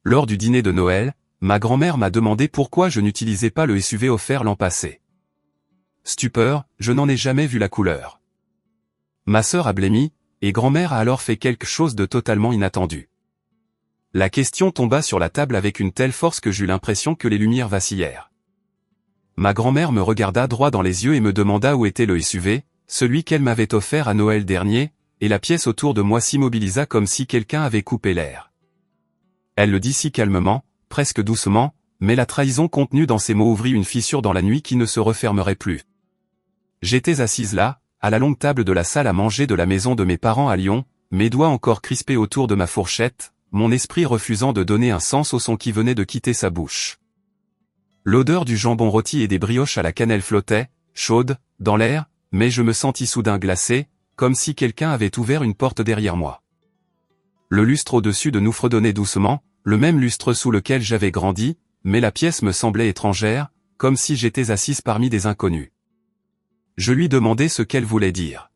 Lors du dîner de Noël, ma grand-mère m'a demandé pourquoi je n'utilisais pas le SUV offert l'an passé. Stupeur, je n'en ai jamais vu la couleur. Ma sœur a blêmi, et grand-mère a alors fait quelque chose de totalement inattendu. La question tomba sur la table avec une telle force que j'eus l'impression que les lumières vacillèrent. Ma grand-mère me regarda droit dans les yeux et me demanda où était le SUV, celui qu'elle m'avait offert à Noël dernier, et la pièce autour de moi s'immobilisa comme si quelqu'un avait coupé l'air. Elle le dit si calmement, presque doucement, mais la trahison contenue dans ces mots ouvrit une fissure dans la nuit qui ne se refermerait plus. J'étais assise là, à la longue table de la salle à manger de la maison de mes parents à Lyon, mes doigts encore crispés autour de ma fourchette, mon esprit refusant de donner un sens au son qui venait de quitter sa bouche. L'odeur du jambon rôti et des brioches à la cannelle flottait, chaude, dans l'air, mais je me sentis soudain glacé, comme si quelqu'un avait ouvert une porte derrière moi. Le lustre au-dessus de nous fredonnait doucement, le même lustre sous lequel j'avais grandi, mais la pièce me semblait étrangère, comme si j'étais assise parmi des inconnus. Je lui demandai ce qu'elle voulait dire.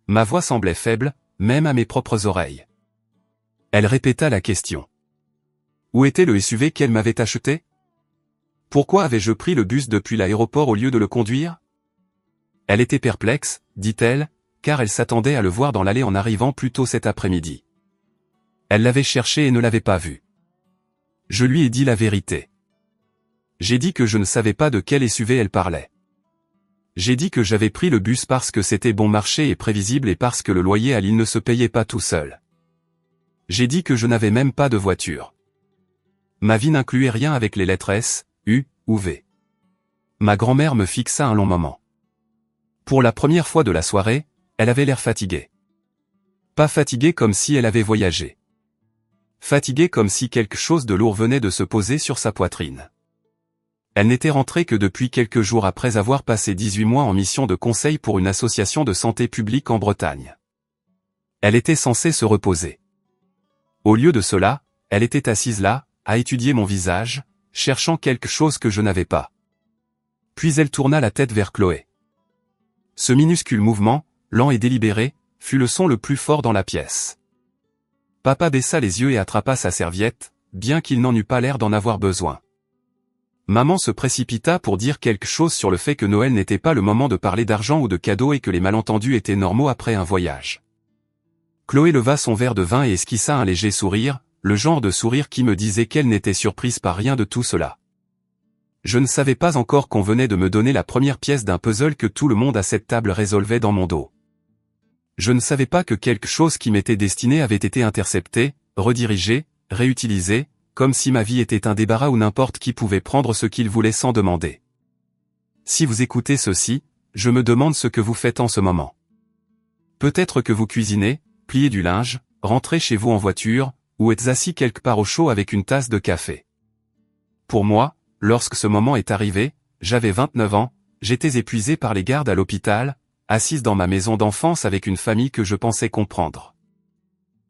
Ma voix semblait faible, même à mes propres oreilles. Elle répéta la question. Où était le SUV qu'elle m'avait acheté? Pourquoi avais-je pris le bus depuis l'aéroport au lieu de le conduire? Elle était perplexe, dit-elle, car elle s'attendait à le voir dans l'allée en arrivant plus tôt cet après-midi. Elle l'avait cherché et ne l'avait pas vu. Je lui ai dit la vérité. J'ai dit que je ne savais pas de quel SUV elle parlait. J'ai dit que j'avais pris le bus parce que c'était bon marché et prévisible et parce que le loyer à Lille ne se payait pas tout seul. J'ai dit que je n'avais même pas de voiture. Ma vie n'incluait rien avec les lettres S, U ou V. Ma grand-mère me fixa un long moment. Pour la première fois de la soirée, elle avait l'air fatiguée. Pas fatiguée comme si elle avait voyagé. Fatiguée comme si quelque chose de lourd venait de se poser sur sa poitrine. Elle n'était rentrée que depuis quelques jours après avoir passé 18 mois en mission de conseil pour une association de santé publique en Bretagne. Elle était censée se reposer. Au lieu de cela, elle était assise là, à étudier mon visage, cherchant quelque chose que je n'avais pas. Puis elle tourna la tête vers Chloé. Ce minuscule mouvement, lent et délibéré, fut le son le plus fort dans la pièce. Papa baissa les yeux et attrapa sa serviette, bien qu'il n'en eût pas l'air d'en avoir besoin. Maman se précipita pour dire quelque chose sur le fait que Noël n'était pas le moment de parler d'argent ou de cadeaux et que les malentendus étaient normaux après un voyage. Chloé leva son verre de vin et esquissa un léger sourire, le genre de sourire qui me disait qu'elle n'était surprise par rien de tout cela. Je ne savais pas encore qu'on venait de me donner la première pièce d'un puzzle que tout le monde à cette table résolvait dans mon dos. Je ne savais pas que quelque chose qui m'était destiné avait été intercepté, redirigé, réutilisé, comme si ma vie était un débarras où n'importe qui pouvait prendre ce qu'il voulait sans demander. Si vous écoutez ceci, je me demande ce que vous faites en ce moment. Peut-être que vous cuisinez, pliez du linge, rentrez chez vous en voiture, ou êtes assis quelque part au chaud avec une tasse de café. Pour moi, lorsque ce moment est arrivé, j'avais 29 ans, j'étais épuisé par les gardes à l'hôpital, assise dans ma maison d'enfance avec une famille que je pensais comprendre.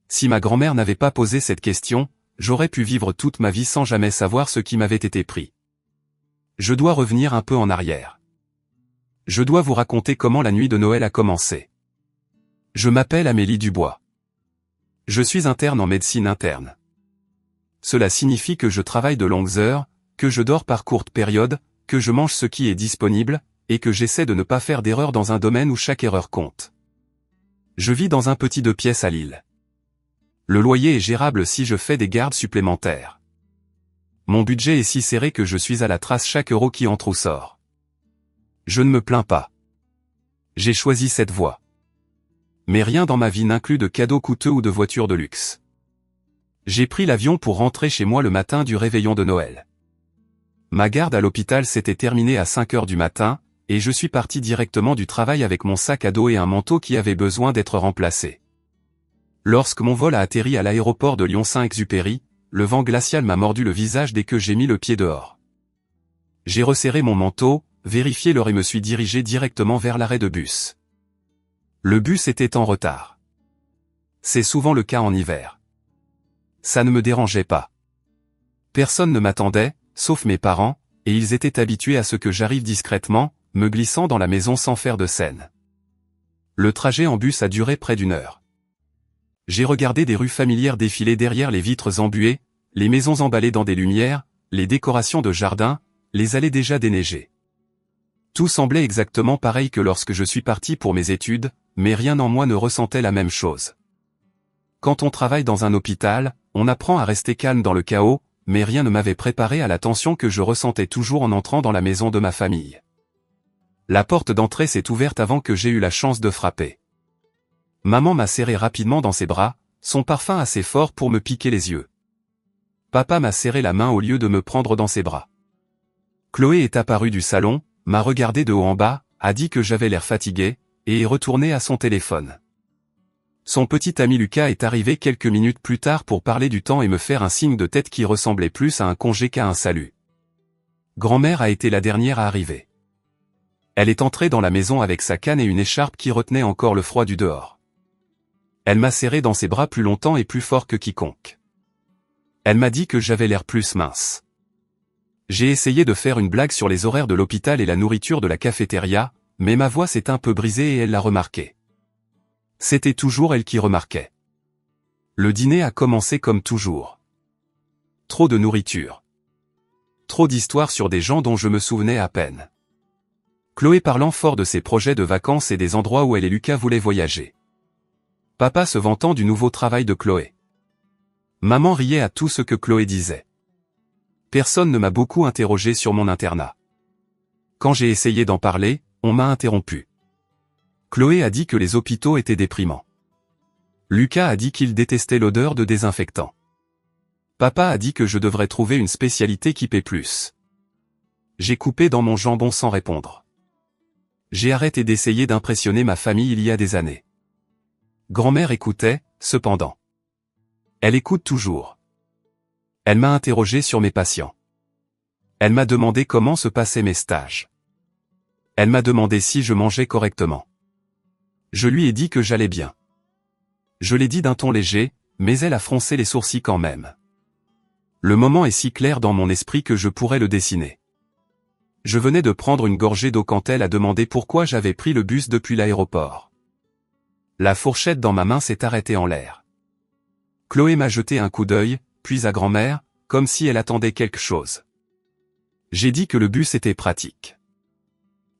Si ma grand-mère n'avait pas posé cette question, j'aurais pu vivre toute ma vie sans jamais savoir ce qui m'avait été pris. Je dois revenir un peu en arrière. Je dois vous raconter comment la nuit de Noël a commencé. Je m'appelle Amélie Dubois. Je suis interne en médecine interne. Cela signifie que je travaille de longues heures, que je dors par courtes périodes, que je mange ce qui est disponible, et que j'essaie de ne pas faire d'erreur dans un domaine où chaque erreur compte. Je vis dans un petit 2 pièces à Lille. Le loyer est gérable si je fais des gardes supplémentaires. Mon budget est si serré que je suis à la trace chaque euro qui entre ou sort. Je ne me plains pas. J'ai choisi cette voie. Mais rien dans ma vie n'inclut de cadeaux coûteux ou de voitures de luxe. J'ai pris l'avion pour rentrer chez moi le matin du réveillon de Noël. Ma garde à l'hôpital s'était terminée à 5 heures du matin, et je suis parti directement du travail avec mon sac à dos et un manteau qui avait besoin d'être remplacé. Lorsque mon vol a atterri à l'aéroport de Lyon-Saint-Exupéry, le vent glacial m'a mordu le visage dès que j'ai mis le pied dehors. J'ai resserré mon manteau, vérifié l'heure et me suis dirigé directement vers l'arrêt de bus. Le bus était en retard. C'est souvent le cas en hiver. Ça ne me dérangeait pas. Personne ne m'attendait, sauf mes parents, et ils étaient habitués à ce que j'arrive discrètement, me glissant dans la maison sans faire de scène. Le trajet en bus a duré près d'1 heure. J'ai regardé des rues familières défiler derrière les vitres embuées, les maisons emballées dans des lumières, les décorations de jardin, les allées déjà déneigées. Tout semblait exactement pareil que lorsque je suis parti pour mes études, mais rien en moi ne ressentait la même chose. Quand on travaille dans un hôpital, on apprend à rester calme dans le chaos, mais rien ne m'avait préparé à la tension que je ressentais toujours en entrant dans la maison de ma famille. La porte d'entrée s'est ouverte avant que j'aie eu la chance de frapper. Maman m'a serré rapidement dans ses bras, son parfum assez fort pour me piquer les yeux. Papa m'a serré la main au lieu de me prendre dans ses bras. Chloé est apparue du salon, m'a regardé de haut en bas, a dit que j'avais l'air fatigué, et est retournée à son téléphone. Son petit ami Lucas est arrivé quelques minutes plus tard pour parler du temps et me faire un signe de tête qui ressemblait plus à un congé qu'à un salut. Grand-mère a été la dernière à arriver. Elle est entrée dans la maison avec sa canne et une écharpe qui retenait encore le froid du dehors. Elle m'a serré dans ses bras plus longtemps et plus fort que quiconque. Elle m'a dit que j'avais l'air plus mince. J'ai essayé de faire une blague sur les horaires de l'hôpital et la nourriture de la cafétéria, mais ma voix s'est un peu brisée et elle l'a remarqué. C'était toujours elle qui remarquait. Le dîner a commencé comme toujours. Trop de nourriture. Trop d'histoires sur des gens dont je me souvenais à peine. Chloé parlant fort de ses projets de vacances et des endroits où elle et Lucas voulaient voyager. Papa se vantant du nouveau travail de Chloé. Maman riait à tout ce que Chloé disait. Personne ne m'a beaucoup interrogé sur mon internat. Quand j'ai essayé d'en parler, on m'a interrompu. Chloé a dit que les hôpitaux étaient déprimants. Lucas a dit qu'il détestait l'odeur de désinfectant. Papa a dit que je devrais trouver une spécialité qui paie plus. J'ai coupé dans mon jambon sans répondre. J'ai arrêté d'essayer d'impressionner ma famille il y a des années. Grand-mère écoutait, cependant. Elle écoute toujours. Elle m'a interrogé sur mes patients. Elle m'a demandé comment se passaient mes stages. Elle m'a demandé si je mangeais correctement. Je lui ai dit que j'allais bien. Je l'ai dit d'un ton léger, mais elle a froncé les sourcils quand même. Le moment est si clair dans mon esprit que je pourrais le dessiner. Je venais de prendre une gorgée d'eau quand elle a demandé pourquoi j'avais pris le bus depuis l'aéroport. La fourchette dans ma main s'est arrêtée en l'air. Chloé m'a jeté un coup d'œil, puis à grand-mère, comme si elle attendait quelque chose. J'ai dit que le bus était pratique.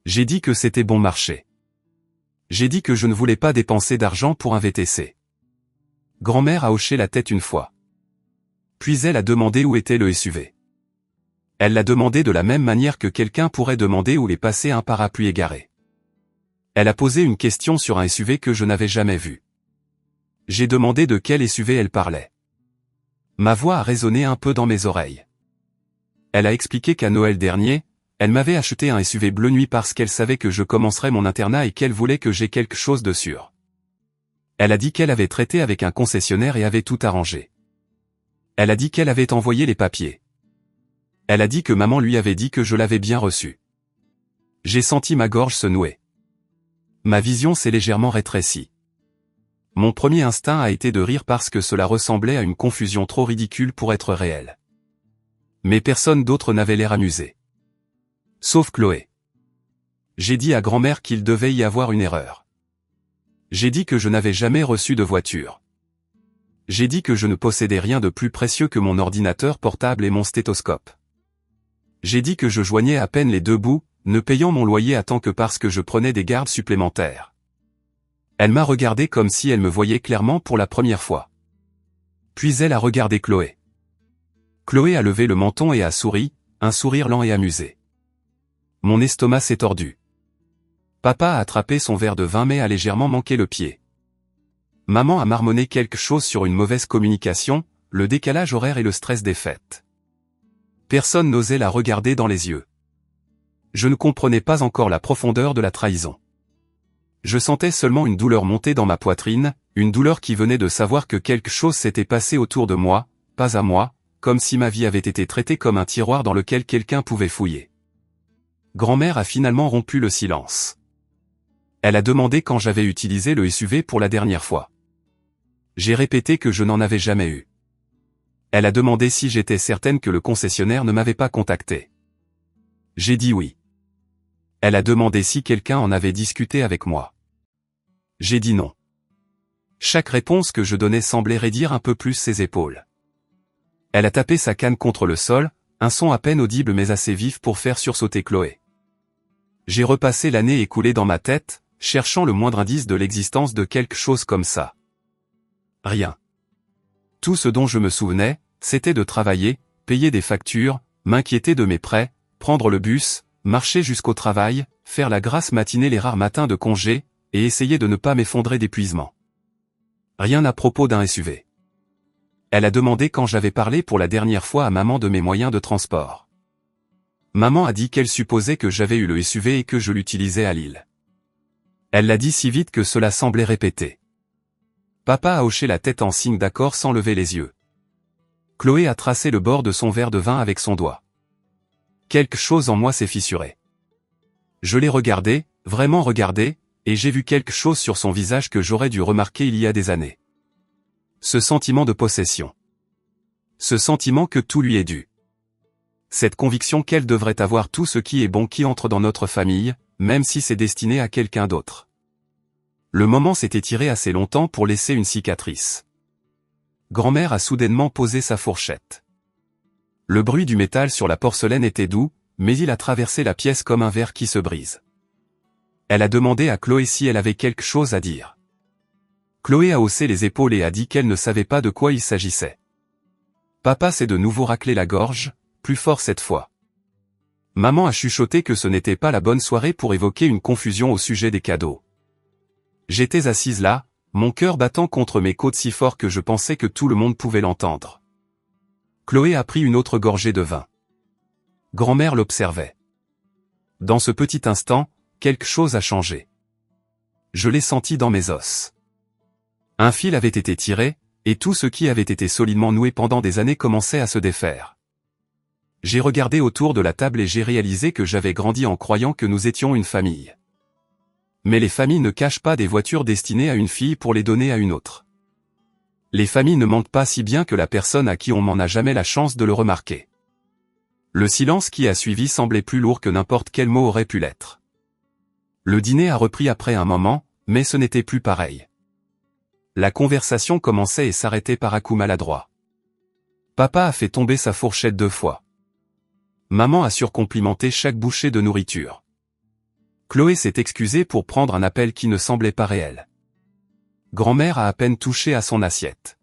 J'ai dit que c'était bon marché. J'ai dit que je ne voulais pas dépenser d'argent pour un VTC. Grand-mère a hoché la tête une fois. Puis elle a demandé où était le SUV. Elle l'a demandé de la même manière que quelqu'un pourrait demander où est passé un parapluie égaré. Elle a posé une question sur un SUV que je n'avais jamais vu. J'ai demandé de quel SUV elle parlait. Ma voix a résonné un peu dans mes oreilles. Elle a expliqué qu'à Noël dernier, elle m'avait acheté un SUV bleu nuit parce qu'elle savait que je commencerais mon internat et qu'elle voulait que j'aie quelque chose de sûr. Elle a dit qu'elle avait traité avec un concessionnaire et avait tout arrangé. Elle a dit qu'elle avait envoyé les papiers. Elle a dit que maman lui avait dit que je l'avais bien reçu. J'ai senti ma gorge se nouer. Ma vision s'est légèrement rétrécie. Mon premier instinct a été de rire parce que cela ressemblait à une confusion trop ridicule pour être réelle. Mais personne d'autre n'avait l'air amusé. Sauf Chloé. J'ai dit à grand-mère qu'il devait y avoir une erreur. J'ai dit que je n'avais jamais reçu de voiture. J'ai dit que je ne possédais rien de plus précieux que mon ordinateur portable et mon stéthoscope. J'ai dit que je joignais à peine les deux bouts, ne payant mon loyer à temps que parce que je prenais des gardes supplémentaires. Elle m'a regardé comme si elle me voyait clairement pour la première fois. Puis elle a regardé Chloé. Chloé a levé le menton et a souri, un sourire lent et amusé. Mon estomac s'est tordu. Papa a attrapé son verre de vin mais a légèrement manqué le pied. Maman a marmonné quelque chose sur une mauvaise communication, le décalage horaire et le stress des fêtes. Personne n'osait la regarder dans les yeux. Je ne comprenais pas encore la profondeur de la trahison. Je sentais seulement une douleur monter dans ma poitrine, une douleur qui venait de savoir que quelque chose s'était passé autour de moi, pas à moi, comme si ma vie avait été traitée comme un tiroir dans lequel quelqu'un pouvait fouiller. Grand-mère a finalement rompu le silence. Elle a demandé quand j'avais utilisé le SUV pour la dernière fois. J'ai répété que je n'en avais jamais eu. Elle a demandé si j'étais certaine que le concessionnaire ne m'avait pas contacté. J'ai dit oui. Elle a demandé si quelqu'un en avait discuté avec moi. J'ai dit non. Chaque réponse que je donnais semblait raidir un peu plus ses épaules. Elle a tapé sa canne contre le sol, un son à peine audible mais assez vif pour faire sursauter Chloé. J'ai repassé l'année écoulée dans ma tête, cherchant le moindre indice de l'existence de quelque chose comme ça. Rien. Tout ce dont je me souvenais, c'était de travailler, payer des factures, m'inquiéter de mes prêts, prendre le bus, marcher jusqu'au travail, faire la grasse matinée les rares matins de congé, et essayer de ne pas m'effondrer d'épuisement. Rien à propos d'un SUV. Elle a demandé quand j'avais parlé pour la dernière fois à maman de mes moyens de transport. Maman a dit qu'elle supposait que j'avais eu le SUV et que je l'utilisais à Lille. Elle l'a dit si vite que cela semblait répété. Papa a hoché la tête en signe d'accord sans lever les yeux. Chloé a tracé le bord de son verre de vin avec son doigt. Quelque chose en moi s'est fissuré. Je l'ai regardé, vraiment regardé, et j'ai vu quelque chose sur son visage que j'aurais dû remarquer il y a des années. Ce sentiment de possession. Ce sentiment que tout lui est dû. Cette conviction qu'elle devrait avoir tout ce qui est bon qui entre dans notre famille, même si c'est destiné à quelqu'un d'autre. Le moment s'est étiré assez longtemps pour laisser une cicatrice. Grand-mère a soudainement posé sa fourchette. Le bruit du métal sur la porcelaine était doux, mais il a traversé la pièce comme un verre qui se brise. Elle a demandé à Chloé si elle avait quelque chose à dire. Chloé a haussé les épaules et a dit qu'elle ne savait pas de quoi il s'agissait. Papa s'est de nouveau raclé la gorge, plus fort cette fois. Maman a chuchoté que ce n'était pas la bonne soirée pour évoquer une confusion au sujet des cadeaux. J'étais assise là, mon cœur battant contre mes côtes si fort que je pensais que tout le monde pouvait l'entendre. Chloé a pris une autre gorgée de vin. Grand-mère l'observait. Dans ce petit instant, quelque chose a changé. Je l'ai senti dans mes os. Un fil avait été tiré, et tout ce qui avait été solidement noué pendant des années commençait à se défaire. J'ai regardé autour de la table et j'ai réalisé que j'avais grandi en croyant que nous étions une famille. Mais les familles ne cachent pas des voitures destinées à une fille pour les donner à une autre. Les familles ne mentent pas si bien que la personne à qui on n'en a jamais la chance de le remarquer. Le silence qui a suivi semblait plus lourd que n'importe quel mot aurait pu l'être. Le dîner a repris après un moment, mais ce n'était plus pareil. La conversation commençait et s'arrêtait par à-coups maladroits. Papa a fait tomber sa fourchette 2 fois. Maman a surcomplimenté chaque bouchée de nourriture. Chloé s'est excusée pour prendre un appel qui ne semblait pas réel. Grand-mère a à peine touché à son assiette.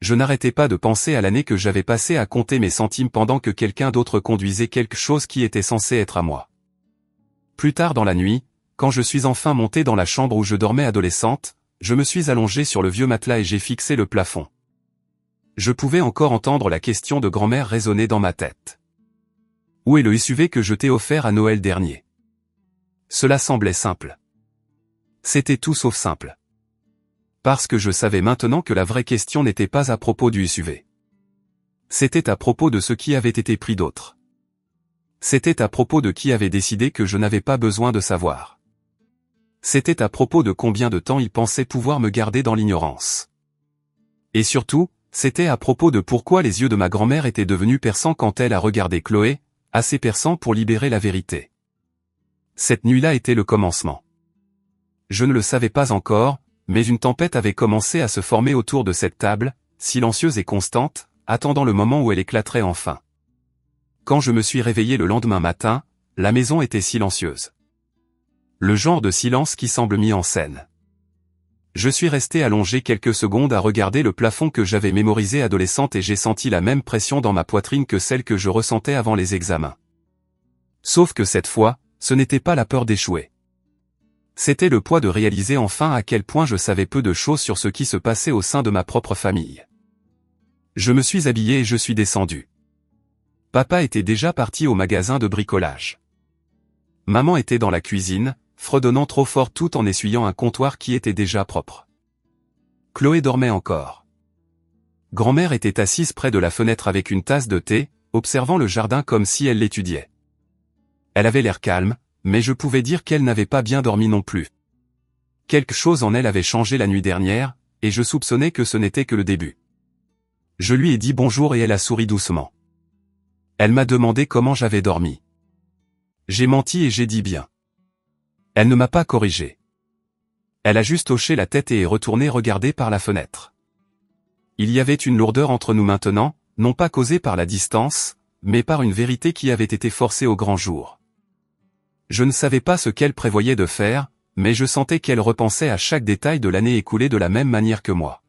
Je n'arrêtais pas de penser à l'année que j'avais passée à compter mes centimes pendant que quelqu'un d'autre conduisait quelque chose qui était censé être à moi. Plus tard dans la nuit, quand je suis enfin montée dans la chambre où je dormais adolescente, je me suis allongée sur le vieux matelas et j'ai fixé le plafond. Je pouvais encore entendre la question de grand-mère résonner dans ma tête. Où est le SUV que je t'ai offert à Noël dernier ? Cela semblait simple. C'était tout sauf simple. Parce que je savais maintenant que la vraie question n'était pas à propos du SUV. C'était à propos de ce qui avait été pris d'autre. C'était à propos de qui avait décidé que je n'avais pas besoin de savoir. C'était à propos de combien de temps il pensait pouvoir me garder dans l'ignorance. Et surtout, c'était à propos de pourquoi les yeux de ma grand-mère étaient devenus perçants quand elle a regardé Chloé, assez perçants pour libérer la vérité. Cette nuit-là était le commencement. Je ne le savais pas encore, mais une tempête avait commencé à se former autour de cette table, silencieuse et constante, attendant le moment où elle éclaterait enfin. Quand je me suis réveillé le lendemain matin, la maison était silencieuse. Le genre de silence qui semble mis en scène. Je suis resté allongé quelques secondes à regarder le plafond que j'avais mémorisé adolescente et j'ai senti la même pression dans ma poitrine que celle que je ressentais avant les examens. Sauf que cette fois, ce n'était pas la peur d'échouer. C'était le poids de réaliser enfin à quel point je savais peu de choses sur ce qui se passait au sein de ma propre famille. Je me suis habillé et je suis descendu. Papa était déjà parti au magasin de bricolage. Maman était dans la cuisine, fredonnant trop fort tout en essuyant un comptoir qui était déjà propre. Chloé dormait encore. Grand-mère était assise près de la fenêtre avec une tasse de thé, observant le jardin comme si elle l'étudiait. Elle avait l'air calme, mais je pouvais dire qu'elle n'avait pas bien dormi non plus. Quelque chose en elle avait changé la nuit dernière, et je soupçonnais que ce n'était que le début. Je lui ai dit bonjour et elle a souri doucement. Elle m'a demandé comment j'avais dormi. J'ai menti et j'ai dit bien. Elle ne m'a pas corrigé. Elle a juste hoché la tête et est retournée regarder par la fenêtre. Il y avait une lourdeur entre nous maintenant, non pas causée par la distance, mais par une vérité qui avait été forcée au grand jour. Je ne savais pas ce qu'elle prévoyait de faire, mais je sentais qu'elle repensait à chaque détail de l'année écoulée de la même manière que moi.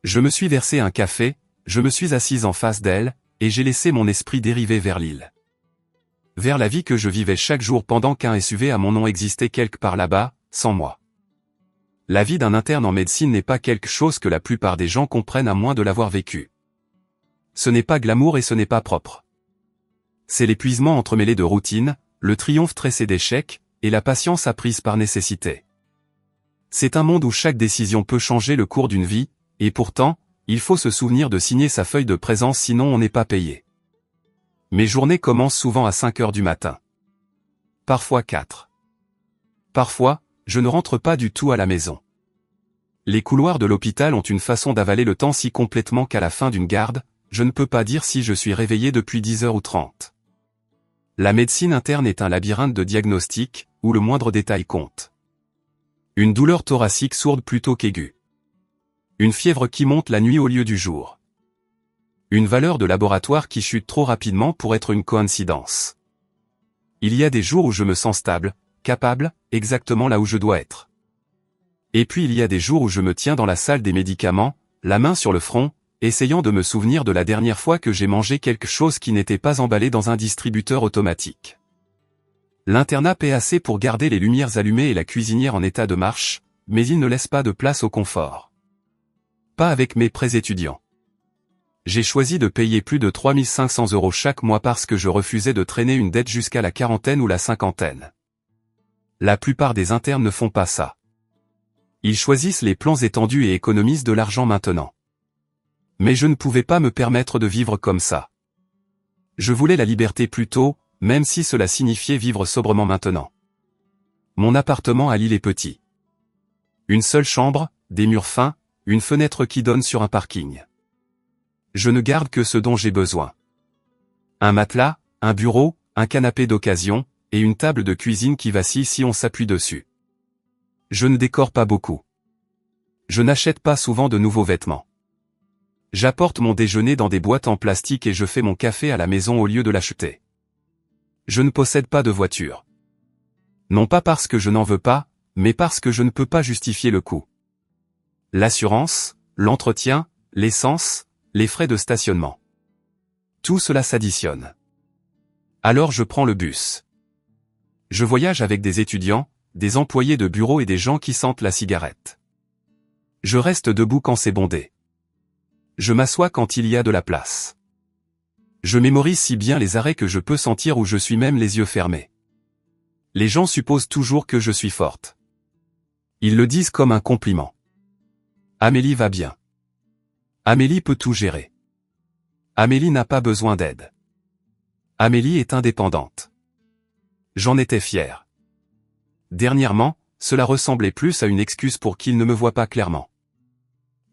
Je me suis versé un café, je me suis assise en face d'elle, et j'ai laissé mon esprit dériver vers l'île. Vers la vie que je vivais chaque jour pendant qu'un SUV à mon nom existait quelque part là-bas, sans moi. La vie d'un interne en médecine n'est pas quelque chose que la plupart des gens comprennent à moins de l'avoir vécu. Ce n'est pas glamour et ce n'est pas propre. C'est l'épuisement entremêlé de routine, le triomphe tressé d'échecs, et la patience apprise par nécessité. C'est un monde où chaque décision peut changer le cours d'une vie, et pourtant, il faut se souvenir de signer sa feuille de présence sinon on n'est pas payé. Mes journées commencent souvent à 5 heures du matin. Parfois 4. Parfois, je ne rentre pas du tout à la maison. Les couloirs de l'hôpital ont une façon d'avaler le temps si complètement qu'à la fin d'une garde, je ne peux pas dire si je suis réveillé depuis 10 heures ou 30. La médecine interne est un labyrinthe de diagnostics, où le moindre détail compte. Une douleur thoracique sourde plutôt qu'aiguë. Une fièvre qui monte la nuit au lieu du jour. Une valeur de laboratoire qui chute trop rapidement pour être une coïncidence. Il y a des jours où je me sens stable, capable, exactement là où je dois être. Et puis il y a des jours où je me tiens dans la salle des médicaments, la main sur le front, essayant de me souvenir de la dernière fois que j'ai mangé quelque chose qui n'était pas emballé dans un distributeur automatique. L'internat paie assez pour garder les lumières allumées et la cuisinière en état de marche, mais il ne laisse pas de place au confort. Pas avec mes prêts étudiants. J'ai choisi de payer plus de 3 500 € chaque mois parce que je refusais de traîner une dette jusqu'à la quarantaine ou la cinquantaine. La plupart des internes ne font pas ça. Ils choisissent les plans étendus et économisent de l'argent maintenant. Mais je ne pouvais pas me permettre de vivre comme ça. Je voulais la liberté plus tôt, même si cela signifiait vivre sobrement maintenant. Mon appartement à Lille est petit. Une seule chambre, des murs fins, une fenêtre qui donne sur un parking. Je ne garde que ce dont j'ai besoin. Un matelas, un bureau, un canapé d'occasion, et une table de cuisine qui vacille si on s'appuie dessus. Je ne décore pas beaucoup. Je n'achète pas souvent de nouveaux vêtements. J'apporte mon déjeuner dans des boîtes en plastique et je fais mon café à la maison au lieu de l'acheter. Je ne possède pas de voiture. Non pas parce que je n'en veux pas, mais parce que je ne peux pas justifier le coût. L'assurance, l'entretien, l'essence, les frais de stationnement. Tout cela s'additionne. Alors je prends le bus. Je voyage avec des étudiants, des employés de bureau et des gens qui sentent la cigarette. Je reste debout quand c'est bondé. Je m'assois quand il y a de la place. Je mémorise si bien les arrêts que je peux sentir où je suis même les yeux fermés. Les gens supposent toujours que je suis forte. Ils le disent comme un compliment. Amélie va bien. Amélie peut tout gérer. Amélie n'a pas besoin d'aide. Amélie est indépendante. J'en étais fier. Dernièrement, cela ressemblait plus à une excuse pour qu'ils ne me voient pas clairement.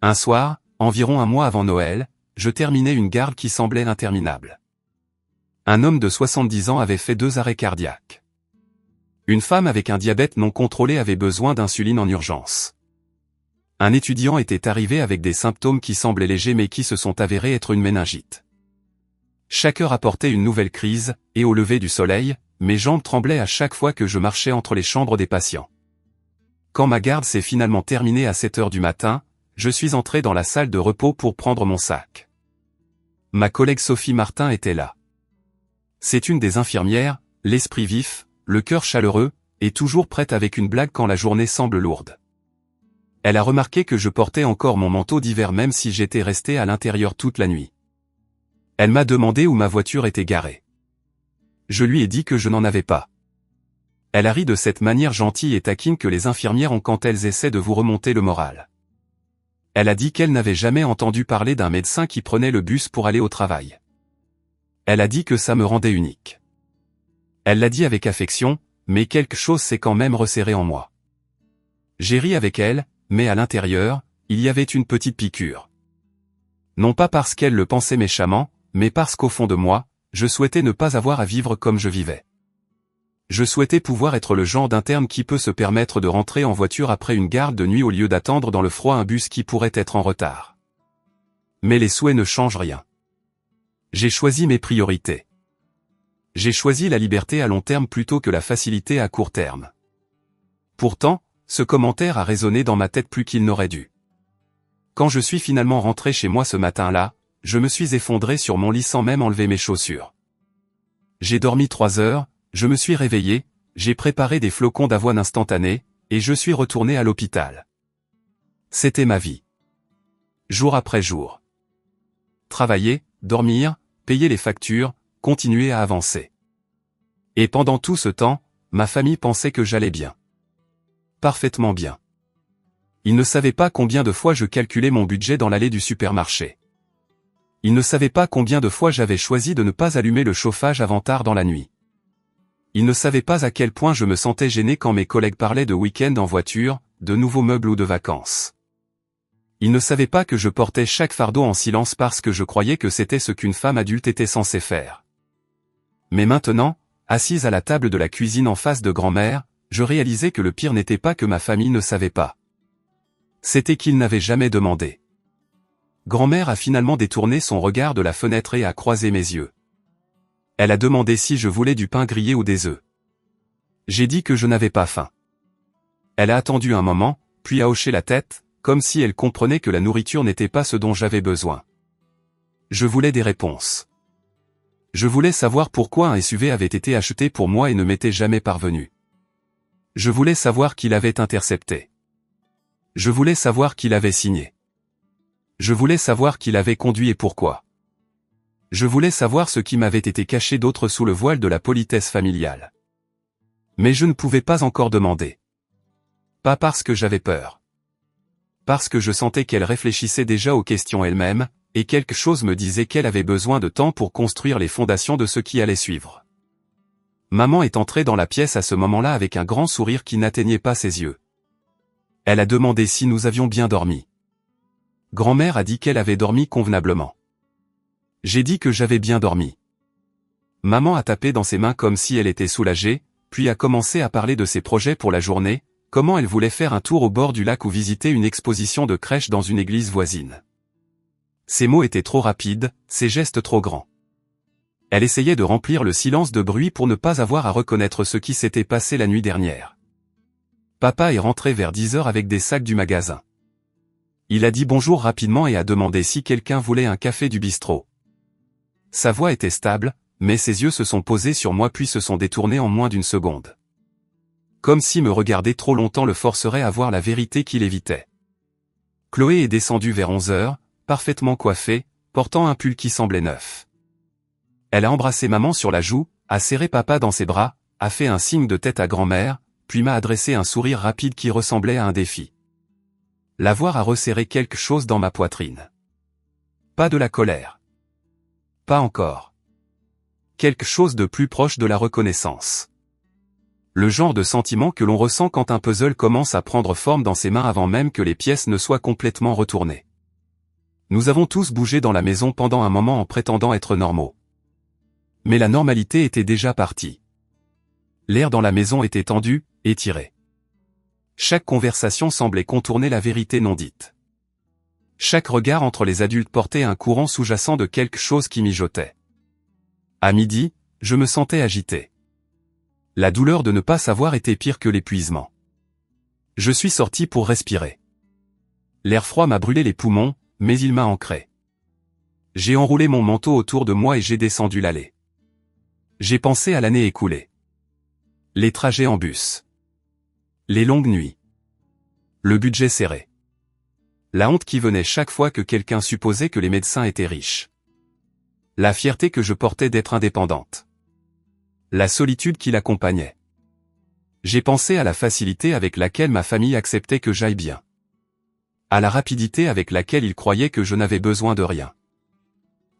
Un soir, environ un mois avant Noël, je terminais une garde qui semblait interminable. Un homme de 70 ans avait fait 2 arrêts cardiaques. Une femme avec un diabète non contrôlé avait besoin d'insuline en urgence. Un étudiant était arrivé avec des symptômes qui semblaient légers mais qui se sont avérés être une méningite. Chaque heure apportait une nouvelle crise, et au lever du soleil, mes jambes tremblaient à chaque fois que je marchais entre les chambres des patients. Quand ma garde s'est finalement terminée à 7 heures du matin, je suis entré dans la salle de repos pour prendre mon sac. Ma collègue Sophie Martin était là. C'est une des infirmières, l'esprit vif, le cœur chaleureux, et toujours prête avec une blague quand la journée semble lourde. Elle a remarqué que je portais encore mon manteau d'hiver même si j'étais resté à l'intérieur toute la nuit. Elle m'a demandé où ma voiture était garée. Je lui ai dit que je n'en avais pas. Elle a ri de cette manière gentille et taquine que les infirmières ont quand elles essaient de vous remonter le moral. Elle a dit qu'elle n'avait jamais entendu parler d'un médecin qui prenait le bus pour aller au travail. Elle a dit que ça me rendait unique. Elle l'a dit avec affection, mais quelque chose s'est quand même resserré en moi. J'ai ri avec elle, mais à l'intérieur, il y avait une petite piqûre. Non pas parce qu'elle le pensait méchamment, mais parce qu'au fond de moi, je souhaitais ne pas avoir à vivre comme je vivais. Je souhaitais pouvoir être le genre d'interne qui peut se permettre de rentrer en voiture après une garde de nuit au lieu d'attendre dans le froid un bus qui pourrait être en retard. Mais les souhaits ne changent rien. J'ai choisi mes priorités. J'ai choisi la liberté à long terme plutôt que la facilité à court terme. Pourtant, ce commentaire a résonné dans ma tête plus qu'il n'aurait dû. Quand je suis finalement rentré chez moi ce matin-là, je me suis effondré sur mon lit sans même enlever mes chaussures. J'ai dormi 3 heures, je me suis réveillé, j'ai préparé des flocons d'avoine instantanés, et je suis retourné à l'hôpital. C'était ma vie. Jour après jour. Travailler, dormir, payer les factures, continuer à avancer. Et pendant tout ce temps, ma famille pensait que j'allais bien. Parfaitement bien. Ils ne savaient pas combien de fois je calculais mon budget dans l'allée du supermarché. Ils ne savaient pas combien de fois j'avais choisi de ne pas allumer le chauffage avant tard dans la nuit. Ils ne savaient pas à quel point je me sentais gêné quand mes collègues parlaient de week-end en voiture, de nouveaux meubles ou de vacances. Ils ne savaient pas que je portais chaque fardeau en silence parce que je croyais que c'était ce qu'une femme adulte était censée faire. Mais maintenant, assise à la table de la cuisine en face de grand-mère, je réalisais que le pire n'était pas que ma famille ne savait pas. C'était qu'ils n'avaient jamais demandé. Grand-mère a finalement détourné son regard de la fenêtre et a croisé mes yeux. Elle a demandé si je voulais du pain grillé ou des œufs. J'ai dit que je n'avais pas faim. Elle a attendu un moment, puis a hoché la tête, comme si elle comprenait que la nourriture n'était pas ce dont j'avais besoin. Je voulais des réponses. Je voulais savoir pourquoi un SUV avait été acheté pour moi et ne m'était jamais parvenu. Je voulais savoir qui l'avait intercepté. Je voulais savoir qui l'avait signé. Je voulais savoir qui l'avait conduit et pourquoi. Je voulais savoir ce qui m'avait été caché d'autre sous le voile de la politesse familiale. Mais je ne pouvais pas encore demander. Pas parce que j'avais peur. Parce que je sentais qu'elle réfléchissait déjà aux questions elle-même, et quelque chose me disait qu'elle avait besoin de temps pour construire les fondations de ce qui allait suivre. Maman est entrée dans la pièce à ce moment-là avec un grand sourire qui n'atteignait pas ses yeux. Elle a demandé si nous avions bien dormi. Grand-mère a dit qu'elle avait dormi convenablement. J'ai dit que j'avais bien dormi. Maman a tapé dans ses mains comme si elle était soulagée, puis a commencé à parler de ses projets pour la journée, comment elle voulait faire un tour au bord du lac ou visiter une exposition de crèche dans une église voisine. Ses mots étaient trop rapides, ses gestes trop grands. Elle essayait de remplir le silence de bruit pour ne pas avoir à reconnaître ce qui s'était passé la nuit dernière. Papa est rentré vers 10 heures avec des sacs du magasin. Il a dit bonjour rapidement et a demandé si quelqu'un voulait un café du bistrot. Sa voix était stable, mais ses yeux se sont posés sur moi puis se sont détournés en moins d'une seconde. Comme si me regarder trop longtemps le forcerait à voir la vérité qu'il évitait. Chloé est descendue vers 11 heures, parfaitement coiffée, portant un pull qui semblait neuf. Elle a embrassé maman sur la joue, a serré papa dans ses bras, a fait un signe de tête à grand-mère, puis m'a adressé un sourire rapide qui ressemblait à un défi. La voir a resserré quelque chose dans ma poitrine. Pas de la colère. Pas encore. Quelque chose de plus proche de la reconnaissance. Le genre de sentiment que l'on ressent quand un puzzle commence à prendre forme dans ses mains avant même que les pièces ne soient complètement retournées. Nous avons tous bougé dans la maison pendant un moment en prétendant être normaux. Mais la normalité était déjà partie. L'air dans la maison était tendu, étiré. Chaque conversation semblait contourner la vérité non dite. Chaque regard entre les adultes portait un courant sous-jacent de quelque chose qui mijotait. À midi, je me sentais agité. La douleur de ne pas savoir était pire que l'épuisement. Je suis sorti pour respirer. L'air froid m'a brûlé les poumons, mais il m'a ancré. J'ai enroulé mon manteau autour de moi et j'ai descendu l'allée. J'ai pensé à l'année écoulée. Les trajets en bus. Les longues nuits. Le budget serré. La honte qui venait chaque fois que quelqu'un supposait que les médecins étaient riches. La fierté que je portais d'être indépendante. La solitude qui l'accompagnait. J'ai pensé à la facilité avec laquelle ma famille acceptait que j'aille bien. À la rapidité avec laquelle ils croyaient que je n'avais besoin de rien.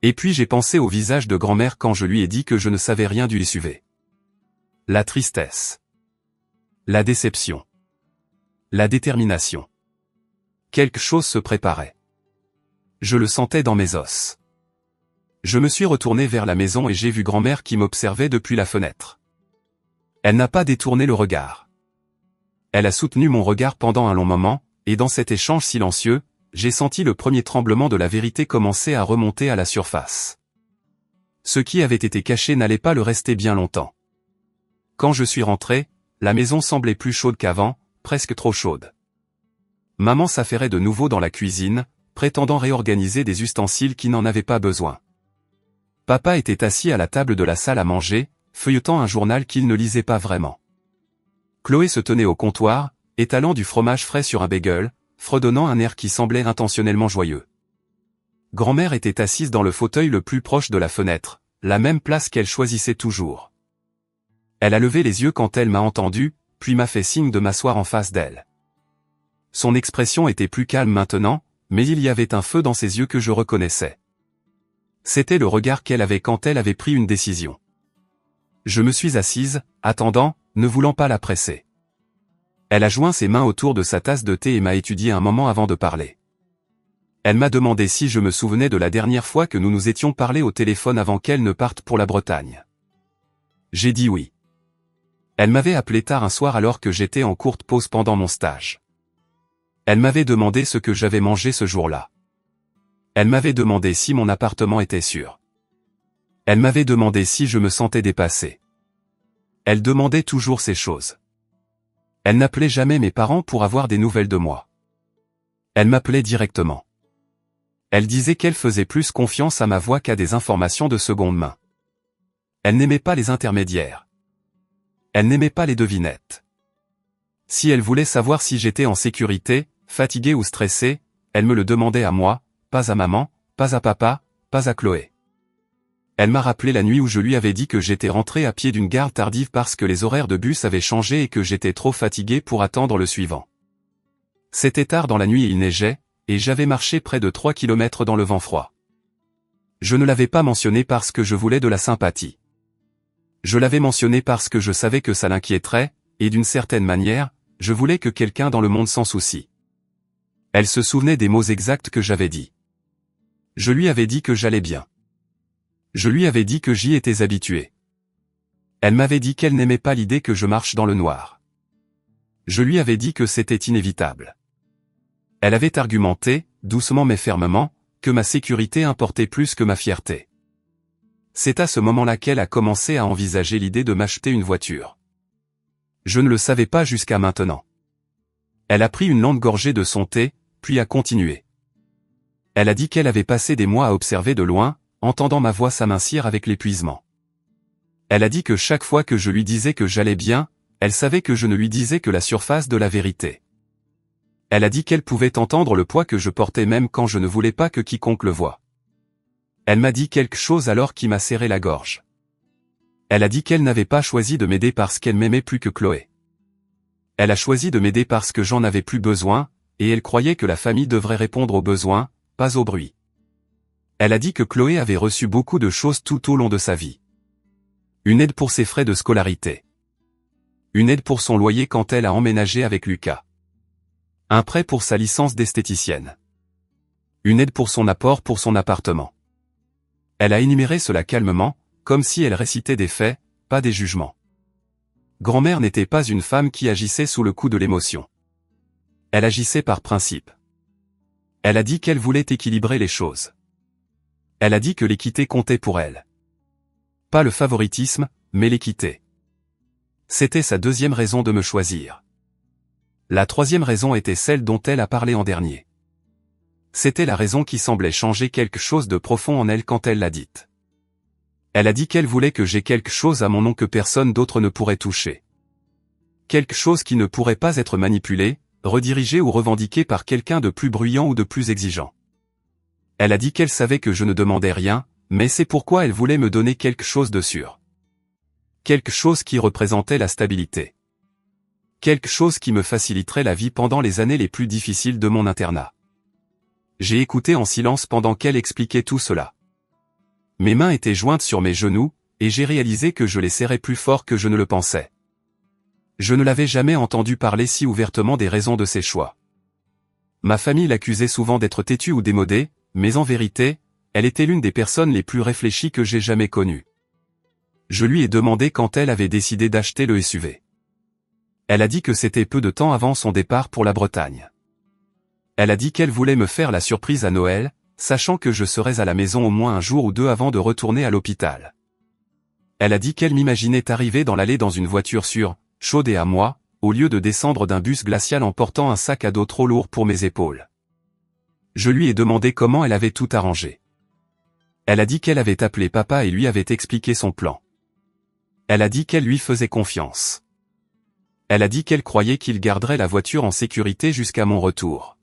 Et puis j'ai pensé au visage de grand-mère quand je lui ai dit que je ne savais rien du SUV. La tristesse. La déception. La détermination. Quelque chose se préparait. Je le sentais dans mes os. Je me suis retourné vers la maison et j'ai vu grand-mère qui m'observait depuis la fenêtre. Elle n'a pas détourné le regard. Elle a soutenu mon regard pendant un long moment, et dans cet échange silencieux, j'ai senti le premier tremblement de la vérité commencer à remonter à la surface. Ce qui avait été caché n'allait pas le rester bien longtemps. Quand je suis rentré, la maison semblait plus chaude qu'avant, presque trop chaude. Maman s'affairait de nouveau dans la cuisine, prétendant réorganiser des ustensiles qui n'en avaient pas besoin. Papa était assis à la table de la salle à manger, feuilletant un journal qu'il ne lisait pas vraiment. Chloé se tenait au comptoir, étalant du fromage frais sur un bagel, fredonnant un air qui semblait intentionnellement joyeux. Grand-mère était assise dans le fauteuil le plus proche de la fenêtre, la même place qu'elle choisissait toujours. Elle a levé les yeux quand elle m'a entendu, puis m'a fait signe de m'asseoir en face d'elle. Son expression était plus calme maintenant, mais il y avait un feu dans ses yeux que je reconnaissais. C'était le regard qu'elle avait quand elle avait pris une décision. Je me suis assise, attendant, ne voulant pas la presser. Elle a joint ses mains autour de sa tasse de thé et m'a étudié un moment avant de parler. Elle m'a demandé si je me souvenais de la dernière fois que nous nous étions parlé au téléphone avant qu'elle ne parte pour la Bretagne. J'ai dit oui. Elle m'avait appelé tard un soir alors que j'étais en courte pause pendant mon stage. Elle m'avait demandé ce que j'avais mangé ce jour-là. Elle m'avait demandé si mon appartement était sûr. Elle m'avait demandé si je me sentais dépassé. Elle demandait toujours ces choses. Elle n'appelait jamais mes parents pour avoir des nouvelles de moi. Elle m'appelait directement. Elle disait qu'elle faisait plus confiance à ma voix qu'à des informations de seconde main. Elle n'aimait pas les intermédiaires. Elle n'aimait pas les devinettes. Si elle voulait savoir si j'étais en sécurité, fatigué ou stressé, elle me le demandait à moi, pas à maman, pas à papa, pas à Chloé. Elle m'a rappelé la nuit où je lui avais dit que j'étais rentré à pied d'une gare tardive parce que les horaires de bus avaient changé et que j'étais trop fatigué pour attendre le suivant. C'était tard dans la nuit et il neigeait, et j'avais marché près de 3 kilomètres dans le vent froid. Je ne l'avais pas mentionné parce que je voulais de la sympathie. Je l'avais mentionné parce que je savais que ça l'inquiéterait, et d'une certaine manière, je voulais que quelqu'un dans le monde s'en soucie. Elle se souvenait des mots exacts que j'avais dit. Je lui avais dit que j'allais bien. Je lui avais dit que j'y étais habitué. Elle m'avait dit qu'elle n'aimait pas l'idée que je marche dans le noir. Je lui avais dit que c'était inévitable. Elle avait argumenté, doucement mais fermement, que ma sécurité importait plus que ma fierté. C'est à ce moment-là qu'elle a commencé à envisager l'idée de m'acheter une voiture. Je ne le savais pas jusqu'à maintenant. Elle a pris une longue gorgée de son thé, puis a continué. Elle a dit qu'elle avait passé des mois à observer de loin, entendant ma voix s'amincir avec l'épuisement. Elle a dit que chaque fois que je lui disais que j'allais bien, elle savait que je ne lui disais que la surface de la vérité. Elle a dit qu'elle pouvait entendre le poids que je portais même quand je ne voulais pas que quiconque le voie. Elle m'a dit quelque chose alors qui m'a serré la gorge. Elle a dit qu'elle n'avait pas choisi de m'aider parce qu'elle m'aimait plus que Chloé. Elle a choisi de m'aider parce que j'en avais plus besoin, et elle croyait que la famille devrait répondre aux besoins, pas au bruit. Elle a dit que Chloé avait reçu beaucoup de choses tout au long de sa vie. Une aide pour ses frais de scolarité. Une aide pour son loyer quand elle a emménagé avec Lucas. Un prêt pour sa licence d'esthéticienne. Une aide pour son apport pour son appartement. Elle a énuméré cela calmement, comme si elle récitait des faits, pas des jugements. Grand-mère n'était pas une femme qui agissait sous le coup de l'émotion. Elle agissait par principe. Elle a dit qu'elle voulait équilibrer les choses. Elle a dit que l'équité comptait pour elle. Pas le favoritisme, mais l'équité. C'était sa deuxième raison de me choisir. La troisième raison était celle dont elle a parlé en dernier. C'était la raison qui semblait changer quelque chose de profond en elle quand elle l'a dite. Elle a dit qu'elle voulait que j'aie quelque chose à mon nom que personne d'autre ne pourrait toucher. Quelque chose qui ne pourrait pas être manipulé, redirigé ou revendiqué par quelqu'un de plus bruyant ou de plus exigeant. Elle a dit qu'elle savait que je ne demandais rien, mais c'est pourquoi elle voulait me donner quelque chose de sûr. Quelque chose qui représentait la stabilité. Quelque chose qui me faciliterait la vie pendant les années les plus difficiles de mon internat. J'ai écouté en silence pendant qu'elle expliquait tout cela. Mes mains étaient jointes sur mes genoux, et j'ai réalisé que je les serrais plus fort que je ne le pensais. Je ne l'avais jamais entendu parler si ouvertement des raisons de ses choix. Ma famille l'accusait souvent d'être têtue ou démodée, mais en vérité, elle était l'une des personnes les plus réfléchies que j'ai jamais connues. Je lui ai demandé quand elle avait décidé d'acheter le SUV. Elle a dit que c'était peu de temps avant son départ pour la Bretagne. Elle a dit qu'elle voulait me faire la surprise à Noël, sachant que je serais à la maison au moins un jour ou deux avant de retourner à l'hôpital. Elle a dit qu'elle m'imaginait arriver dans l'allée dans une voiture sûre, chaude et à moi, au lieu de descendre d'un bus glacial en portant un sac à dos trop lourd pour mes épaules. Je lui ai demandé comment elle avait tout arrangé. Elle a dit qu'elle avait appelé papa et lui avait expliqué son plan. Elle a dit qu'elle lui faisait confiance. Elle a dit qu'elle croyait qu'il garderait la voiture en sécurité jusqu'à mon retour.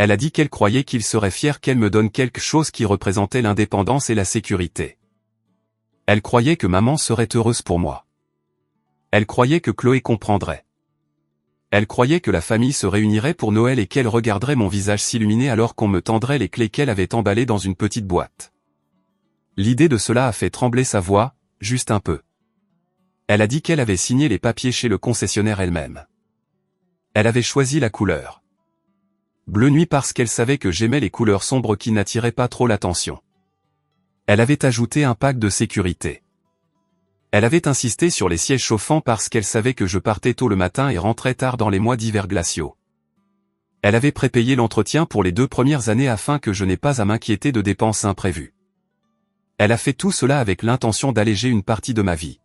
Elle a dit qu'elle croyait qu'il serait fier qu'elle me donne quelque chose qui représentait l'indépendance et la sécurité. Elle croyait que maman serait heureuse pour moi. Elle croyait que Chloé comprendrait. Elle croyait que la famille se réunirait pour Noël et qu'elle regarderait mon visage s'illuminer alors qu'on me tendrait les clés qu'elle avait emballées dans une petite boîte. L'idée de cela a fait trembler sa voix, juste un peu. Elle a dit qu'elle avait signé les papiers chez le concessionnaire elle-même. Elle avait choisi la couleur bleu nuit parce qu'elle savait que j'aimais les couleurs sombres qui n'attiraient pas trop l'attention. Elle avait ajouté un pack de sécurité. Elle avait insisté sur les sièges chauffants parce qu'elle savait que je partais tôt le matin et rentrais tard dans les mois d'hiver glaciaux. Elle avait prépayé l'entretien pour les 2 premières années afin que je n'ai pas à m'inquiéter de dépenses imprévues. Elle a fait tout cela avec l'intention d'alléger une partie de ma vie.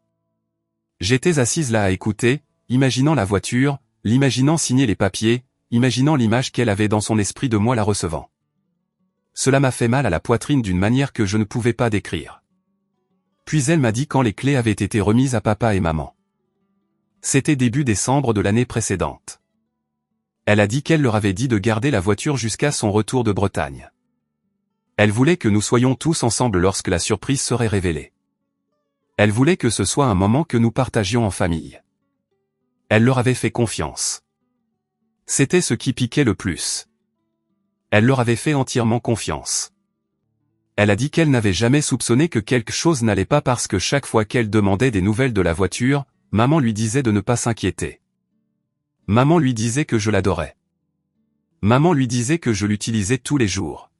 J'étais assise là à écouter, imaginant la voiture, l'imaginant signer les papiers, imaginant l'image qu'elle avait dans son esprit de moi la recevant. Cela m'a fait mal à la poitrine d'une manière que je ne pouvais pas décrire. Puis elle m'a dit quand les clés avaient été remises à papa et maman. C'était début décembre de l'année précédente. Elle a dit qu'elle leur avait dit de garder la voiture jusqu'à son retour de Bretagne. Elle voulait que nous soyons tous ensemble lorsque la surprise serait révélée. Elle voulait que ce soit un moment que nous partagions en famille. Elle leur avait fait confiance. C'était ce qui piquait le plus. Elle leur avait fait entièrement confiance. Elle a dit qu'elle n'avait jamais soupçonné que quelque chose n'allait pas parce que chaque fois qu'elle demandait des nouvelles de la voiture, maman lui disait de ne pas s'inquiéter. Maman lui disait que je l'adorais. Maman lui disait que je l'utilisais tous les jours.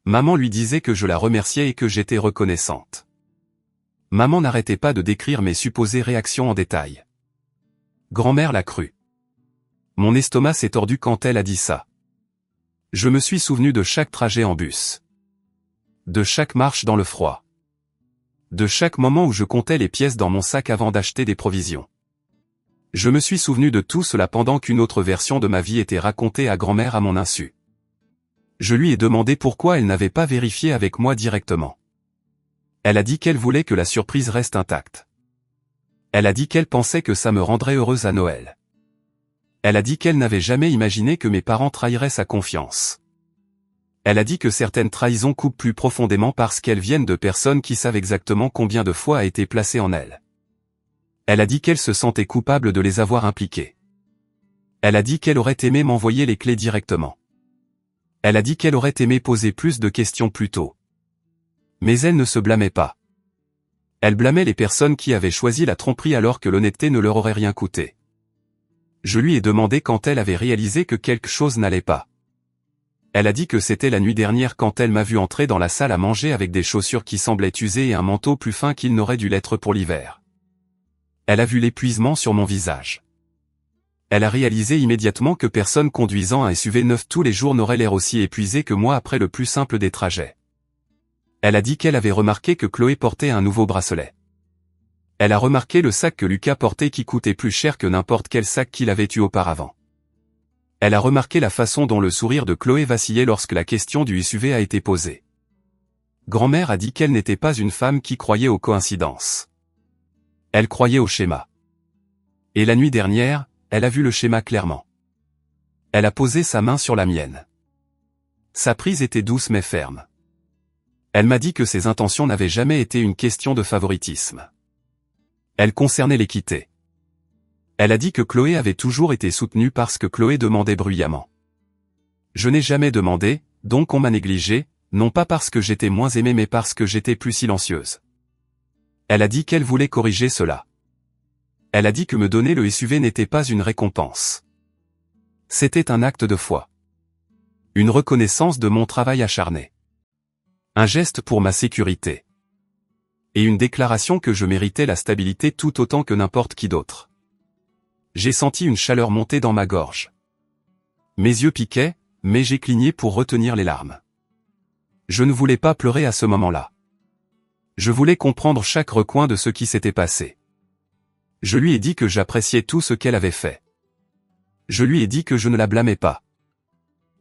Maman lui disait que je la remerciais et que j'étais reconnaissante. Maman n'arrêtait pas de décrire mes supposées réactions en détail. Grand-mère l'a cru. Mon estomac s'est tordu quand elle a dit ça. Je me suis souvenu de chaque trajet en bus. De chaque marche dans le froid. De chaque moment où je comptais les pièces dans mon sac avant d'acheter des provisions. Je me suis souvenu de tout cela pendant qu'une autre version de ma vie était racontée à grand-mère à mon insu. Je lui ai demandé pourquoi elle n'avait pas vérifié avec moi directement. Elle a dit qu'elle voulait que la surprise reste intacte. Elle a dit qu'elle pensait que ça me rendrait heureuse à Noël. Elle a dit qu'elle n'avait jamais imaginé que mes parents trahiraient sa confiance. Elle a dit que certaines trahisons coupent plus profondément parce qu'elles viennent de personnes qui savent exactement combien de fois a été placé en elles. Elle a dit qu'elle se sentait coupable de les avoir impliquées. Elle a dit qu'elle aurait aimé m'envoyer les clés directement. Elle a dit qu'elle aurait aimé poser plus de questions plus tôt. Mais elle ne se blâmait pas. Elle blâmait les personnes qui avaient choisi la tromperie alors que l'honnêteté ne leur aurait rien coûté. Je lui ai demandé quand elle avait réalisé que quelque chose n'allait pas. Elle a dit que c'était la nuit dernière quand elle m'a vu entrer dans la salle à manger avec des chaussures qui semblaient usées et un manteau plus fin qu'il n'aurait dû l'être pour l'hiver. Elle a vu l'épuisement sur mon visage. Elle a réalisé immédiatement que personne conduisant un SUV neuf tous les jours n'aurait l'air aussi épuisé que moi après le plus simple des trajets. Elle a dit qu'elle avait remarqué que Chloé portait un nouveau bracelet. Elle a remarqué le sac que Lucas portait qui coûtait plus cher que n'importe quel sac qu'il avait eu auparavant. Elle a remarqué la façon dont le sourire de Chloé vacillait lorsque la question du SUV a été posée. Grand-mère a dit qu'elle n'était pas une femme qui croyait aux coïncidences. Elle croyait au schéma. Et la nuit dernière, elle a vu le schéma clairement. Elle a posé sa main sur la mienne. Sa prise était douce mais ferme. Elle m'a dit que ses intentions n'avaient jamais été une question de favoritisme. Elle concernait l'équité. Elle a dit que Chloé avait toujours été soutenue parce que Chloé demandait bruyamment. Je n'ai jamais demandé, donc on m'a négligée, non pas parce que j'étais moins aimée mais parce que j'étais plus silencieuse. Elle a dit qu'elle voulait corriger cela. Elle a dit que me donner le SUV n'était pas une récompense. C'était un acte de foi. Une reconnaissance de mon travail acharné. Un geste pour ma sécurité. Et une déclaration que je méritais la stabilité tout autant que n'importe qui d'autre. J'ai senti une chaleur monter dans ma gorge. Mes yeux piquaient, mais j'ai cligné pour retenir les larmes. Je ne voulais pas pleurer à ce moment-là. Je voulais comprendre chaque recoin de ce qui s'était passé. Je lui ai dit que j'appréciais tout ce qu'elle avait fait. Je lui ai dit que je ne la blâmais pas.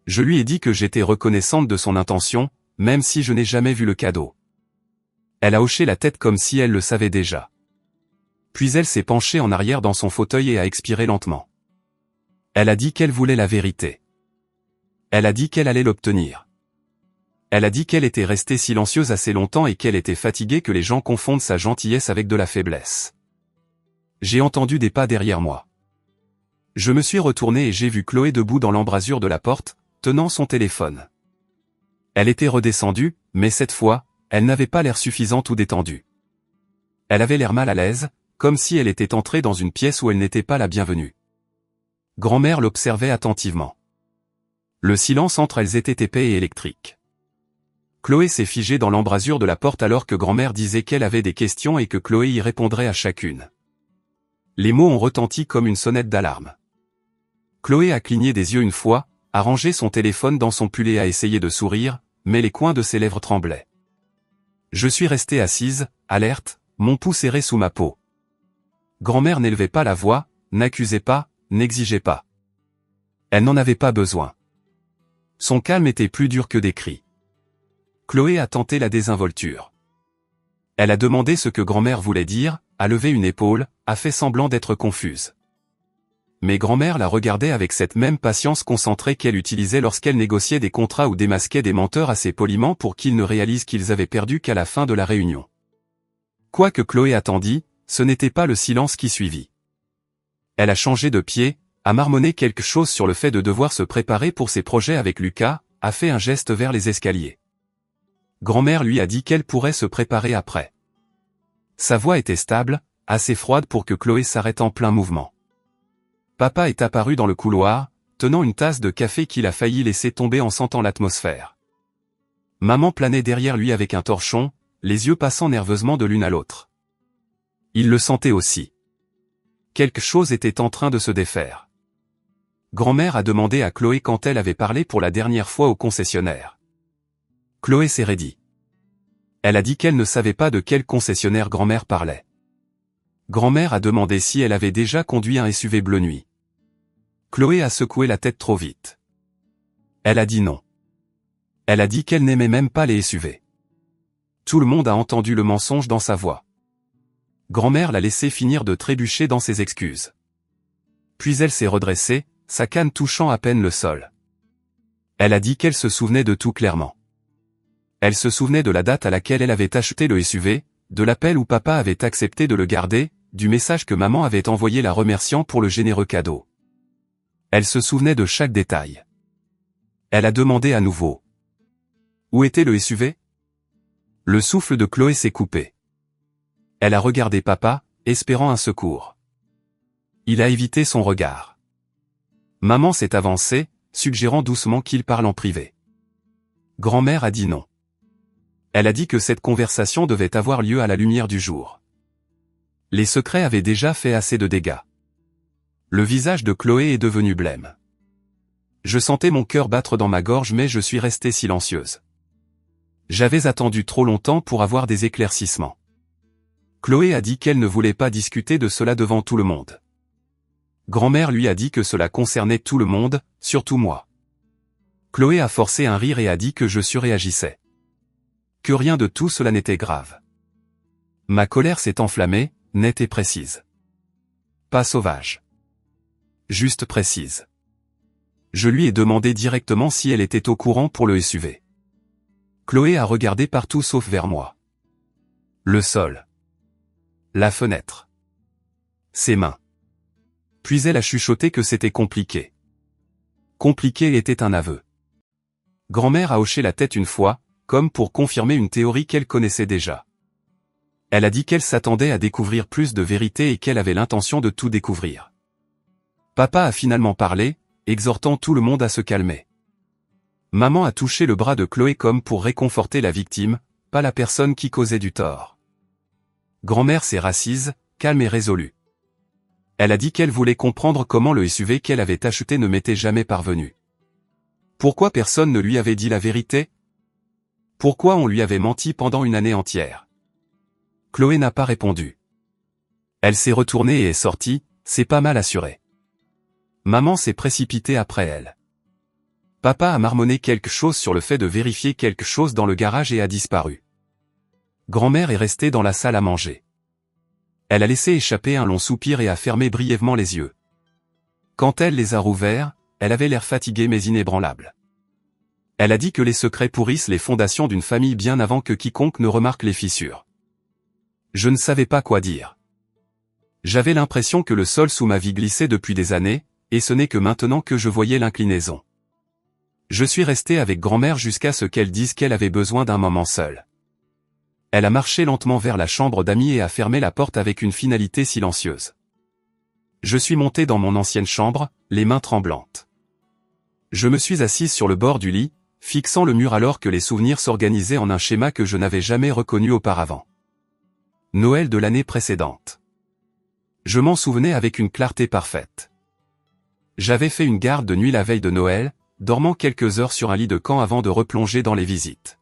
Je lui ai dit que j'étais reconnaissante de son intention, même si je n'ai jamais vu le cadeau. Elle a hoché la tête comme si elle le savait déjà. Puis elle s'est penchée en arrière dans son fauteuil et a expiré lentement. Elle a dit qu'elle voulait la vérité. Elle a dit qu'elle allait l'obtenir. Elle a dit qu'elle était restée silencieuse assez longtemps et qu'elle était fatiguée que les gens confondent sa gentillesse avec de la faiblesse. J'ai entendu des pas derrière moi. Je me suis retourné et j'ai vu Chloé debout dans l'embrasure de la porte, tenant son téléphone. Elle était redescendue, mais cette fois, elle n'avait pas l'air suffisante ou détendue. Elle avait l'air mal à l'aise, comme si elle était entrée dans une pièce où elle n'était pas la bienvenue. Grand-mère l'observait attentivement. Le silence entre elles était épais et électrique. Chloé s'est figée dans l'embrasure de la porte alors que grand-mère disait qu'elle avait des questions et que Chloé y répondrait à chacune. Les mots ont retenti comme une sonnette d'alarme. Chloé a cligné des yeux une fois, a rangé son téléphone dans son pull et a essayé de sourire, mais les coins de ses lèvres tremblaient. Je suis restée assise, alerte, mon pouls serré sous ma peau. Grand-mère n'élevait pas la voix, n'accusait pas, n'exigeait pas. Elle n'en avait pas besoin. Son calme était plus dur que des cris. Chloé a tenté la désinvolture. Elle a demandé ce que grand-mère voulait dire, a levé une épaule, a fait semblant d'être confuse. Mais grand-mère la regardait avec cette même patience concentrée qu'elle utilisait lorsqu'elle négociait des contrats ou démasquait des menteurs assez poliment pour qu'ils ne réalisent qu'ils avaient perdu qu'à la fin de la réunion. Quoi que Chloé attendît, ce n'était pas le silence qui suivit. Elle a changé de pied, a marmonné quelque chose sur le fait de devoir se préparer pour ses projets avec Lucas, a fait un geste vers les escaliers. Grand-mère lui a dit qu'elle pourrait se préparer après. Sa voix était stable, assez froide pour que Chloé s'arrête en plein mouvement. Papa est apparu dans le couloir, tenant une tasse de café qu'il a failli laisser tomber en sentant l'atmosphère. Maman planait derrière lui avec un torchon, les yeux passant nerveusement de l'une à l'autre. Il le sentait aussi. Quelque chose était en train de se défaire. Grand-mère a demandé à Chloé quand elle avait parlé pour la dernière fois au concessionnaire. Chloé s'est raidie. Elle a dit qu'elle ne savait pas de quel concessionnaire grand-mère parlait. Grand-mère a demandé si elle avait déjà conduit un SUV bleu nuit. Chloé a secoué la tête trop vite. Elle a dit non. Elle a dit qu'elle n'aimait même pas les SUV. Tout le monde a entendu le mensonge dans sa voix. Grand-mère l'a laissé finir de trébucher dans ses excuses. Puis elle s'est redressée, sa canne touchant à peine le sol. Elle a dit qu'elle se souvenait de tout clairement. Elle se souvenait de la date à laquelle elle avait acheté le SUV, de l'appel où papa avait accepté de le garder, du message que maman avait envoyé la remerciant pour le généreux cadeau. Elle se souvenait de chaque détail. Elle a demandé à nouveau. Où était le SUV? Le souffle de Chloé s'est coupé. Elle a regardé papa, espérant un secours. Il a évité son regard. Maman s'est avancée, suggérant doucement qu'il parle en privé. Grand-mère a dit non. Elle a dit que cette conversation devait avoir lieu à la lumière du jour. Les secrets avaient déjà fait assez de dégâts. Le visage de Chloé est devenu blême. Je sentais mon cœur battre dans ma gorge mais je suis restée silencieuse. J'avais attendu trop longtemps pour avoir des éclaircissements. Chloé a dit qu'elle ne voulait pas discuter de cela devant tout le monde. Grand-mère lui a dit que cela concernait tout le monde, surtout moi. Chloé a forcé un rire et a dit que je surréagissais. Que rien de tout cela n'était grave. Ma colère s'est enflammée, nette et précise. Pas sauvage. Juste précise. Je lui ai demandé directement si elle était au courant pour le SUV. Chloé a regardé partout sauf vers moi. Le sol. La fenêtre. Ses mains. Puis elle a chuchoté que c'était compliqué. Compliqué était un aveu. Grand-mère a hoché la tête une fois, comme pour confirmer une théorie qu'elle connaissait déjà. Elle a dit qu'elle s'attendait à découvrir plus de vérité et qu'elle avait l'intention de tout découvrir. Papa a finalement parlé, exhortant tout le monde à se calmer. Maman a touché le bras de Chloé comme pour réconforter la victime, pas la personne qui causait du tort. Grand-mère s'est rassise, calme et résolue. Elle a dit qu'elle voulait comprendre comment le SUV qu'elle avait acheté ne m'était jamais parvenu. Pourquoi personne ne lui avait dit la vérité? Pourquoi on lui avait menti pendant une année entière? Chloé n'a pas répondu. Elle s'est retournée et est sortie, c'est pas mal assuré. Maman s'est précipitée après elle. Papa a marmonné quelque chose sur le fait de vérifier quelque chose dans le garage et a disparu. Grand-mère est restée dans la salle à manger. Elle a laissé échapper un long soupir et a fermé brièvement les yeux. Quand elle les a rouverts, elle avait l'air fatiguée mais inébranlable. Elle a dit que les secrets pourrissent les fondations d'une famille bien avant que quiconque ne remarque les fissures. Je ne savais pas quoi dire. J'avais l'impression que le sol sous ma vie glissait depuis des années, et ce n'est que maintenant que je voyais l'inclinaison. Je suis resté avec grand-mère jusqu'à ce qu'elle dise qu'elle avait besoin d'un moment seul. Elle a marché lentement vers la chambre d'amis et a fermé la porte avec une finalité silencieuse. Je suis monté dans mon ancienne chambre, les mains tremblantes. Je me suis assise sur le bord du lit, fixant le mur alors que les souvenirs s'organisaient en un schéma que je n'avais jamais reconnu auparavant. Noël de l'année précédente. Je m'en souvenais avec une clarté parfaite. J'avais fait une garde de nuit la veille de Noël, dormant quelques heures sur un lit de camp avant de replonger dans les visites.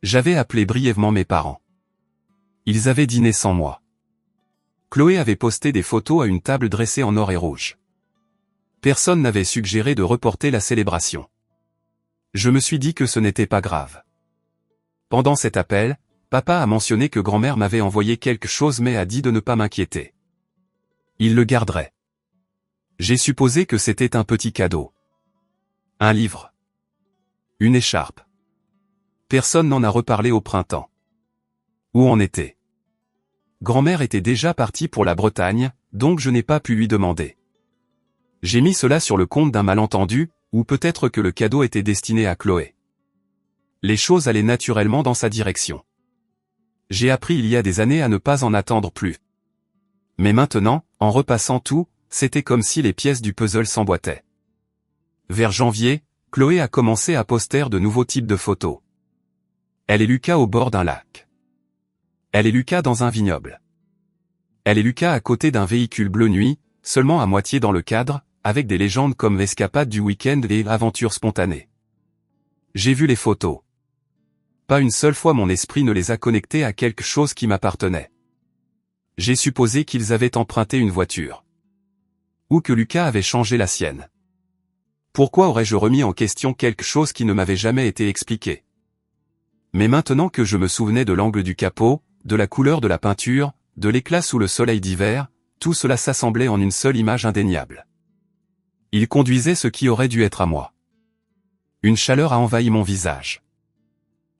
J'avais appelé brièvement mes parents. Ils avaient dîné sans moi. Chloé avait posté des photos à une table dressée en or et rouge. Personne n'avait suggéré de reporter la célébration. Je me suis dit que ce n'était pas grave. Pendant cet appel, papa a mentionné que grand-mère m'avait envoyé quelque chose mais a dit de ne pas m'inquiéter. Il le garderait. J'ai supposé que c'était un petit cadeau. Un livre. Une écharpe. Personne n'en a reparlé au printemps. Où en était? Grand-mère était déjà partie pour la Bretagne, donc je n'ai pas pu lui demander. J'ai mis cela sur le compte d'un malentendu, ou peut-être que le cadeau était destiné à Chloé. Les choses allaient naturellement dans sa direction. J'ai appris il y a des années à ne pas en attendre plus. Mais maintenant, en repassant tout, c'était comme si les pièces du puzzle s'emboîtaient. Vers janvier, Chloé a commencé à poster de nouveaux types de photos. Elle et Lucas au bord d'un lac. Elle et Lucas dans un vignoble. Elle et Lucas à côté d'un véhicule bleu nuit, seulement à moitié dans le cadre, avec des légendes comme l'escapade du week-end et aventure spontanée. J'ai vu les photos. Pas une seule fois mon esprit ne les a connectées à quelque chose qui m'appartenait. J'ai supposé qu'ils avaient emprunté une voiture. Ou que Lucas avait changé la sienne. Pourquoi aurais-je remis en question quelque chose qui ne m'avait jamais été expliqué? Mais maintenant que je me souvenais de l'angle du capot, de la couleur de la peinture, de l'éclat sous le soleil d'hiver, tout cela s'assemblait en une seule image indéniable. Il conduisait ce qui aurait dû être à moi. Une chaleur a envahi mon visage.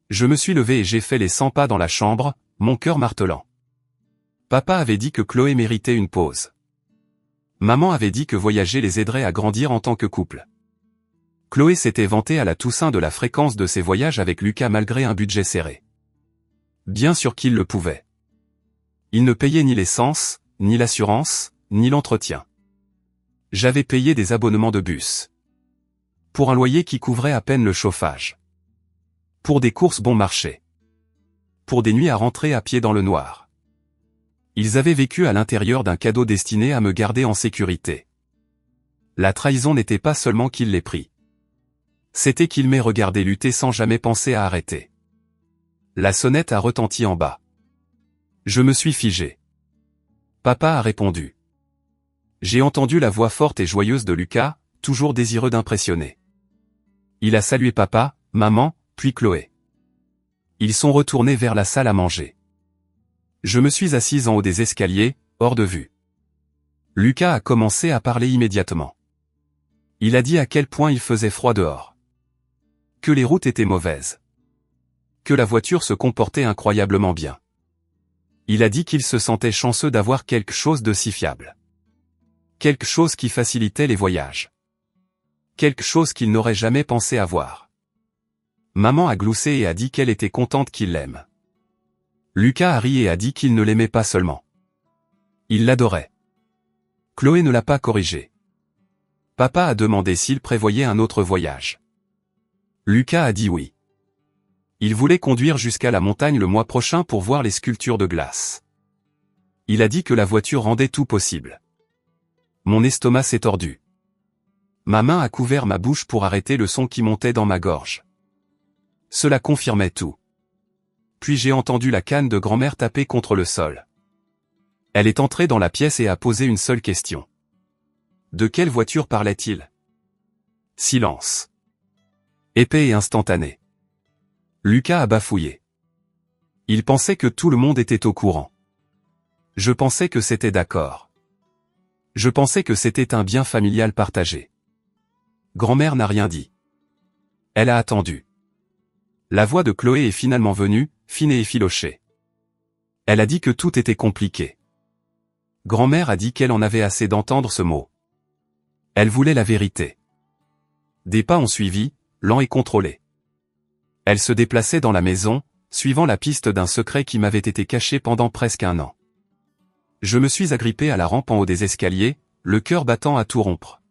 Je me suis levé et j'ai fait les 100 pas dans la chambre, mon cœur martelant. Papa avait dit que Chloé méritait une pause. Maman avait dit que voyager les aiderait à grandir en tant que couple. Chloé s'était vantée à la Toussaint de la fréquence de ses voyages avec Lucas malgré un budget serré. Bien sûr qu'il le pouvait. Il ne payait ni l'essence, ni l'assurance, ni l'entretien. J'avais payé des abonnements de bus. Pour un loyer qui couvrait à peine le chauffage. Pour des courses bon marché. Pour des nuits à rentrer à pied dans le noir. Ils avaient vécu à l'intérieur d'un cadeau destiné à me garder en sécurité. La trahison n'était pas seulement qu'il l'ait pris. C'était qu'il m'ait regardé lutter sans jamais penser à arrêter. La sonnette a retenti en bas. Je me suis figé. Papa a répondu. J'ai entendu la voix forte et joyeuse de Lucas, toujours désireux d'impressionner. Il a salué papa, maman, puis Chloé. Ils sont retournés vers la salle à manger. Je me suis assise en haut des escaliers, hors de vue. Lucas a commencé à parler immédiatement. Il a dit à quel point il faisait froid dehors. Que les routes étaient mauvaises. Que la voiture se comportait incroyablement bien. Il a dit qu'il se sentait chanceux d'avoir quelque chose de si fiable. Quelque chose qui facilitait les voyages. Quelque chose qu'il n'aurait jamais pensé avoir. Maman a gloussé et a dit qu'elle était contente qu'il l'aime. Lucas a ri et a dit qu'il ne l'aimait pas seulement. Il l'adorait. Chloé ne l'a pas corrigé. Papa a demandé s'il prévoyait un autre voyage. Lucas a dit oui. Il voulait conduire jusqu'à la montagne le mois prochain pour voir les sculptures de glace. Il a dit que la voiture rendait tout possible. Mon estomac s'est tordu. Ma main a couvert ma bouche pour arrêter le son qui montait dans ma gorge. Cela confirmait tout. Puis j'ai entendu la canne de grand-mère taper contre le sol. Elle est entrée dans la pièce et a posé une seule question. De quelle voiture parlait-il? Silence. Épais et instantané. Lucas a bafouillé. Il pensait que tout le monde était au courant. Je pensais que c'était d'accord. Je pensais que c'était un bien familial partagé. Grand-mère n'a rien dit. Elle a attendu. La voix de Chloé est finalement venue, fine et effilochée. Elle a dit que tout était compliqué. Grand-mère a dit qu'elle en avait assez d'entendre ce mot. Elle voulait la vérité. Des pas ont suivi, lents et contrôlés. Elle se déplaçait dans la maison, suivant la piste d'un secret qui m'avait été caché pendant presque un an. Je me suis agrippé à la rampe en haut des escaliers, le cœur battant à tout rompre.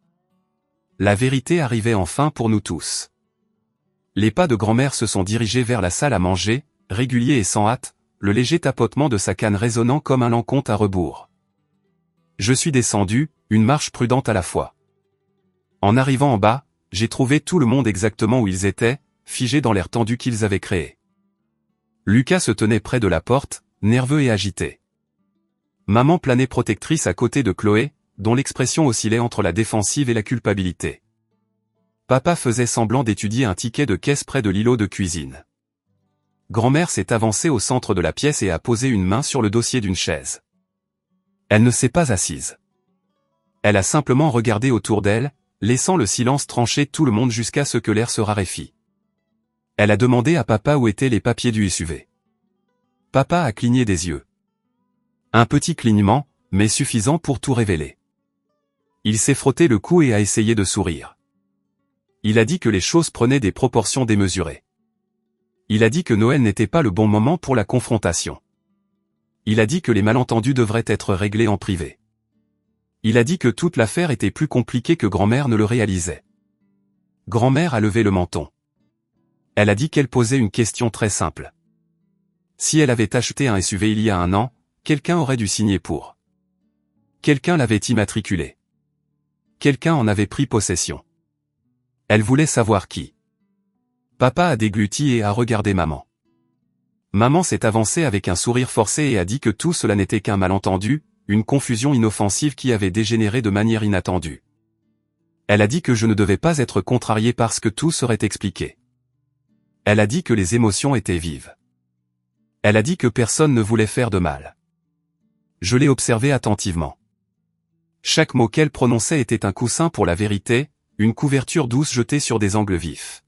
La vérité arrivait enfin pour nous tous. Les pas de grand-mère se sont dirigés vers la salle à manger, réguliers et sans hâte, le léger tapotement de sa canne résonnant comme un lent compte à rebours. Je suis descendu, une marche prudente à la fois. En arrivant en bas, j'ai trouvé tout le monde exactement où ils étaient, figés dans l'air tendu qu'ils avaient créé. Lucas se tenait près de la porte, nerveux et agité. Maman planait protectrice à côté de Chloé, dont l'expression oscillait entre la défensive et la culpabilité. Papa faisait semblant d'étudier un ticket de caisse près de l'îlot de cuisine. Grand-mère s'est avancée au centre de la pièce et a posé une main sur le dossier d'une chaise. Elle ne s'est pas assise. Elle a simplement regardé autour d'elle, laissant le silence trancher tout le monde jusqu'à ce que l'air se raréfie. Elle a demandé à papa où étaient les papiers du SUV. Papa a cligné des yeux. Un petit clignement, mais suffisant pour tout révéler. Il s'est frotté le cou et a essayé de sourire. Il a dit que les choses prenaient des proportions démesurées. Il a dit que Noël n'était pas le bon moment pour la confrontation. Il a dit que les malentendus devraient être réglés en privé. Il a dit que toute l'affaire était plus compliquée que grand-mère ne le réalisait. Grand-mère a levé le menton. Elle a dit qu'elle posait une question très simple. Si elle avait acheté un SUV il y a un an, quelqu'un aurait dû signer pour. Quelqu'un l'avait immatriculé. Quelqu'un en avait pris possession. Elle voulait savoir qui. Papa a dégluti et a regardé maman. Maman s'est avancée avec un sourire forcé et a dit que tout cela n'était qu'un malentendu, une confusion inoffensive qui avait dégénéré de manière inattendue. Elle a dit que je ne devais pas être contrarié parce que tout serait expliqué. Elle a dit que les émotions étaient vives. Elle a dit que personne ne voulait faire de mal. Je l'ai observé attentivement. Chaque mot qu'elle prononçait était un coussin pour la vérité, une couverture douce jetée sur des angles vifs.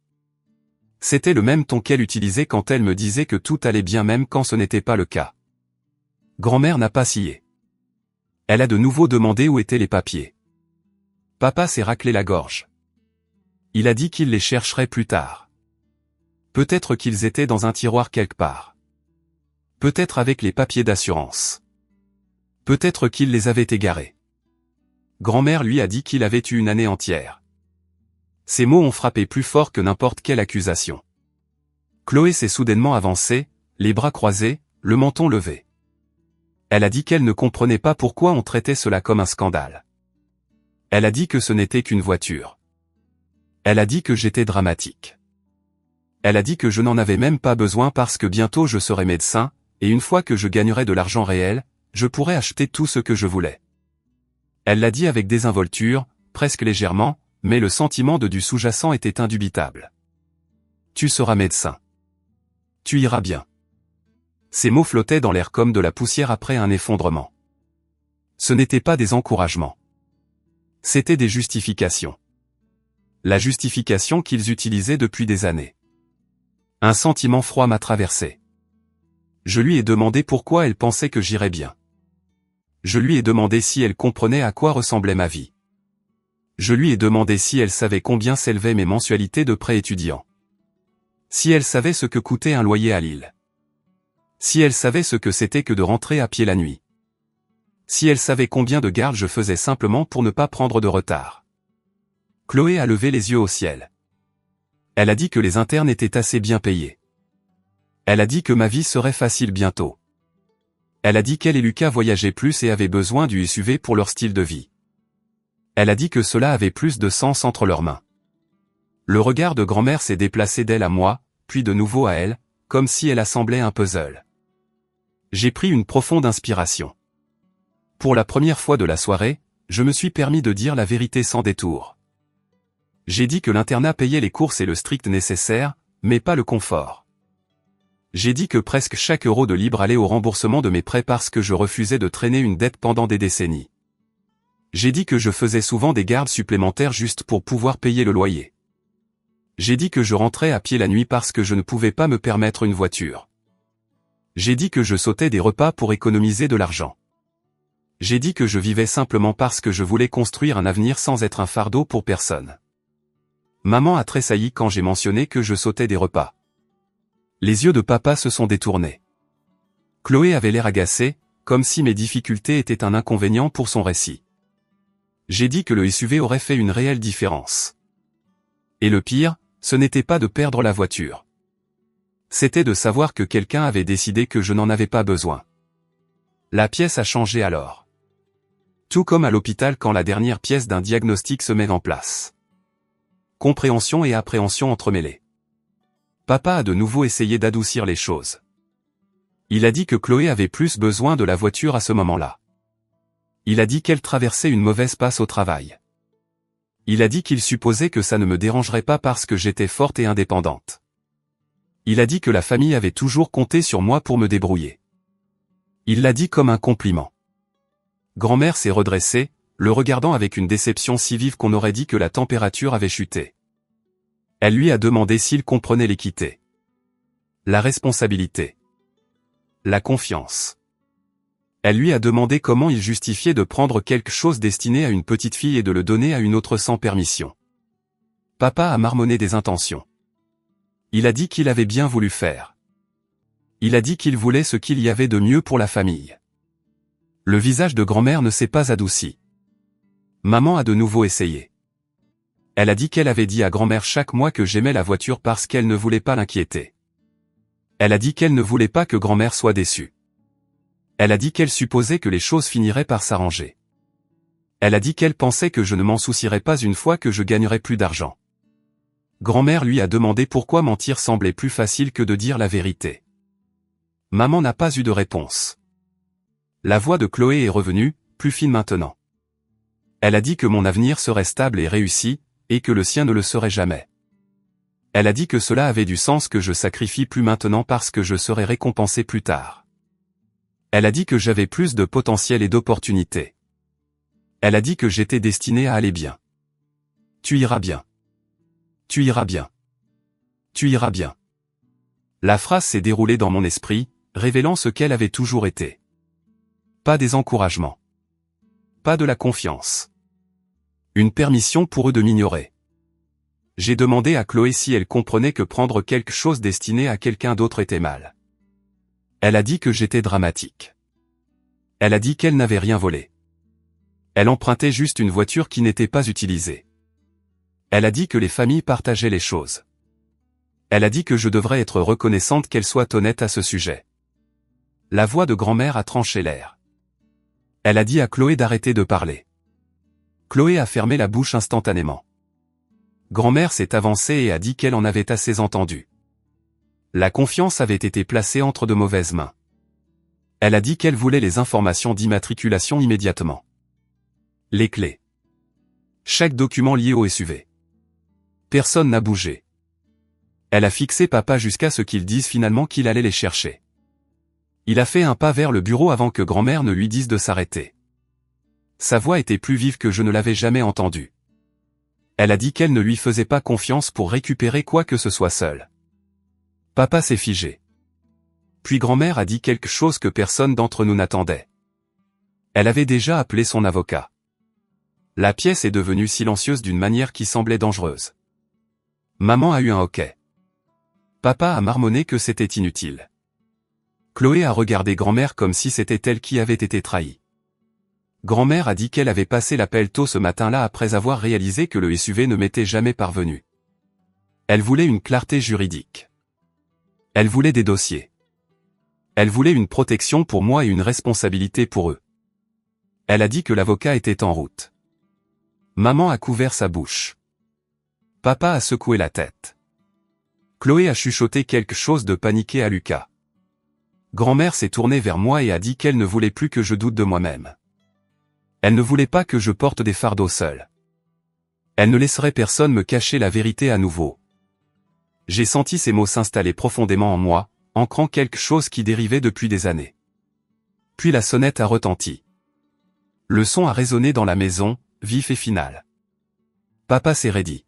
C'était le même ton qu'elle utilisait quand elle me disait que tout allait bien même quand ce n'était pas le cas. Grand-mère n'a pas scié. Elle a de nouveau demandé où étaient les papiers. Papa s'est raclé la gorge. Il a dit qu'il les chercherait plus tard. Peut-être qu'ils étaient dans un tiroir quelque part. Peut-être avec les papiers d'assurance. Peut-être qu'il les avait égarés. Grand-mère lui a dit qu'il avait eu une année entière. Ces mots ont frappé plus fort que n'importe quelle accusation. Chloé s'est soudainement avancée, les bras croisés, le menton levé. Elle a dit qu'elle ne comprenait pas pourquoi on traitait cela comme un scandale. Elle a dit que ce n'était qu'une voiture. Elle a dit que j'étais dramatique. Elle a dit que je n'en avais même pas besoin parce que bientôt je serais médecin, et une fois que je gagnerais de l'argent réel, je pourrais acheter tout ce que je voulais. Elle l'a dit avec désinvolture, presque légèrement, mais le sentiment de du sous-jacent était indubitable. Tu seras médecin. Tu iras bien. Ces mots flottaient dans l'air comme de la poussière après un effondrement. Ce n'étaient pas des encouragements. C'étaient des justifications. La justification qu'ils utilisaient depuis des années. Un sentiment froid m'a traversé. Je lui ai demandé pourquoi elle pensait que j'irais bien. Je lui ai demandé si elle comprenait à quoi ressemblait ma vie. Je lui ai demandé si elle savait combien s'élevaient mes mensualités de prêt étudiant. Si elle savait ce que coûtait un loyer à Lille. Si elle savait ce que c'était que de rentrer à pied la nuit. Si elle savait combien de gardes je faisais simplement pour ne pas prendre de retard. Chloé a levé les yeux au ciel. Elle a dit que les internes étaient assez bien payés. Elle a dit que ma vie serait facile bientôt. Elle a dit qu'elle et Lucas voyageaient plus et avaient besoin du SUV pour leur style de vie. Elle a dit que cela avait plus de sens entre leurs mains. Le regard de grand-mère s'est déplacé d'elle à moi, puis de nouveau à elle, comme si elle assemblait un puzzle. J'ai pris une profonde inspiration. Pour la première fois de la soirée, je me suis permis de dire la vérité sans détour. J'ai dit que l'internat payait les courses et le strict nécessaire, mais pas le confort. J'ai dit que presque chaque euro de libre allait au remboursement de mes prêts parce que je refusais de traîner une dette pendant des décennies. J'ai dit que je faisais souvent des gardes supplémentaires juste pour pouvoir payer le loyer. J'ai dit que je rentrais à pied la nuit parce que je ne pouvais pas me permettre une voiture. J'ai dit que je sautais des repas pour économiser de l'argent. J'ai dit que je vivais simplement parce que je voulais construire un avenir sans être un fardeau pour personne. Maman a tressailli quand j'ai mentionné que je sautais des repas. Les yeux de papa se sont détournés. Chloé avait l'air agacée, comme si mes difficultés étaient un inconvénient pour son récit. J'ai dit que le SUV aurait fait une réelle différence. Et le pire, ce n'était pas de perdre la voiture. C'était de savoir que quelqu'un avait décidé que je n'en avais pas besoin. La pièce a changé alors. Tout comme à l'hôpital quand la dernière pièce d'un diagnostic se met en place. Compréhension et appréhension entremêlées. Papa a de nouveau essayé d'adoucir les choses. Il a dit que Chloé avait plus besoin de la voiture à ce moment-là. Il a dit qu'elle traversait une mauvaise passe au travail. Il a dit qu'il supposait que ça ne me dérangerait pas parce que j'étais forte et indépendante. Il a dit que la famille avait toujours compté sur moi pour me débrouiller. Il l'a dit comme un compliment. Grand-mère s'est redressée, le regardant avec une déception si vive qu'on aurait dit que la température avait chuté. Elle lui a demandé s'il comprenait l'équité. La responsabilité. La confiance. Elle lui a demandé comment il justifiait de prendre quelque chose destiné à une petite fille et de le donner à une autre sans permission. Papa a marmonné des intentions. Il a dit qu'il avait bien voulu faire. Il a dit qu'il voulait ce qu'il y avait de mieux pour la famille. Le visage de grand-mère ne s'est pas adouci. Maman a de nouveau essayé. Elle a dit qu'elle avait dit à grand-mère chaque mois que j'aimais la voiture parce qu'elle ne voulait pas l'inquiéter. Elle a dit qu'elle ne voulait pas que grand-mère soit déçue. Elle a dit qu'elle supposait que les choses finiraient par s'arranger. Elle a dit qu'elle pensait que je ne m'en soucierais pas une fois que je gagnerais plus d'argent. Grand-mère lui a demandé pourquoi mentir semblait plus facile que de dire la vérité. Maman n'a pas eu de réponse. La voix de Chloé est revenue, plus fine maintenant. Elle a dit que mon avenir serait stable et réussi, et que le sien ne le serait jamais. Elle a dit que cela avait du sens que je sacrifie plus maintenant parce que je serai récompensé plus tard. Elle a dit que j'avais plus de potentiel et d'opportunités. Elle a dit que j'étais destiné à aller bien. Tu iras bien. Tu iras bien. Tu iras bien. La phrase s'est déroulée dans mon esprit, révélant ce qu'elle avait toujours été. Pas des encouragements. Pas de la confiance. Une permission pour eux de m'ignorer. J'ai demandé à Chloé si elle comprenait que prendre quelque chose destiné à quelqu'un d'autre était mal. Elle a dit que j'étais dramatique. Elle a dit qu'elle n'avait rien volé. Elle empruntait juste une voiture qui n'était pas utilisée. Elle a dit que les familles partageaient les choses. Elle a dit que je devrais être reconnaissante qu'elle soit honnête à ce sujet. La voix de grand-mère a tranché l'air. Elle a dit à Chloé d'arrêter de parler. Chloé a fermé la bouche instantanément. Grand-mère s'est avancée et a dit qu'elle en avait assez entendu. La confiance avait été placée entre de mauvaises mains. Elle a dit qu'elle voulait les informations d'immatriculation immédiatement. Les clés. Chaque document lié au SUV. Personne n'a bougé. Elle a fixé papa jusqu'à ce qu'il dise finalement qu'il allait les chercher. Il a fait un pas vers le bureau avant que grand-mère ne lui dise de s'arrêter. Sa voix était plus vive que je ne l'avais jamais entendue. Elle a dit qu'elle ne lui faisait pas confiance pour récupérer quoi que ce soit seul. Papa s'est figé. Puis grand-mère a dit quelque chose que personne d'entre nous n'attendait. Elle avait déjà appelé son avocat. La pièce est devenue silencieuse d'une manière qui semblait dangereuse. Maman a eu un hoquet. Papa a marmonné que c'était inutile. Chloé a regardé grand-mère comme si c'était elle qui avait été trahie. Grand-mère a dit qu'elle avait passé l'appel tôt ce matin-là après avoir réalisé que le SUV ne m'était jamais parvenu. Elle voulait une clarté juridique. Elle voulait des dossiers. Elle voulait une protection pour moi et une responsabilité pour eux. Elle a dit que l'avocat était en route. Maman a couvert sa bouche. Papa a secoué la tête. Chloé a chuchoté quelque chose de paniqué à Lucas. Grand-mère s'est tournée vers moi et a dit qu'elle ne voulait plus que je doute de moi-même. Elle ne voulait pas que je porte des fardeaux seul. Elle ne laisserait personne me cacher la vérité à nouveau. J'ai senti ces mots s'installer profondément en moi, ancrant quelque chose qui dérivait depuis des années. Puis la sonnette a retenti. Le son a résonné dans la maison, vif et final. Papa s'est raidi.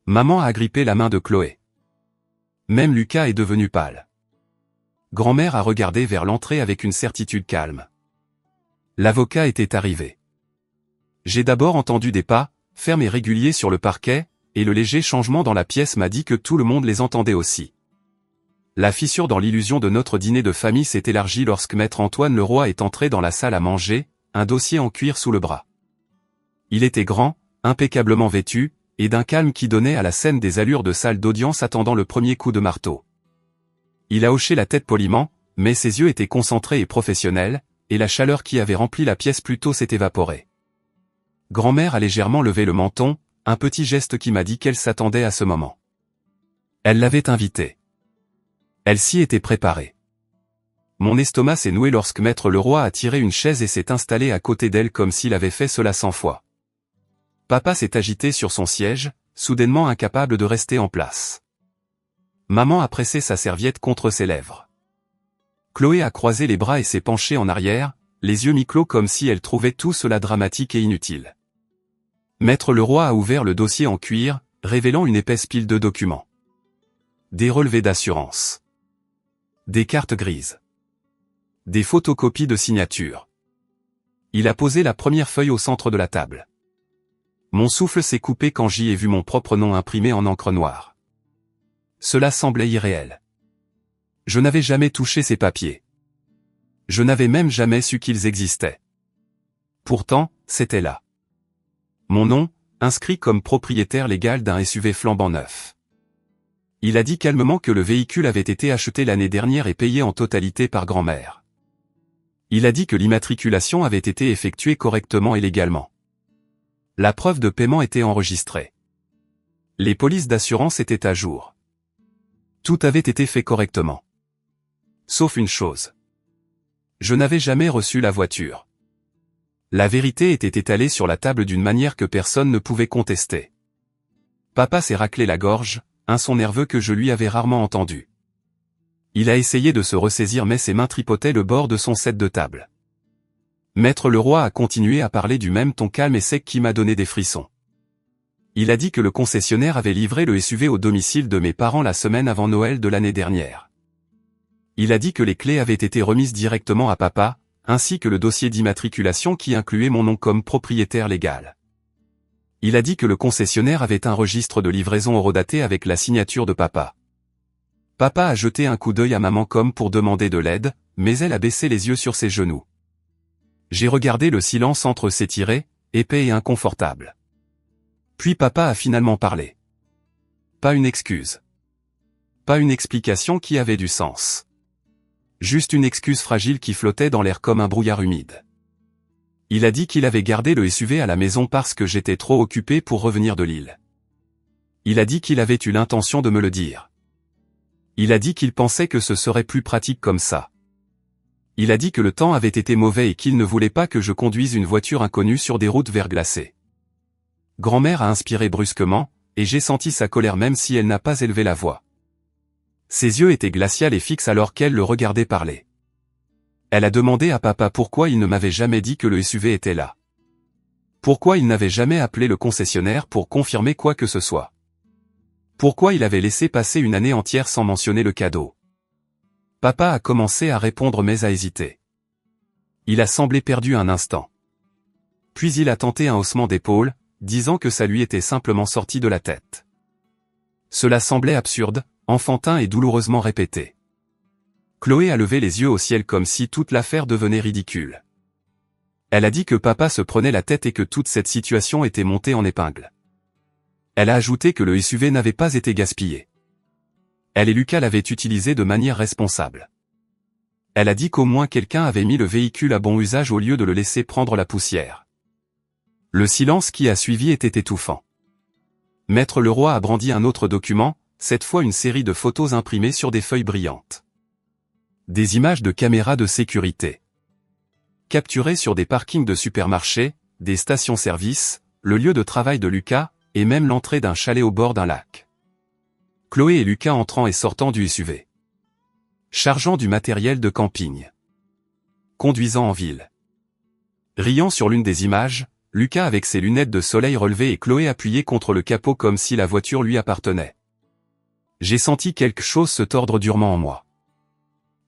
Maman a agrippé la main de Chloé. Même Lucas est devenu pâle. Grand-mère a regardé vers l'entrée avec une certitude calme. L'avocat était arrivé. J'ai d'abord entendu des pas, fermes et réguliers sur le parquet, et le léger changement dans la pièce m'a dit que tout le monde les entendait aussi. La fissure dans l'illusion de notre dîner de famille s'est élargie lorsque maître Antoine Leroy est entré dans la salle à manger, un dossier en cuir sous le bras. Il était grand, impeccablement vêtu, et d'un calme qui donnait à la scène des allures de salle d'audience attendant le premier coup de marteau. Il a hoché la tête poliment, mais ses yeux étaient concentrés et professionnels, et la chaleur qui avait rempli la pièce plus tôt s'est évaporée. Grand-mère a légèrement levé le menton, un petit geste qui m'a dit qu'elle s'attendait à ce moment. Elle l'avait invité. Elle s'y était préparée. Mon estomac s'est noué lorsque maître Leroy a tiré une chaise et s'est installé à côté d'elle comme s'il avait fait cela 100 fois. Papa s'est agité sur son siège, soudainement incapable de rester en place. Maman a pressé sa serviette contre ses lèvres. Chloé a croisé les bras et s'est penchée en arrière, les yeux mi-clos comme si elle trouvait tout cela dramatique et inutile. Maître Leroy a ouvert le dossier en cuir, révélant une épaisse pile de documents. Des relevés d'assurance. Des cartes grises. Des photocopies de signatures. Il a posé la première feuille au centre de la table. Mon souffle s'est coupé quand j'y ai vu mon propre nom imprimé en encre noire. Cela semblait irréel. Je n'avais jamais touché ces papiers. Je n'avais même jamais su qu'ils existaient. Pourtant, c'était là. Mon nom, inscrit comme propriétaire légal d'un SUV flambant neuf. Il a dit calmement que le véhicule avait été acheté l'année dernière et payé en totalité par grand-mère. Il a dit que l'immatriculation avait été effectuée correctement et légalement. La preuve de paiement était enregistrée. Les polices d'assurance étaient à jour. Tout avait été fait correctement. Sauf une chose. Je n'avais jamais reçu la voiture. La vérité était étalée sur la table d'une manière que personne ne pouvait contester. Papa s'est raclé la gorge, un son nerveux que je lui avais rarement entendu. Il a essayé de se ressaisir mais ses mains tripotaient le bord de son set de table. Maître Leroy a continué à parler du même ton calme et sec qui m'a donné des frissons. Il a dit que le concessionnaire avait livré le SUV au domicile de mes parents la semaine avant Noël de l'année dernière. Il a dit que les clés avaient été remises directement à papa, ainsi que le dossier d'immatriculation qui incluait mon nom comme propriétaire légal. Il a dit que le concessionnaire avait un registre de livraison horodaté avec la signature de papa. Papa a jeté un coup d'œil à maman comme pour demander de l'aide, mais elle a baissé les yeux sur ses genoux. J'ai regardé le silence entre s'étirer, épais et inconfortable. Puis papa a finalement parlé. Pas une excuse. Pas une explication qui avait du sens. Juste une excuse fragile qui flottait dans l'air comme un brouillard humide. Il a dit qu'il avait gardé le SUV à la maison parce que j'étais trop occupé pour revenir de Lille. Il a dit qu'il avait eu l'intention de me le dire. Il a dit qu'il pensait que ce serait plus pratique comme ça. Il a dit que le temps avait été mauvais et qu'il ne voulait pas que je conduise une voiture inconnue sur des routes verglacées. Grand-mère a inspiré brusquement, et j'ai senti sa colère même si elle n'a pas élevé la voix. Ses yeux étaient glaciales et fixes alors qu'elle le regardait parler. Elle a demandé à papa pourquoi il ne m'avait jamais dit que le SUV était là. Pourquoi il n'avait jamais appelé le concessionnaire pour confirmer quoi que ce soit. Pourquoi il avait laissé passer une année entière sans mentionner le cadeau. Papa a commencé à répondre mais a hésité. Il a semblé perdu un instant. Puis il a tenté un haussement d'épaule, disant que ça lui était simplement sorti de la tête. Cela semblait absurde, enfantin et douloureusement répété. Chloé a levé les yeux au ciel comme si toute l'affaire devenait ridicule. Elle a dit que papa se prenait la tête et que toute cette situation était montée en épingle. Elle a ajouté que le SUV n'avait pas été gaspillé. Elle et Lucas l'avaient utilisé de manière responsable. Elle a dit qu'au moins quelqu'un avait mis le véhicule à bon usage au lieu de le laisser prendre la poussière. Le silence qui a suivi était étouffant. Maître Leroy a brandi un autre document, cette fois une série de photos imprimées sur des feuilles brillantes. Des images de caméras de sécurité. Capturées sur des parkings de supermarchés, des stations-service, le lieu de travail de Lucas, et même l'entrée d'un chalet au bord d'un lac. Chloé et Lucas entrant et sortant du SUV. Chargeant du matériel de camping. Conduisant en ville. Riant sur l'une des images, Lucas avec ses lunettes de soleil relevées et Chloé appuyée contre le capot comme si la voiture lui appartenait. J'ai senti quelque chose se tordre durement en moi.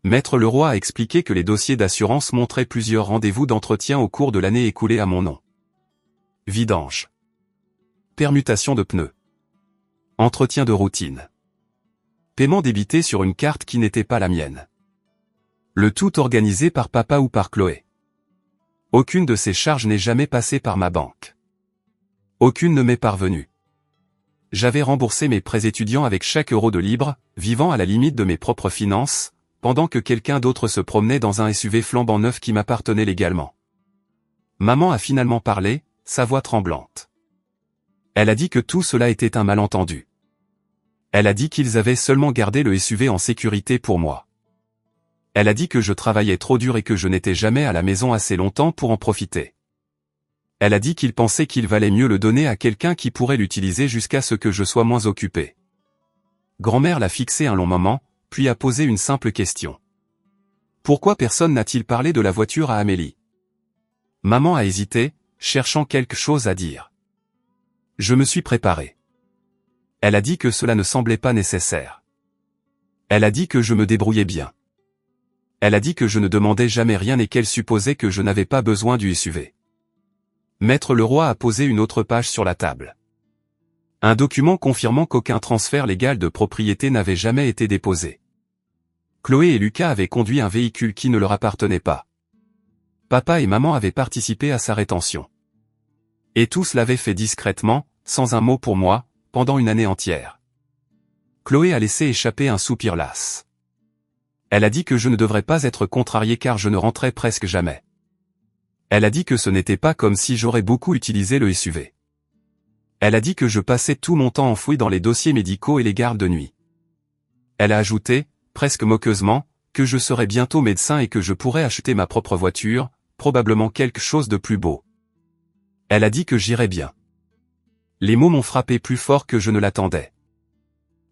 Maître Leroy a expliqué que les dossiers d'assurance montraient plusieurs rendez-vous d'entretien au cours de l'année écoulée à mon nom. Vidange. Permutation de pneus. Entretien de routine. Paiement débité sur une carte qui n'était pas la mienne. Le tout organisé par papa ou par Chloé. Aucune de ces charges n'est jamais passée par ma banque. Aucune ne m'est parvenue. J'avais remboursé mes prêts étudiants avec chaque euro de libre, vivant à la limite de mes propres finances, pendant que quelqu'un d'autre se promenait dans un SUV flambant neuf qui m'appartenait légalement. Maman a finalement parlé, sa voix tremblante. Elle a dit que tout cela était un malentendu. Elle a dit qu'ils avaient seulement gardé le SUV en sécurité pour moi. Elle a dit que je travaillais trop dur et que je n'étais jamais à la maison assez longtemps pour en profiter. Elle a dit qu'il pensait qu'il valait mieux le donner à quelqu'un qui pourrait l'utiliser jusqu'à ce que je sois moins occupé. Grand-mère l'a fixé un long moment, puis a posé une simple question. Pourquoi personne n'a-t-il parlé de la voiture à Amélie? Maman a hésité, cherchant quelque chose à dire. Je me suis préparé. Elle a dit que cela ne semblait pas nécessaire. Elle a dit que je me débrouillais bien. Elle a dit que je ne demandais jamais rien et qu'elle supposait que je n'avais pas besoin du SUV. Maître Leroy a posé une autre page sur la table. Un document confirmant qu'aucun transfert légal de propriété n'avait jamais été déposé. Chloé et Lucas avaient conduit un véhicule qui ne leur appartenait pas. Papa et maman avaient participé à sa rétention. Et tous l'avaient fait discrètement, sans un mot pour moi, pendant une année entière. Chloé a laissé échapper un soupir las. Elle a dit que je ne devrais pas être contrarié car je ne rentrais presque jamais. Elle a dit que ce n'était pas comme si j'aurais beaucoup utilisé le SUV. Elle a dit que je passais tout mon temps enfoui dans les dossiers médicaux et les gardes de nuit. Elle a ajouté, presque moqueusement, que je serais bientôt médecin et que je pourrais acheter ma propre voiture, probablement quelque chose de plus beau. Elle a dit que j'irais bien. Les mots m'ont frappé plus fort que je ne l'attendais.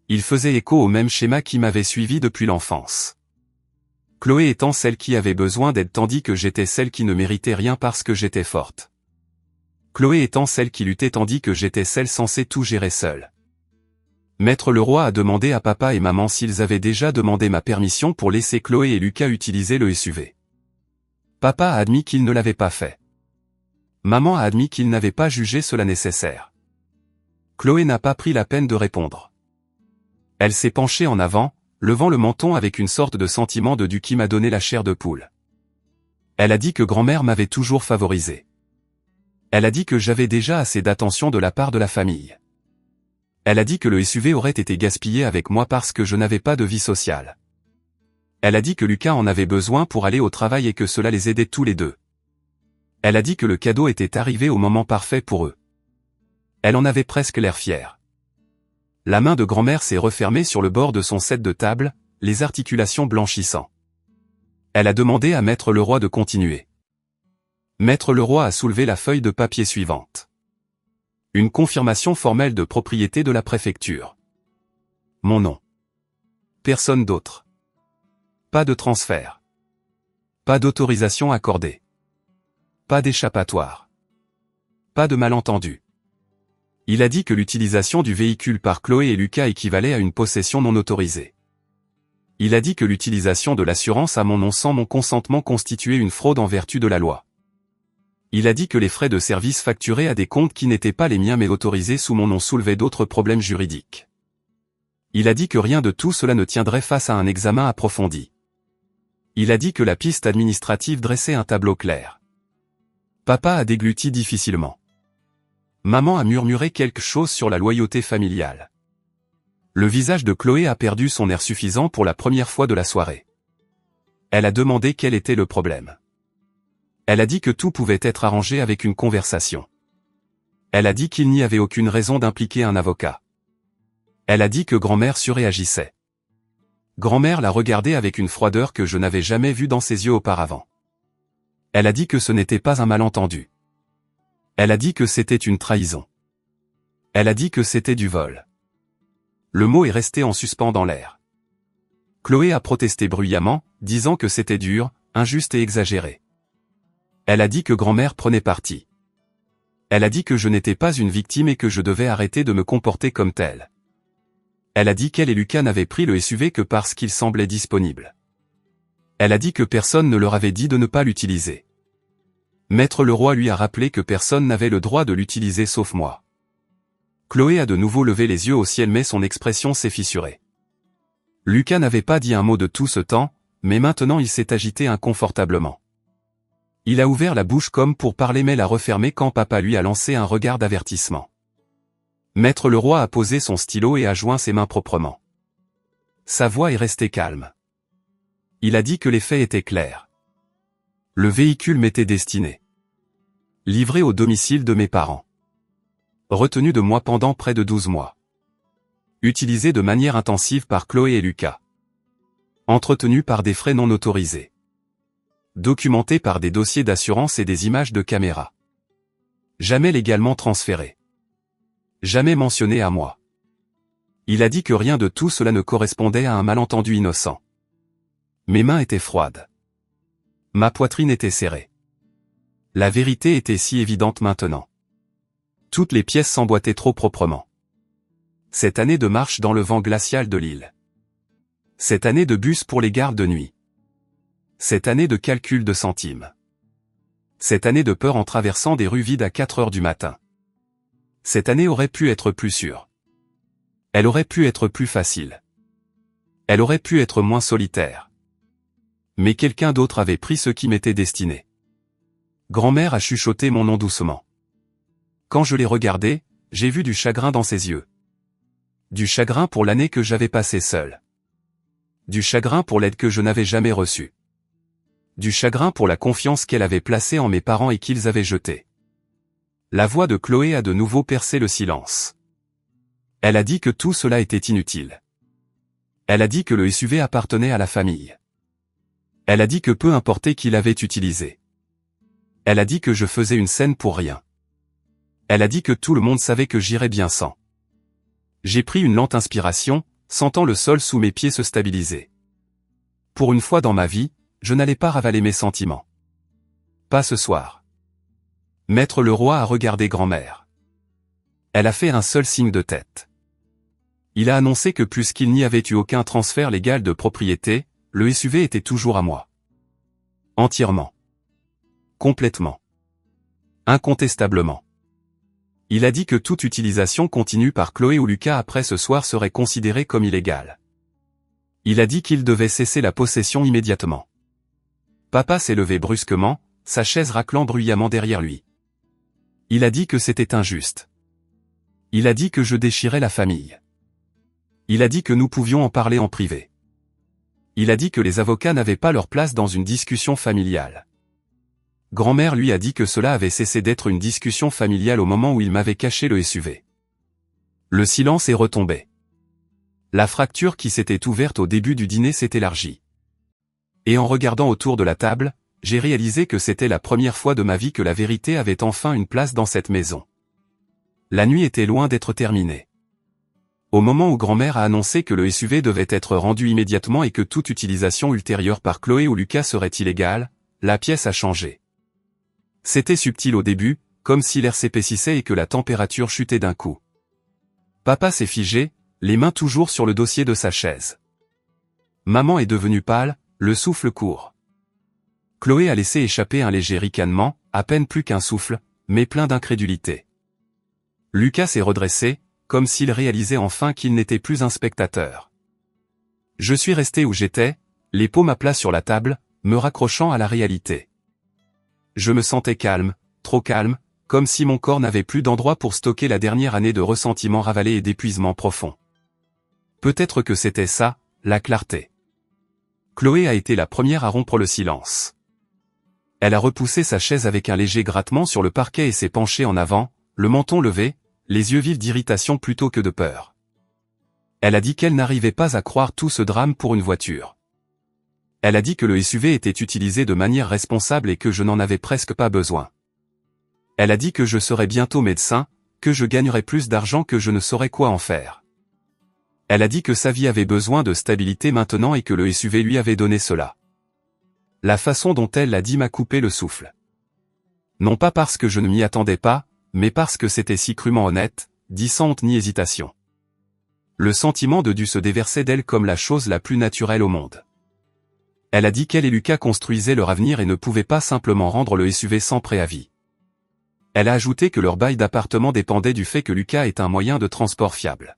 Ils faisaient écho au même schéma qui m'avait suivi depuis l'enfance. Chloé étant celle qui avait besoin d'aide tandis que j'étais celle qui ne méritait rien parce que j'étais forte. Chloé étant celle qui luttait tandis que j'étais celle censée tout gérer seule. Maître Leroy a demandé à papa et maman s'ils avaient déjà demandé ma permission pour laisser Chloé et Lucas utiliser le SUV. Papa a admis qu'il ne l'avait pas fait. Maman a admis qu'il n'avait pas jugé cela nécessaire. Chloé n'a pas pris la peine de répondre. Elle s'est penchée en avant, levant le menton avec une sorte de sentiment de Dieu qui m'a donné la chair de poule. Elle a dit que grand-mère m'avait toujours favorisé. Elle a dit que j'avais déjà assez d'attention de la part de la famille. Elle a dit que le SUV aurait été gaspillé avec moi parce que je n'avais pas de vie sociale. Elle a dit que Lucas en avait besoin pour aller au travail et que cela les aidait tous les deux. Elle a dit que le cadeau était arrivé au moment parfait pour eux. Elle en avait presque l'air fière. La main de grand-mère s'est refermée sur le bord de son set de table, les articulations blanchissant. Elle a demandé à Maître Leroy de continuer. Maître Leroy a soulevé la feuille de papier suivante. Une confirmation formelle de propriété de la préfecture. Mon nom. Personne d'autre. Pas de transfert. Pas d'autorisation accordée. Pas d'échappatoire. Pas de malentendu. Il a dit que l'utilisation du véhicule par Chloé et Lucas équivalait à une possession non autorisée. Il a dit que l'utilisation de l'assurance à mon nom sans mon consentement constituait une fraude en vertu de la loi. Il a dit que les frais de service facturés à des comptes qui n'étaient pas les miens mais autorisés sous mon nom soulevaient d'autres problèmes juridiques. Il a dit que rien de tout cela ne tiendrait face à un examen approfondi. Il a dit que la piste administrative dressait un tableau clair. Papa a dégluti difficilement. Maman a murmuré quelque chose sur la loyauté familiale. Le visage de Chloé a perdu son air suffisant pour la première fois de la soirée. Elle a demandé quel était le problème. Elle a dit que tout pouvait être arrangé avec une conversation. Elle a dit qu'il n'y avait aucune raison d'impliquer un avocat. Elle a dit que grand-mère surréagissait. Grand-mère l'a regardée avec une froideur que je n'avais jamais vue dans ses yeux auparavant. Elle a dit que ce n'était pas un malentendu. Elle a dit que c'était une trahison. Elle a dit que c'était du vol. Le mot est resté en suspens dans l'air. Chloé a protesté bruyamment, disant que c'était dur, injuste et exagéré. Elle a dit que grand-mère prenait parti. Elle a dit que je n'étais pas une victime et que je devais arrêter de me comporter comme telle. Elle a dit qu'elle et Lucas n'avaient pris le SUV que parce qu'il semblait disponible. Elle a dit que personne ne leur avait dit de ne pas l'utiliser. Maître Leroy lui a rappelé que personne n'avait le droit de l'utiliser sauf moi. Chloé a de nouveau levé les yeux au ciel mais son expression s'est fissurée. Lucas n'avait pas dit un mot de tout ce temps, mais maintenant il s'est agité inconfortablement. Il a ouvert la bouche comme pour parler mais l'a refermée quand papa lui a lancé un regard d'avertissement. Maître Leroy a posé son stylo et a joint ses mains proprement. Sa voix est restée calme. Il a dit que les faits étaient clairs. Le véhicule m'était destiné. Livré au domicile de mes parents. Retenu de moi pendant près de 12 mois. Utilisé de manière intensive par Chloé et Lucas. Entretenu par des frais non autorisés. Documenté par des dossiers d'assurance et des images de caméra. Jamais légalement transféré. Jamais mentionné à moi. Il a dit que rien de tout cela ne correspondait à un malentendu innocent. Mes mains étaient froides. Ma poitrine était serrée. La vérité était si évidente maintenant. Toutes les pièces s'emboîtaient trop proprement. Cette année de marche dans le vent glacial de l'île. Cette année de bus pour les gares de nuit. Cette année de calcul de centimes. Cette année de peur en traversant des rues vides à 4 heures du matin. Cette année aurait pu être plus sûre. Elle aurait pu être plus facile. Elle aurait pu être moins solitaire. Mais quelqu'un d'autre avait pris ce qui m'était destiné. Grand-mère a chuchoté mon nom doucement. Quand je l'ai regardé, j'ai vu du chagrin dans ses yeux. Du chagrin pour l'année que j'avais passée seule. Du chagrin pour l'aide que je n'avais jamais reçue. Du chagrin pour la confiance qu'elle avait placée en mes parents et qu'ils avaient jetée. La voix de Chloé a de nouveau percé le silence. Elle a dit que tout cela était inutile. Elle a dit que le SUV appartenait à la famille. Elle a dit que peu importait qui l'avait utilisé. Elle a dit que je faisais une scène pour rien. Elle a dit que tout le monde savait que j'irais bien sans. J'ai pris une lente inspiration, sentant le sol sous mes pieds se stabiliser. Pour une fois dans ma vie, je n'allais pas ravaler mes sentiments. Pas ce soir. Maître Leroy a regardé grand-mère. Elle a fait un seul signe de tête. Il a annoncé que puisqu'il n'y avait eu aucun transfert légal de propriété, le SUV était toujours à moi. Entièrement. Complètement. Incontestablement. Il a dit que toute utilisation continue par Chloé ou Lucas après ce soir serait considérée comme illégale. Il a dit qu'il devait cesser la possession immédiatement. Papa s'est levé brusquement, sa chaise raclant bruyamment derrière lui. Il a dit que c'était injuste. Il a dit que je déchirais la famille. Il a dit que nous pouvions en parler en privé. Il a dit que les avocats n'avaient pas leur place dans une discussion familiale. Grand-mère lui a dit que cela avait cessé d'être une discussion familiale au moment où il m'avait caché le SUV. Le silence est retombé. La fracture qui s'était ouverte au début du dîner s'est élargie. Et en regardant autour de la table, j'ai réalisé que c'était la première fois de ma vie que la vérité avait enfin une place dans cette maison. La nuit était loin d'être terminée. Au moment où grand-mère a annoncé que le SUV devait être rendu immédiatement et que toute utilisation ultérieure par Chloé ou Lucas serait illégale, la pièce a changé. C'était subtil au début, comme si l'air s'épaississait et que la température chutait d'un coup. Papa s'est figé, les mains toujours sur le dossier de sa chaise. Maman est devenue pâle, le souffle court. Chloé a laissé échapper un léger ricanement, à peine plus qu'un souffle, mais plein d'incrédulité. Lucas s'est redressé, comme s'il réalisait enfin qu'il n'était plus un spectateur. Je suis resté où j'étais, les paumes à plat sur la table, me raccrochant à la réalité. Je me sentais calme, trop calme, comme si mon corps n'avait plus d'endroit pour stocker la dernière année de ressentiment ravalé et d'épuisement profond. Peut-être que c'était ça, la clarté. Chloé a été la première à rompre le silence. Elle a repoussé sa chaise avec un léger grattement sur le parquet et s'est penchée en avant, le menton levé, les yeux vifs d'irritation plutôt que de peur. Elle a dit qu'elle n'arrivait pas à croire tout ce drame pour une voiture. Elle a dit que le SUV était utilisé de manière responsable et que je n'en avais presque pas besoin. Elle a dit que je serais bientôt médecin, que je gagnerais plus d'argent que je ne saurais quoi en faire. Elle a dit que sa vie avait besoin de stabilité maintenant et que le SUV lui avait donné cela. La façon dont elle l'a dit m'a coupé le souffle. Non pas parce que je ne m'y attendais pas, mais parce que c'était si crûment honnête, dit sans honte ni hésitation. Le sentiment de dû se déversait d'elle comme la chose la plus naturelle au monde. Elle a dit qu'elle et Lucas construisaient leur avenir et ne pouvaient pas simplement rendre le SUV sans préavis. Elle a ajouté que leur bail d'appartement dépendait du fait que Lucas est un moyen de transport fiable.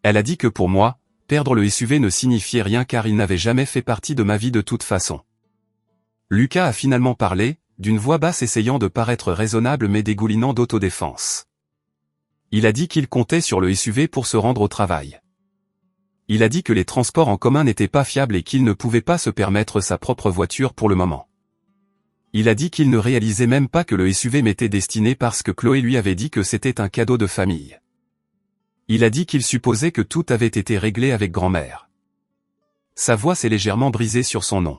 Elle a dit que pour moi, perdre le SUV ne signifiait rien car il n'avait jamais fait partie de ma vie de toute façon. Lucas a finalement parlé, d'une voix basse essayant de paraître raisonnable mais dégoulinant d'autodéfense. Il a dit qu'il comptait sur le SUV pour se rendre au travail. Il a dit que les transports en commun n'étaient pas fiables et qu'il ne pouvait pas se permettre sa propre voiture pour le moment. Il a dit qu'il ne réalisait même pas que le SUV m'était destiné parce que Chloé lui avait dit que c'était un cadeau de famille. Il a dit qu'il supposait que tout avait été réglé avec grand-mère. Sa voix s'est légèrement brisée sur son nom.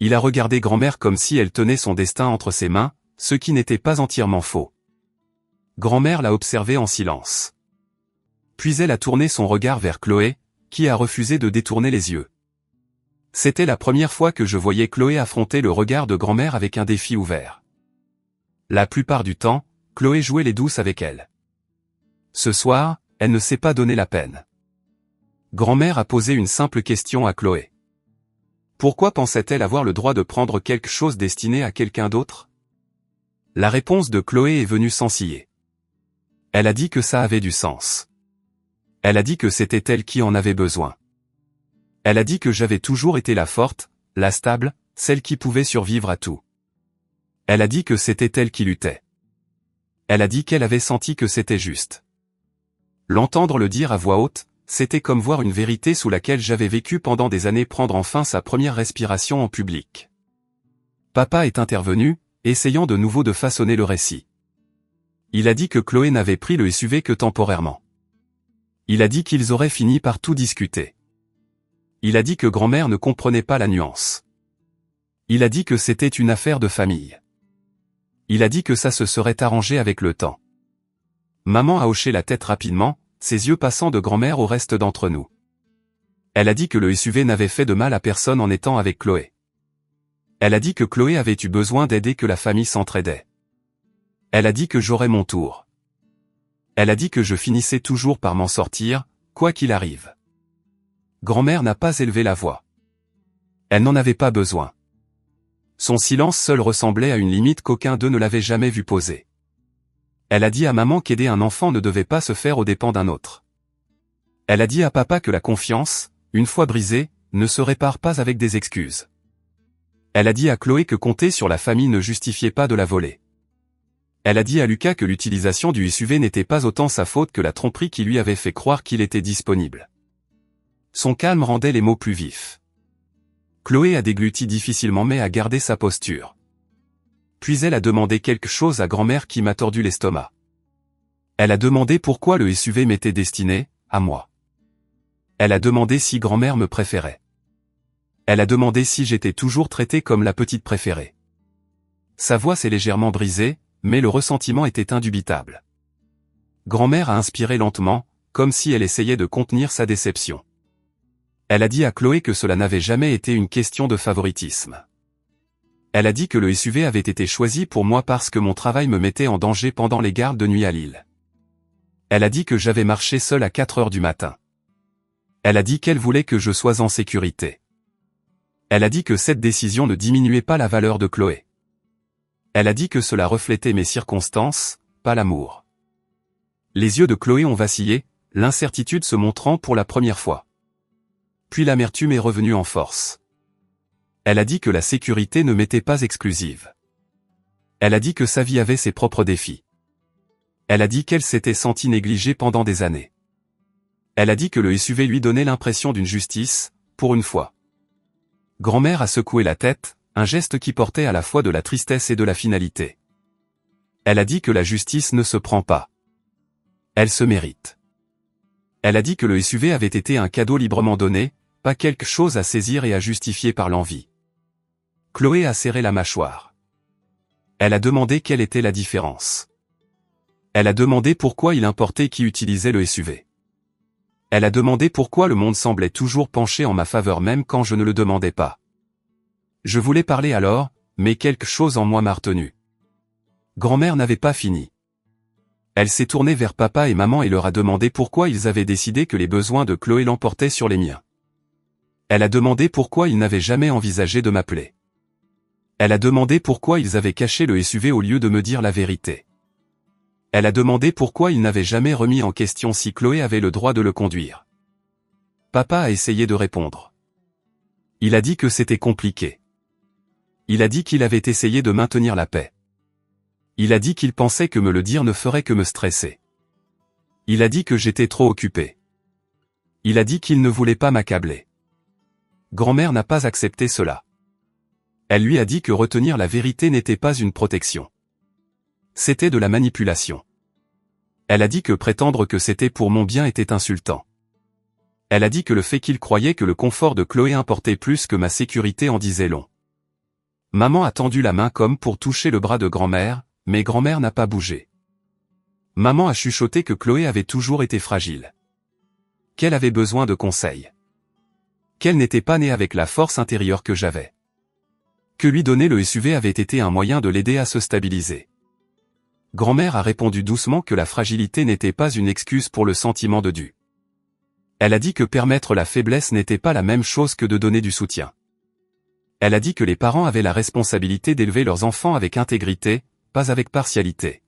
Il a regardé grand-mère comme si elle tenait son destin entre ses mains, ce qui n'était pas entièrement faux. Grand-mère l'a observé en silence. Puis elle a tourné son regard vers Chloé, qui a refusé de détourner les yeux. C'était la première fois que je voyais Chloé affronter le regard de grand-mère avec un défi ouvert. La plupart du temps, Chloé jouait les douces avec elle. Ce soir, elle ne s'est pas donné la peine. Grand-mère a posé une simple question à Chloé. Pourquoi pensait-elle avoir le droit de prendre quelque chose destiné à quelqu'un d'autre? La réponse de Chloé est venue sans ciller. Elle a dit que ça avait du sens. Elle a dit que c'était elle qui en avait besoin. Elle a dit que j'avais toujours été la forte, la stable, celle qui pouvait survivre à tout. Elle a dit que c'était elle qui luttait. Elle a dit qu'elle avait senti que c'était juste. L'entendre le dire à voix haute, c'était comme voir une vérité sous laquelle j'avais vécu pendant des années prendre enfin sa première respiration en public. Papa est intervenu, essayant de nouveau de façonner le récit. Il a dit que Chloé n'avait pris le SUV que temporairement. Il a dit qu'ils auraient fini par tout discuter. Il a dit que grand-mère ne comprenait pas la nuance. Il a dit que c'était une affaire de famille. Il a dit que ça se serait arrangé avec le temps. Maman a hoché la tête rapidement, ses yeux passant de grand-mère au reste d'entre nous. Elle a dit que le SUV n'avait fait de mal à personne en étant avec Chloé. Elle a dit que Chloé avait eu besoin d'aide et que la famille s'entraidait. Elle a dit que j'aurais mon tour. Elle a dit que je finissais toujours par m'en sortir, quoi qu'il arrive. Grand-mère n'a pas élevé la voix. Elle n'en avait pas besoin. Son silence seul ressemblait à une limite qu'aucun d'eux ne l'avait jamais vu poser. Elle a dit à maman qu'aider un enfant ne devait pas se faire aux dépens d'un autre. Elle a dit à papa que la confiance, une fois brisée, ne se répare pas avec des excuses. Elle a dit à Chloé que compter sur la famille ne justifiait pas de la voler. Elle a dit à Lucas que l'utilisation du SUV n'était pas autant sa faute que la tromperie qui lui avait fait croire qu'il était disponible. Son calme rendait les mots plus vifs. Chloé a dégluti difficilement mais a gardé sa posture. Puis elle a demandé quelque chose à grand-mère qui m'a tordu l'estomac. Elle a demandé pourquoi le SUV m'était destiné, à moi. Elle a demandé si grand-mère me préférait. Elle a demandé si j'étais toujours traitée comme la petite préférée. Sa voix s'est légèrement brisée, mais le ressentiment était indubitable. Grand-mère a inspiré lentement, comme si elle essayait de contenir sa déception. Elle a dit à Chloé que cela n'avait jamais été une question de favoritisme. Elle a dit que le SUV avait été choisi pour moi parce que mon travail me mettait en danger pendant les gardes de nuit à Lille. Elle a dit que j'avais marché seul à 4 heures du matin. Elle a dit qu'elle voulait que je sois en sécurité. Elle a dit que cette décision ne diminuait pas la valeur de Chloé. Elle a dit que cela reflétait mes circonstances, pas l'amour. Les yeux de Chloé ont vacillé, l'incertitude se montrant pour la première fois. Puis l'amertume est revenue en force. Elle a dit que la sécurité ne m'était pas exclusive. Elle a dit que sa vie avait ses propres défis. Elle a dit qu'elle s'était sentie négligée pendant des années. Elle a dit que le SUV lui donnait l'impression d'une justice, pour une fois. Grand-mère a secoué la tête, un geste qui portait à la fois de la tristesse et de la finalité. Elle a dit que la justice ne se prend pas. Elle se mérite. Elle a dit que le SUV avait été un cadeau librement donné, pas quelque chose à saisir et à justifier par l'envie. Chloé a serré la mâchoire. Elle a demandé quelle était la différence. Elle a demandé pourquoi il importait qui utilisait le SUV. Elle a demandé pourquoi le monde semblait toujours pencher en ma faveur même quand je ne le demandais pas. Je voulais parler alors, mais quelque chose en moi m'a retenu. Grand-mère n'avait pas fini. Elle s'est tournée vers papa et maman et leur a demandé pourquoi ils avaient décidé que les besoins de Chloé l'emportaient sur les miens. Elle a demandé pourquoi ils n'avaient jamais envisagé de m'appeler. Elle a demandé pourquoi ils avaient caché le SUV au lieu de me dire la vérité. Elle a demandé pourquoi ils n'avaient jamais remis en question si Chloé avait le droit de le conduire. Papa a essayé de répondre. Il a dit que c'était compliqué. Il a dit qu'il avait essayé de maintenir la paix. Il a dit qu'il pensait que me le dire ne ferait que me stresser. Il a dit que j'étais trop occupé. Il a dit qu'il ne voulait pas m'accabler. Grand-mère n'a pas accepté cela. Elle lui a dit que retenir la vérité n'était pas une protection. C'était de la manipulation. Elle a dit que prétendre que c'était pour mon bien était insultant. Elle a dit que le fait qu'il croyait que le confort de Chloé importait plus que ma sécurité en disait long. Maman a tendu la main comme pour toucher le bras de grand-mère, mais grand-mère n'a pas bougé. Maman a chuchoté que Chloé avait toujours été fragile. Qu'elle avait besoin de conseils. Qu'elle n'était pas née avec la force intérieure que j'avais. Que lui donner le SUV avait été un moyen de l'aider à se stabiliser. Grand-mère a répondu doucement que la fragilité n'était pas une excuse pour le sentiment de dû. Elle a dit que permettre la faiblesse n'était pas la même chose que de donner du soutien. Elle a dit que les parents avaient la responsabilité d'élever leurs enfants avec intégrité, pas avec partialité.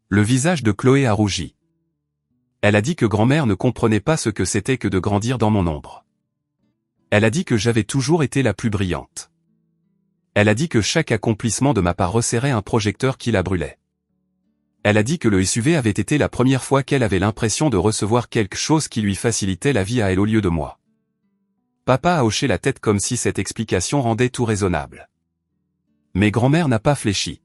Le visage de Chloé a rougi. Elle a dit que grand-mère ne comprenait pas ce que c'était que de grandir dans mon ombre. Elle a dit que j'avais toujours été la plus brillante. Elle a dit que chaque accomplissement de ma part resserrait un projecteur qui la brûlait. Elle a dit que le SUV avait été la première fois qu'elle avait l'impression de recevoir quelque chose qui lui facilitait la vie à elle au lieu de moi. Papa a hoché la tête comme si cette explication rendait tout raisonnable. Mais grand-mère n'a pas fléchi.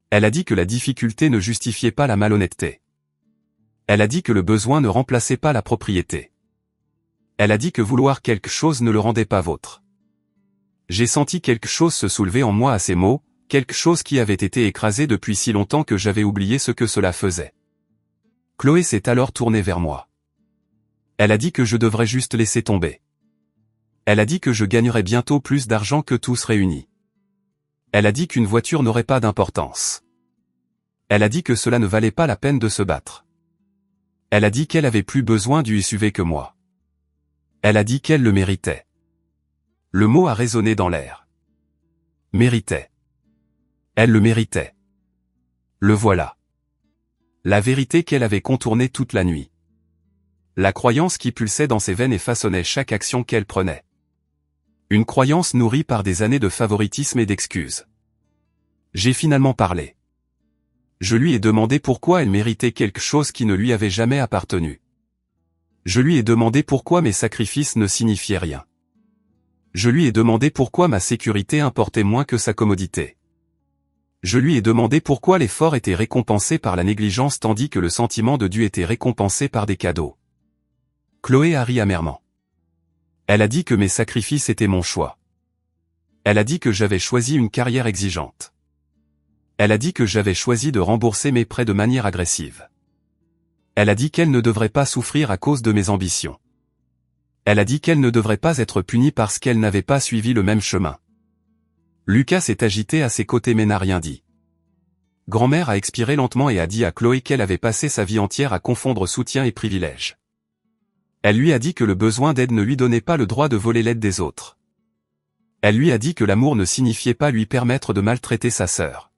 Elle a dit que la difficulté ne justifiait pas la malhonnêteté. Elle a dit que le besoin ne remplaçait pas la propriété. Elle a dit que vouloir quelque chose ne le rendait pas vôtre. J'ai senti quelque chose se soulever en moi à ces mots, quelque chose qui avait été écrasé depuis si longtemps que j'avais oublié ce que cela faisait. Chloé s'est alors tournée vers moi. Elle a dit que je devrais juste laisser tomber. Elle a dit que je gagnerais bientôt plus d'argent que tous réunis. Elle a dit qu'une voiture n'aurait pas d'importance. Elle a dit que cela ne valait pas la peine de se battre. Elle a dit qu'elle avait plus besoin du SUV que moi. Elle a dit qu'elle le méritait. Le mot a résonné dans l'air. Méritait. Elle le méritait. Le voilà. La vérité qu'elle avait contournée toute la nuit. La croyance qui pulsait dans ses veines et façonnait chaque action qu'elle prenait. Une croyance nourrie par des années de favoritisme et d'excuses. J'ai finalement parlé. Je lui ai demandé pourquoi elle méritait quelque chose qui ne lui avait jamais appartenu. Je lui ai demandé pourquoi mes sacrifices ne signifiaient rien. Je lui ai demandé pourquoi ma sécurité importait moins que sa commodité. Je lui ai demandé pourquoi l'effort était récompensé par la négligence tandis que le sentiment de dû était récompensé par des cadeaux. Chloé a ri amèrement. Elle a dit que mes sacrifices étaient mon choix. Elle a dit que j'avais choisi une carrière exigeante. Elle a dit que j'avais choisi de rembourser mes prêts de manière agressive. Elle a dit qu'elle ne devrait pas souffrir à cause de mes ambitions. Elle a dit qu'elle ne devrait pas être punie parce qu'elle n'avait pas suivi le même chemin. Lucas s'est agité à ses côtés mais n'a rien dit. Grand-mère a expiré lentement et a dit à Chloé qu'elle avait passé sa vie entière à confondre soutien et privilège. Elle lui a dit que le besoin d'aide ne lui donnait pas le droit de voler l'aide des autres. Elle lui a dit que l'amour ne signifiait pas lui permettre de maltraiter sa sœur.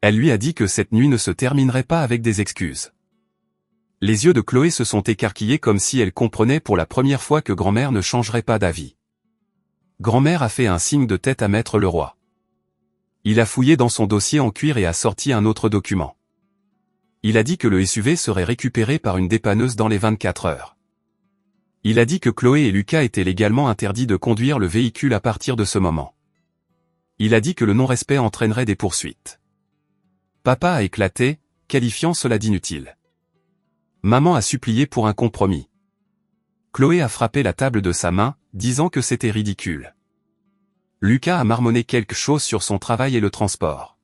Elle lui a dit que cette nuit ne se terminerait pas avec des excuses. Les yeux de Chloé se sont écarquillés comme si elle comprenait pour la première fois que grand-mère ne changerait pas d'avis. Grand-mère a fait un signe de tête à Maître Leroy. Il a fouillé dans son dossier en cuir et a sorti un autre document. Il a dit que le SUV serait récupéré par une dépanneuse dans les 24 heures. Il a dit que Chloé et Lucas étaient légalement interdits de conduire le véhicule à partir de ce moment. Il a dit que le non-respect entraînerait des poursuites. Papa a éclaté, qualifiant cela d'inutile. Maman a supplié pour un compromis. Chloé a frappé la table de sa main, disant que c'était ridicule. Lucas a marmonné quelque chose sur son travail et le transport.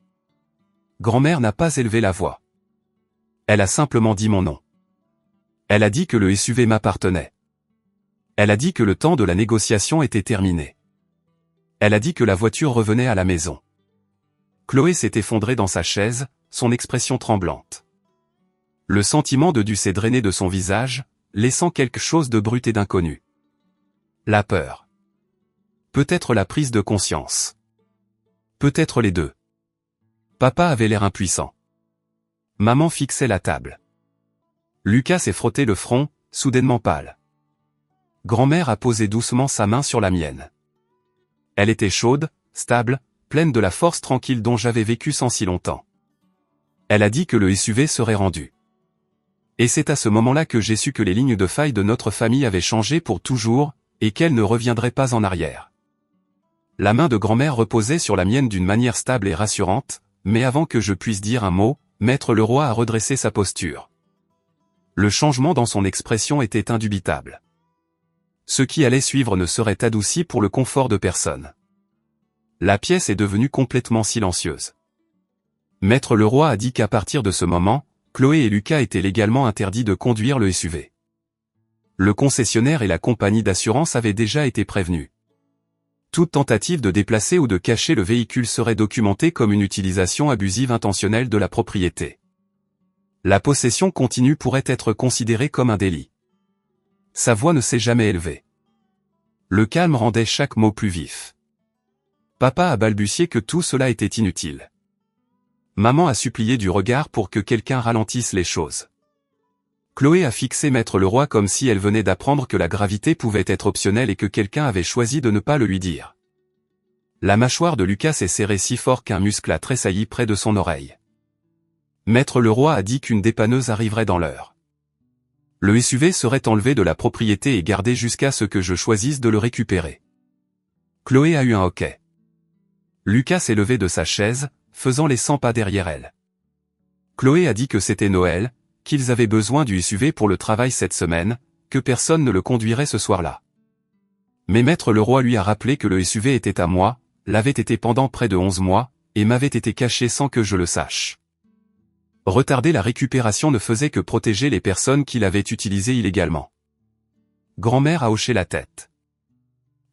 Grand-mère n'a pas élevé la voix. Elle a simplement dit mon nom. Elle a dit que le SUV m'appartenait. Elle a dit que le temps de la négociation était terminé. Elle a dit que la voiture revenait à la maison. Chloé s'est effondrée dans sa chaise, son expression tremblante. Le sentiment de dû s'est drainé de son visage, laissant quelque chose de brut et d'inconnu. La peur. Peut-être la prise de conscience. Peut-être les deux. Papa avait l'air impuissant. Maman fixait la table. Lucas s'est frotté le front, soudainement pâle. Grand-mère a posé doucement sa main sur la mienne. Elle était chaude, stable, pleine de la force tranquille dont j'avais vécu sans si longtemps. Elle a dit que le SUV serait rendu. Et c'est à ce moment-là que j'ai su que les lignes de faille de notre famille avaient changé pour toujours, et qu'elles ne reviendraient pas en arrière. La main de grand-mère reposait sur la mienne d'une manière stable et rassurante, mais avant que je puisse dire un mot, Maître Leroy a redressé sa posture. Le changement dans son expression était indubitable. Ce qui allait suivre ne serait adouci pour le confort de personne. La pièce est devenue complètement silencieuse. Maître Leroy a dit qu'à partir de ce moment, Chloé et Lucas étaient légalement interdits de conduire le SUV. Le concessionnaire et la compagnie d'assurance avaient déjà été prévenus. Toute tentative de déplacer ou de cacher le véhicule serait documentée comme une utilisation abusive intentionnelle de la propriété. La possession continue pourrait être considérée comme un délit. Sa voix ne s'est jamais élevée. Le calme rendait chaque mot plus vif. Papa a balbutié que tout cela était inutile. Maman a supplié du regard pour que quelqu'un ralentisse les choses. Chloé a fixé Maître Leroy comme si elle venait d'apprendre que la gravité pouvait être optionnelle et que quelqu'un avait choisi de ne pas le lui dire. La mâchoire de Lucas s'est serrée si fort qu'un muscle a tressailli près de son oreille. Maître Leroy a dit qu'une dépanneuse arriverait dans l'heure. Le SUV serait enlevé de la propriété et gardé jusqu'à ce que je choisisse de le récupérer. Chloé a eu un hoquet. Lucas s'est levé de sa chaise, faisant les 100 pas derrière elle. Chloé a dit que c'était Noël, qu'ils avaient besoin du SUV pour le travail cette semaine, que personne ne le conduirait ce soir-là. Mais Maître Leroy lui a rappelé que le SUV était à moi, l'avait été pendant près de 11 mois, et m'avait été caché sans que je le sache. Retarder la récupération ne faisait que protéger les personnes qui l'avaient utilisé illégalement. Grand-mère a hoché la tête.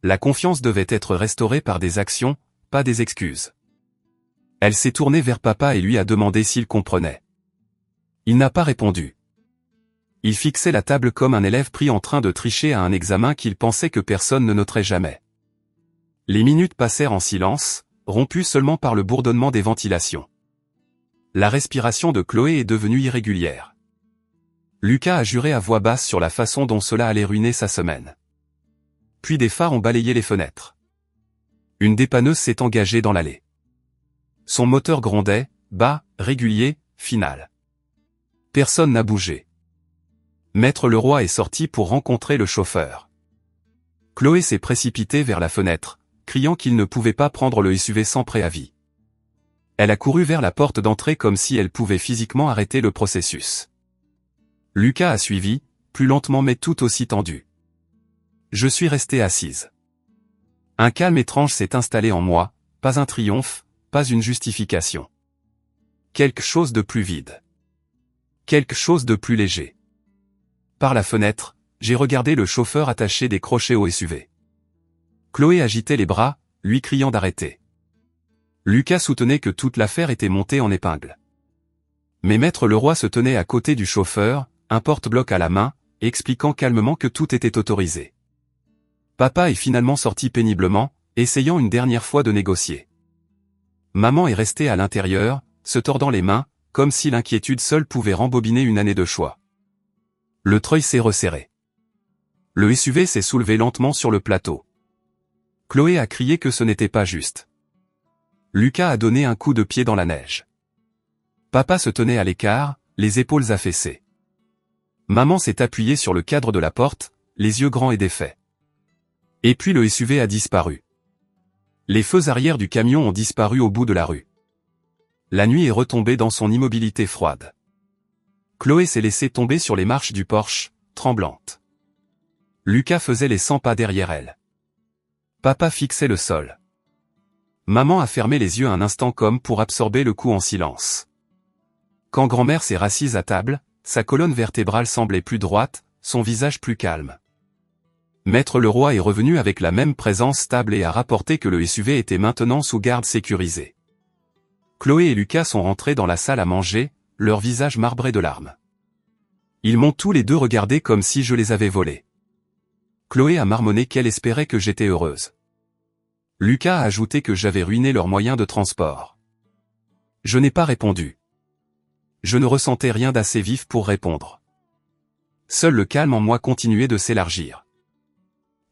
La confiance devait être restaurée par des actions, pas des excuses. Elle s'est tournée vers papa et lui a demandé s'il comprenait. Il n'a pas répondu. Il fixait la table comme un élève pris en train de tricher à un examen qu'il pensait que personne ne noterait jamais. Les minutes passèrent en silence, rompues seulement par le bourdonnement des ventilations. La respiration de Chloé est devenue irrégulière. Lucas a juré à voix basse sur la façon dont cela allait ruiner sa semaine. Puis des phares ont balayé les fenêtres. Une dépanneuse s'est engagée dans l'allée. Son moteur grondait, bas, régulier, final. Personne n'a bougé. Maître Leroy est sorti pour rencontrer le chauffeur. Chloé s'est précipitée vers la fenêtre, criant qu'il ne pouvait pas prendre le SUV sans préavis. Elle a couru vers la porte d'entrée comme si elle pouvait physiquement arrêter le processus. Lucas a suivi, plus lentement mais tout aussi tendu. Je suis restée assise. Un calme étrange s'est installé en moi, pas un triomphe, pas une justification. Quelque chose de plus vide. Quelque chose de plus léger. Par la fenêtre, j'ai regardé le chauffeur attacher des crochets au SUV. Chloé agitait les bras, lui criant d'arrêter. Lucas soutenait que toute l'affaire était montée en épingle. Mais Maître Leroy se tenait à côté du chauffeur, un porte-bloc à la main, expliquant calmement que tout était autorisé. Papa est finalement sorti péniblement, essayant une dernière fois de négocier. Maman est restée à l'intérieur, se tordant les mains, comme si l'inquiétude seule pouvait rembobiner une année de choix. Le treuil s'est resserré. Le SUV s'est soulevé lentement sur le plateau. Chloé a crié que ce n'était pas juste. Lucas a donné un coup de pied dans la neige. Papa se tenait à l'écart, les épaules affaissées. Maman s'est appuyée sur le cadre de la porte, les yeux grands et défaits. Et puis le SUV a disparu. Les feux arrière du camion ont disparu au bout de la rue. La nuit est retombée dans son immobilité froide. Chloé s'est laissée tomber sur les marches du porche, tremblante. Lucas faisait les 100 pas derrière elle. Papa fixait le sol. Maman a fermé les yeux un instant comme pour absorber le coup en silence. Quand grand-mère s'est rassise à table, sa colonne vertébrale semblait plus droite, son visage plus calme. Maître Leroy est revenu avec la même présence stable et a rapporté que le SUV était maintenant sous garde sécurisée. Chloé et Lucas sont rentrés dans la salle à manger, leurs visages marbrés de larmes. Ils m'ont tous les deux regardé comme si je les avais volés. Chloé a marmonné qu'elle espérait que j'étais heureuse. Lucas a ajouté que j'avais ruiné leurs moyens de transport. Je n'ai pas répondu. Je ne ressentais rien d'assez vif pour répondre. Seul le calme en moi continuait de s'élargir.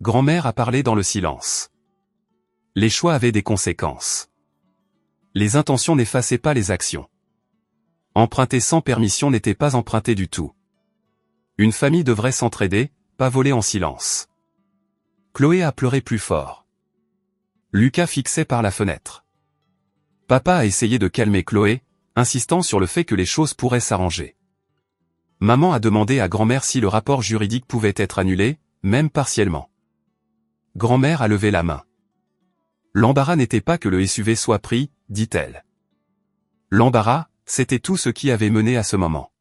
Grand-mère a parlé dans le silence. Les choix avaient des conséquences. Les intentions n'effaçaient pas les actions. Emprunter sans permission n'était pas emprunter du tout. Une famille devrait s'entraider, pas voler en silence. Chloé a pleuré plus fort. Lucas fixait par la fenêtre. Papa a essayé de calmer Chloé, insistant sur le fait que les choses pourraient s'arranger. Maman a demandé à grand-mère si le rapport juridique pouvait être annulé, même partiellement. Grand-mère a levé la main. L'embarras n'était pas que le SUV soit pris, dit-elle. L'embarras, c'était tout ce qui avait mené à ce moment.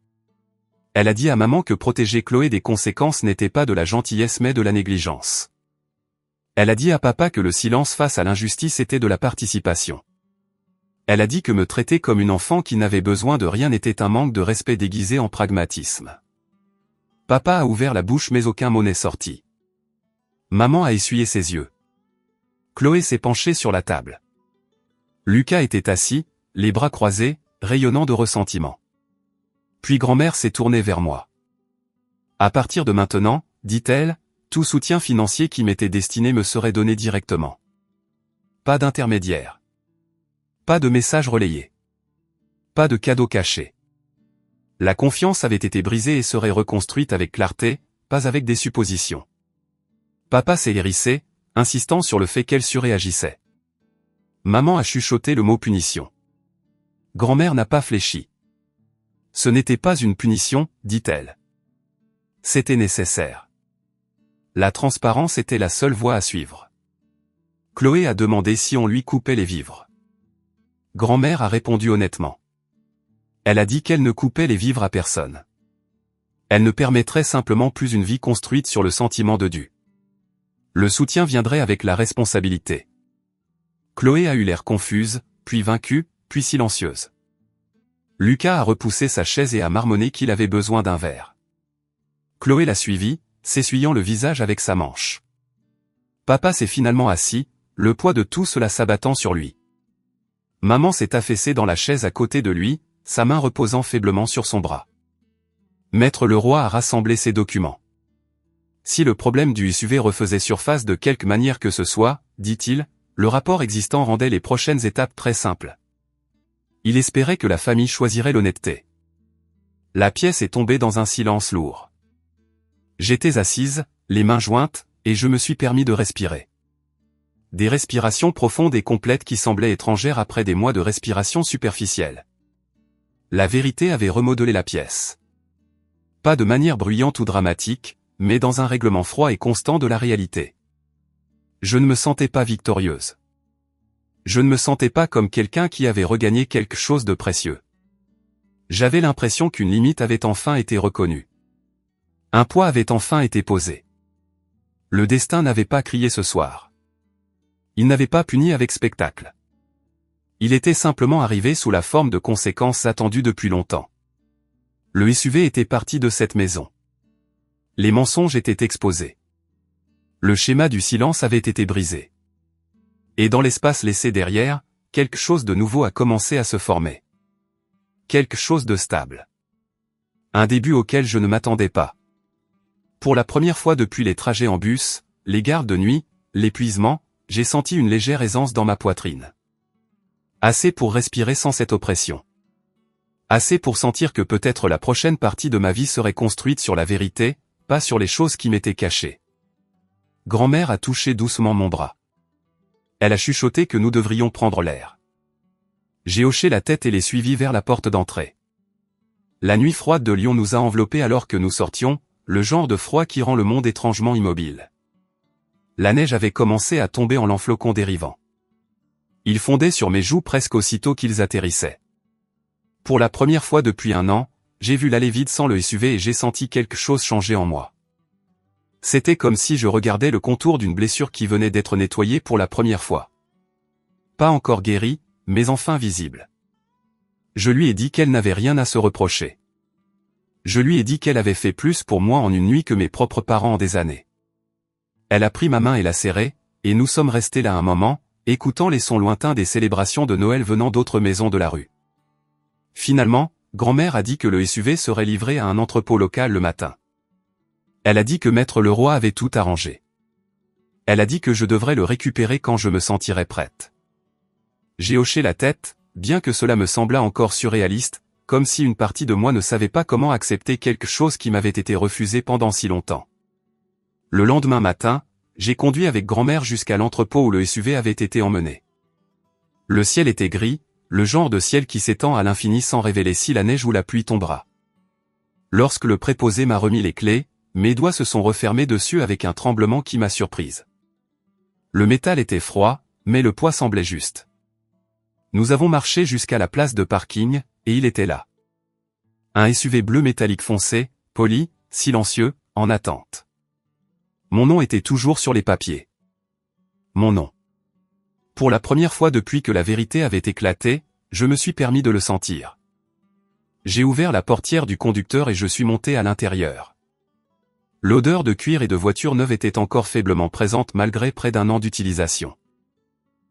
Elle a dit à maman que protéger Chloé des conséquences n'était pas de la gentillesse mais de la négligence. Elle a dit à papa que le silence face à l'injustice était de la participation. Elle a dit que me traiter comme une enfant qui n'avait besoin de rien était un manque de respect déguisé en pragmatisme. Papa a ouvert la bouche mais aucun mot n'est sorti. Maman a essuyé ses yeux. Chloé s'est penchée sur la table. Lucas était assis, les bras croisés, rayonnant de ressentiment. Puis grand-mère s'est tournée vers moi. À partir de maintenant, dit-elle, tout soutien financier qui m'était destiné me serait donné directement. Pas d'intermédiaire. Pas de message relayé. Pas de cadeau caché. La confiance avait été brisée et serait reconstruite avec clarté, pas avec des suppositions. Papa s'est hérissé, insistant sur le fait qu'elle surréagissait. Maman a chuchoté le mot punition. Grand-mère n'a pas fléchi. Ce n'était pas une punition, dit-elle. C'était nécessaire. La transparence était la seule voie à suivre. Chloé a demandé si on lui coupait les vivres. Grand-mère a répondu honnêtement. Elle a dit qu'elle ne coupait les vivres à personne. Elle ne permettrait simplement plus une vie construite sur le sentiment de dû. Le soutien viendrait avec la responsabilité. Chloé a eu l'air confuse, puis vaincue, puis silencieuse. Lucas a repoussé sa chaise et a marmonné qu'il avait besoin d'un verre. Chloé l'a suivi, s'essuyant le visage avec sa manche. Papa s'est finalement assis, le poids de tout cela s'abattant sur lui. Maman s'est affaissée dans la chaise à côté de lui, sa main reposant faiblement sur son bras. Maître Leroy a rassemblé ses documents. Si le problème du SUV refaisait surface de quelque manière que ce soit, dit-il, le rapport existant rendait les prochaines étapes très simples. Il espérait que la famille choisirait l'honnêteté. La pièce est tombée dans un silence lourd. J'étais assise, les mains jointes, et je me suis permis de respirer. Des respirations profondes et complètes qui semblaient étrangères après des mois de respiration superficielle. La vérité avait remodelé la pièce. Pas de manière bruyante ou dramatique, mais dans un règlement froid et constant de la réalité. Je ne me sentais pas victorieuse. Je ne me sentais pas comme quelqu'un qui avait regagné quelque chose de précieux. J'avais l'impression qu'une limite avait enfin été reconnue. Un poids avait enfin été posé. Le destin n'avait pas crié ce soir. Il n'avait pas puni avec spectacle. Il était simplement arrivé sous la forme de conséquences attendues depuis longtemps. Le SUV était parti de cette maison. Les mensonges étaient exposés. Le schéma du silence avait été brisé. Et dans l'espace laissé derrière, quelque chose de nouveau a commencé à se former. Quelque chose de stable. Un début auquel je ne m'attendais pas. Pour la première fois depuis les trajets en bus, les gares de nuit, l'épuisement, j'ai senti une légère aisance dans ma poitrine. Assez pour respirer sans cette oppression. Assez pour sentir que peut-être la prochaine partie de ma vie serait construite sur la vérité, pas sur les choses qui m'étaient cachées. Grand-mère a touché doucement mon bras. Elle a chuchoté que nous devrions prendre l'air. J'ai hoché la tête et l'ai suivie vers la porte d'entrée. La nuit froide de Lyon nous a enveloppés alors que nous sortions, le genre de froid qui rend le monde étrangement immobile. La neige avait commencé à tomber en flocons dérivants. Ils fondaient sur mes joues presque aussitôt qu'ils atterrissaient. Pour la première fois depuis un an, j'ai vu l'allée vide sans le SUV et j'ai senti quelque chose changer en moi. C'était comme si je regardais le contour d'une blessure qui venait d'être nettoyée pour la première fois. Pas encore guérie, mais enfin visible. Je lui ai dit qu'elle n'avait rien à se reprocher. Je lui ai dit qu'elle avait fait plus pour moi en une nuit que mes propres parents en des années. Elle a pris ma main et l'a serrée, et nous sommes restés là un moment, écoutant les sons lointains des célébrations de Noël venant d'autres maisons de la rue. Finalement, grand-mère a dit que le SUV serait livré à un entrepôt local le matin. Elle a dit que Maître Leroy avait tout arrangé. Elle a dit que je devrais le récupérer quand je me sentirais prête. J'ai hoché la tête, bien que cela me semblât encore surréaliste, comme si une partie de moi ne savait pas comment accepter quelque chose qui m'avait été refusé pendant si longtemps. Le lendemain matin, j'ai conduit avec grand-mère jusqu'à l'entrepôt où le SUV avait été emmené. Le ciel était gris, le genre de ciel qui s'étend à l'infini sans révéler si la neige ou la pluie tombera. Lorsque le préposé m'a remis les clés, mes doigts se sont refermés dessus avec un tremblement qui m'a surprise. Le métal était froid, mais le poids semblait juste. Nous avons marché jusqu'à la place de parking, et il était là. Un SUV bleu métallique foncé, poli, silencieux, en attente. Mon nom était toujours sur les papiers. Mon nom. Pour la première fois depuis que la vérité avait éclaté, je me suis permis de le sentir. J'ai ouvert la portière du conducteur et je suis monté à l'intérieur. L'odeur de cuir et de voiture neuve était encore faiblement présente malgré près d'un an d'utilisation.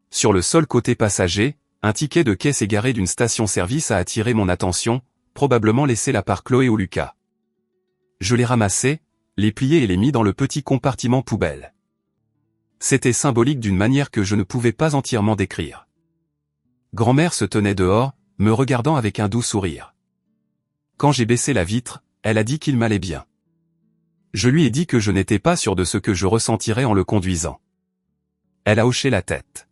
Sur le sol côté passager, un ticket de caisse égaré d'une station-service a attiré mon attention, probablement laissé là par Chloé ou Lucas. Je l'ai ramassé, les plié et les mis dans le petit compartiment poubelle. C'était symbolique d'une manière que je ne pouvais pas entièrement décrire. Grand-mère se tenait dehors, me regardant avec un doux sourire. Quand j'ai baissé la vitre, elle a dit qu'il m'allait bien. Je lui ai dit que je n'étais pas sûr de ce que je ressentirais en le conduisant. Elle a hoché la tête.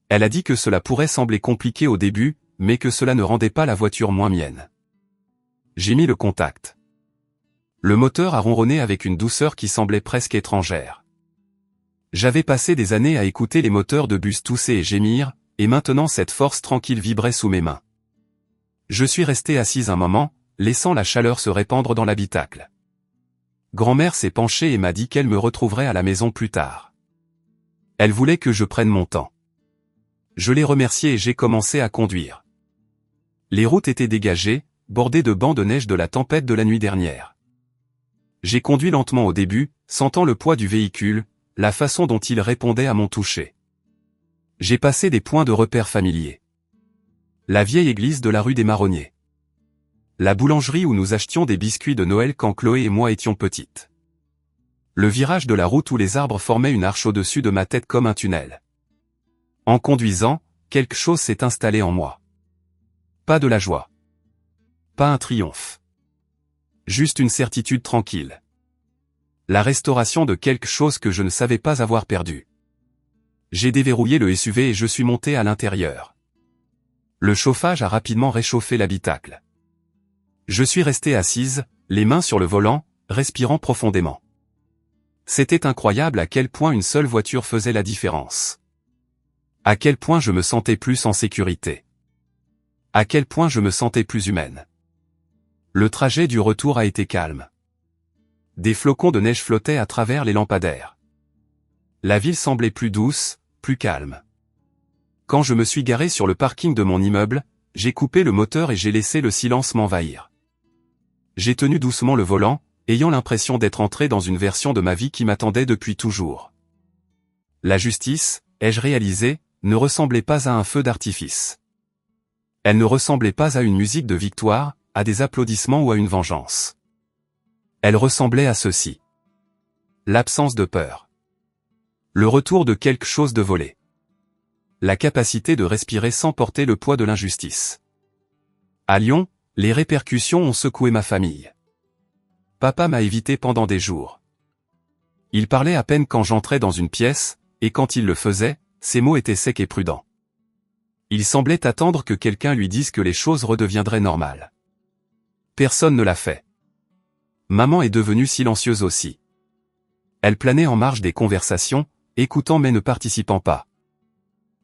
Elle a dit que cela pourrait sembler compliqué au début, mais que cela ne rendait pas la voiture moins mienne. J'ai mis le contact. Le moteur a ronronné avec une douceur qui semblait presque étrangère. J'avais passé des années à écouter les moteurs de bus tousser et gémir, et maintenant cette force tranquille vibrait sous mes mains. Je suis resté assise un moment, laissant la chaleur se répandre dans l'habitacle. Grand-mère s'est penchée et m'a dit qu'elle me retrouverait à la maison plus tard. Elle voulait que je prenne mon temps. Je l'ai remerciée et j'ai commencé à conduire. Les routes étaient dégagées, bordées de bancs de neige de la tempête de la nuit dernière. J'ai conduit lentement au début, sentant le poids du véhicule, la façon dont il répondait à mon toucher. J'ai passé des points de repère familiers. La vieille église de la rue des Marronniers. La boulangerie où nous achetions des biscuits de Noël quand Chloé et moi étions petites. Le virage de la route où les arbres formaient une arche au-dessus de ma tête comme un tunnel. En conduisant, quelque chose s'est installé en moi. Pas de la joie. Pas un triomphe. Juste une certitude tranquille. La restauration de quelque chose que je ne savais pas avoir perdu. J'ai déverrouillé le SUV et je suis monté à l'intérieur. Le chauffage a rapidement réchauffé l'habitacle. Je suis resté assise, les mains sur le volant, respirant profondément. C'était incroyable à quel point une seule voiture faisait la différence. À quel point je me sentais plus en sécurité. À quel point je me sentais plus humaine. Le trajet du retour a été calme. Des flocons de neige flottaient à travers les lampadaires. La ville semblait plus douce, plus calme. Quand je me suis garé sur le parking de mon immeuble, j'ai coupé le moteur et j'ai laissé le silence m'envahir. J'ai tenu doucement le volant, ayant l'impression d'être entré dans une version de ma vie qui m'attendait depuis toujours. La justice, ai-je réalisé, ne ressemblait pas à un feu d'artifice. Elle ne ressemblait pas à une musique de victoire, à des applaudissements ou à une vengeance. Elle ressemblait à ceci. L'absence de peur. Le retour de quelque chose de volé. La capacité de respirer sans porter le poids de l'injustice. À Lyon, les répercussions ont secoué ma famille. Papa m'a évité pendant des jours. Il parlait à peine quand j'entrais dans une pièce, et quand il le faisait, ses mots étaient secs et prudents. Il semblait attendre que quelqu'un lui dise que les choses redeviendraient normales. Personne ne l'a fait. Maman est devenue silencieuse aussi. Elle planait en marge des conversations, écoutant mais ne participant pas.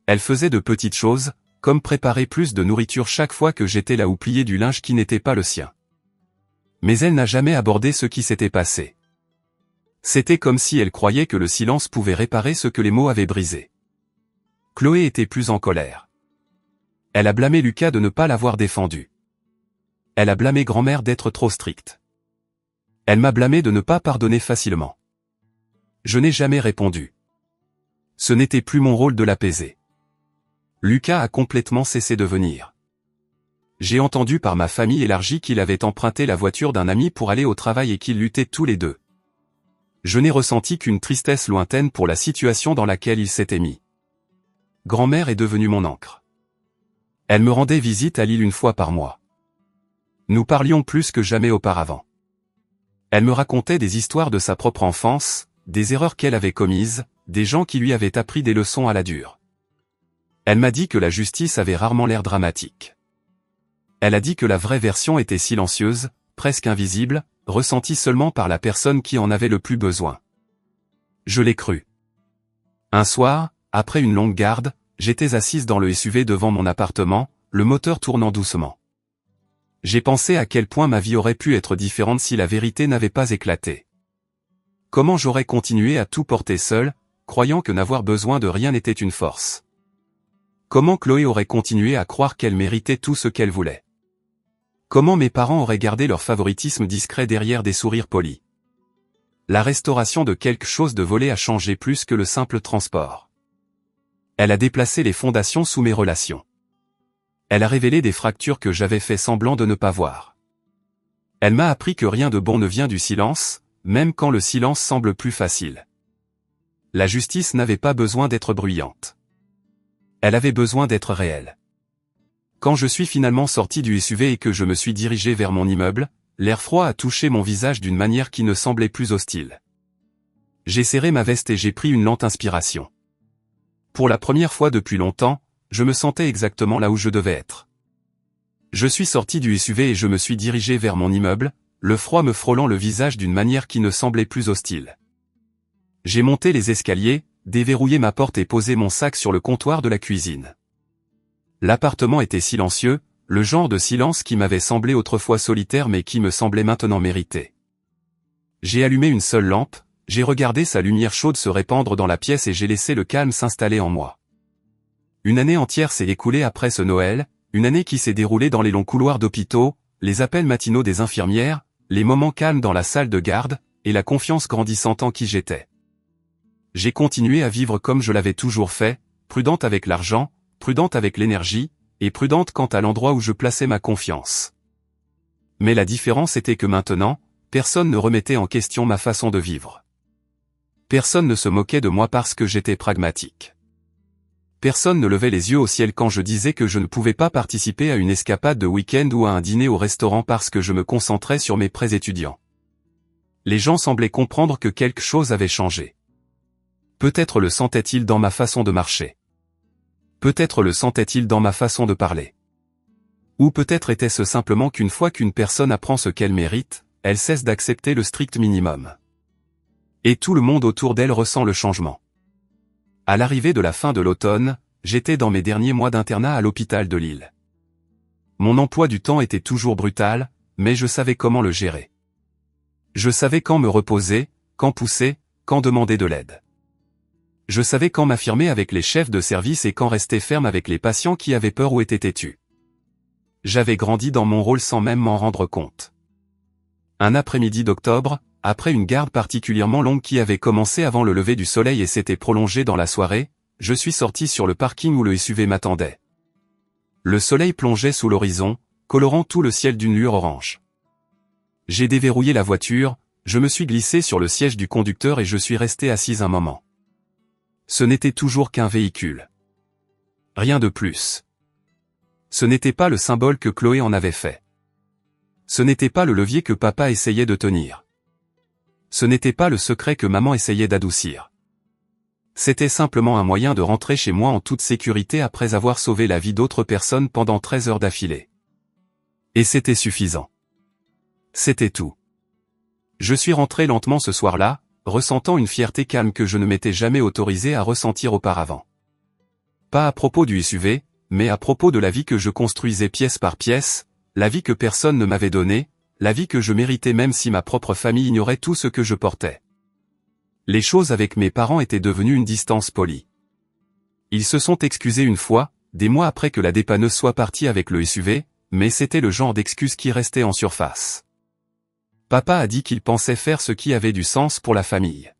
Elle faisait de petites choses, comme préparer plus de nourriture chaque fois que j'étais là ou plier du linge qui n'était pas le sien. Mais elle n'a jamais abordé ce qui s'était passé. C'était comme si elle croyait que le silence pouvait réparer ce que les mots avaient brisé. Chloé était plus en colère. Elle a blâmé Lucas de ne pas l'avoir défendu. Elle a blâmé grand-mère d'être trop stricte. Elle m'a blâmé de ne pas pardonner facilement. Je n'ai jamais répondu. Ce n'était plus mon rôle de l'apaiser. Lucas a complètement cessé de venir. J'ai entendu par ma famille élargie qu'il avait emprunté la voiture d'un ami pour aller au travail et qu'ils luttaient tous les deux. Je n'ai ressenti qu'une tristesse lointaine pour la situation dans laquelle il s'était mis. Grand-mère est devenue mon ancre. Elle me rendait visite à Lille une fois par mois. Nous parlions plus que jamais auparavant. Elle me racontait des histoires de sa propre enfance, des erreurs qu'elle avait commises, des gens qui lui avaient appris des leçons à la dure. Elle m'a dit que la justice avait rarement l'air dramatique. Elle a dit que la vraie version était silencieuse, presque invisible, ressentie seulement par la personne qui en avait le plus besoin. Je l'ai cru. Un soir, après une longue garde, j'étais assise dans le SUV devant mon appartement, le moteur tournant doucement. J'ai pensé à quel point ma vie aurait pu être différente si la vérité n'avait pas éclaté. Comment j'aurais continué à tout porter seul, croyant que n'avoir besoin de rien était une force. Comment Chloé aurait continué à croire qu'elle méritait tout ce qu'elle voulait. Comment mes parents auraient gardé leur favoritisme discret derrière des sourires polis. La restauration de quelque chose de volé a changé plus que le simple transport. Elle a déplacé les fondations sous mes relations. Elle a révélé des fractures que j'avais fait semblant de ne pas voir. Elle m'a appris que rien de bon ne vient du silence, même quand le silence semble plus facile. La justice n'avait pas besoin d'être bruyante. Elle avait besoin d'être réelle. Quand je suis finalement sorti du SUV et que je me suis dirigé vers mon immeuble, l'air froid a touché mon visage d'une manière qui ne semblait plus hostile. J'ai serré ma veste et j'ai pris une lente inspiration. Pour la première fois depuis longtemps, je me sentais exactement là où je devais être. Je suis sorti du SUV et je me suis dirigé vers mon immeuble, le froid me frôlant le visage d'une manière qui ne semblait plus hostile. J'ai monté les escaliers, déverrouillé ma porte et posé mon sac sur le comptoir de la cuisine. L'appartement était silencieux, le genre de silence qui m'avait semblé autrefois solitaire mais qui me semblait maintenant mérité. J'ai allumé une seule lampe, j'ai regardé sa lumière chaude se répandre dans la pièce et j'ai laissé le calme s'installer en moi. Une année entière s'est écoulée après ce Noël, une année qui s'est déroulée dans les longs couloirs d'hôpitaux, les appels matinaux des infirmières, les moments calmes dans la salle de garde, et la confiance grandissante en qui j'étais. J'ai continué à vivre comme je l'avais toujours fait, prudente avec l'argent, prudente avec l'énergie, et prudente quant à l'endroit où je plaçais ma confiance. Mais la différence était que maintenant, personne ne remettait en question ma façon de vivre. Personne ne se moquait de moi parce que j'étais pragmatique. Personne ne levait les yeux au ciel quand je disais que je ne pouvais pas participer à une escapade de week-end ou à un dîner au restaurant parce que je me concentrais sur mes prêts étudiants. Les gens semblaient comprendre que quelque chose avait changé. Peut-être le sentaient-ils dans ma façon de marcher. Peut-être le sentaient-ils dans ma façon de parler. Ou peut-être était-ce simplement qu'une fois qu'une personne apprend ce qu'elle mérite, elle cesse d'accepter le strict minimum. Et tout le monde autour d'elle ressent le changement. À l'arrivée de la fin de l'automne, j'étais dans mes derniers mois d'internat à l'hôpital de Lille. Mon emploi du temps était toujours brutal, mais je savais comment le gérer. Je savais quand me reposer, quand pousser, quand demander de l'aide. Je savais quand m'affirmer avec les chefs de service et quand rester ferme avec les patients qui avaient peur ou étaient têtus. J'avais grandi dans mon rôle sans même m'en rendre compte. Un après-midi d'octobre, après une garde particulièrement longue qui avait commencé avant le lever du soleil et s'était prolongée dans la soirée, je suis sorti sur le parking où le SUV m'attendait. Le soleil plongeait sous l'horizon, colorant tout le ciel d'une lueur orange. J'ai déverrouillé la voiture, je me suis glissé sur le siège du conducteur et je suis resté assis un moment. Ce n'était toujours qu'un véhicule. Rien de plus. Ce n'était pas le symbole que Chloé en avait fait. Ce n'était pas le levier que papa essayait de tenir. Ce n'était pas le secret que maman essayait d'adoucir. C'était simplement un moyen de rentrer chez moi en toute sécurité après avoir sauvé la vie d'autres personnes pendant 13 heures d'affilée. Et c'était suffisant. C'était tout. Je suis rentré lentement ce soir-là, ressentant une fierté calme que je ne m'étais jamais autorisé à ressentir auparavant. Pas à propos du SUV, mais à propos de la vie que je construisais pièce par pièce, la vie que personne ne m'avait donnée, la vie que je méritais même si ma propre famille ignorait tout ce que je portais. Les choses avec mes parents étaient devenues une distance polie. Ils se sont excusés une fois, des mois après que la dépanneuse soit partie avec le SUV, mais c'était le genre d'excuse qui restait en surface. Papa a dit qu'il pensait faire ce qui avait du sens pour la famille.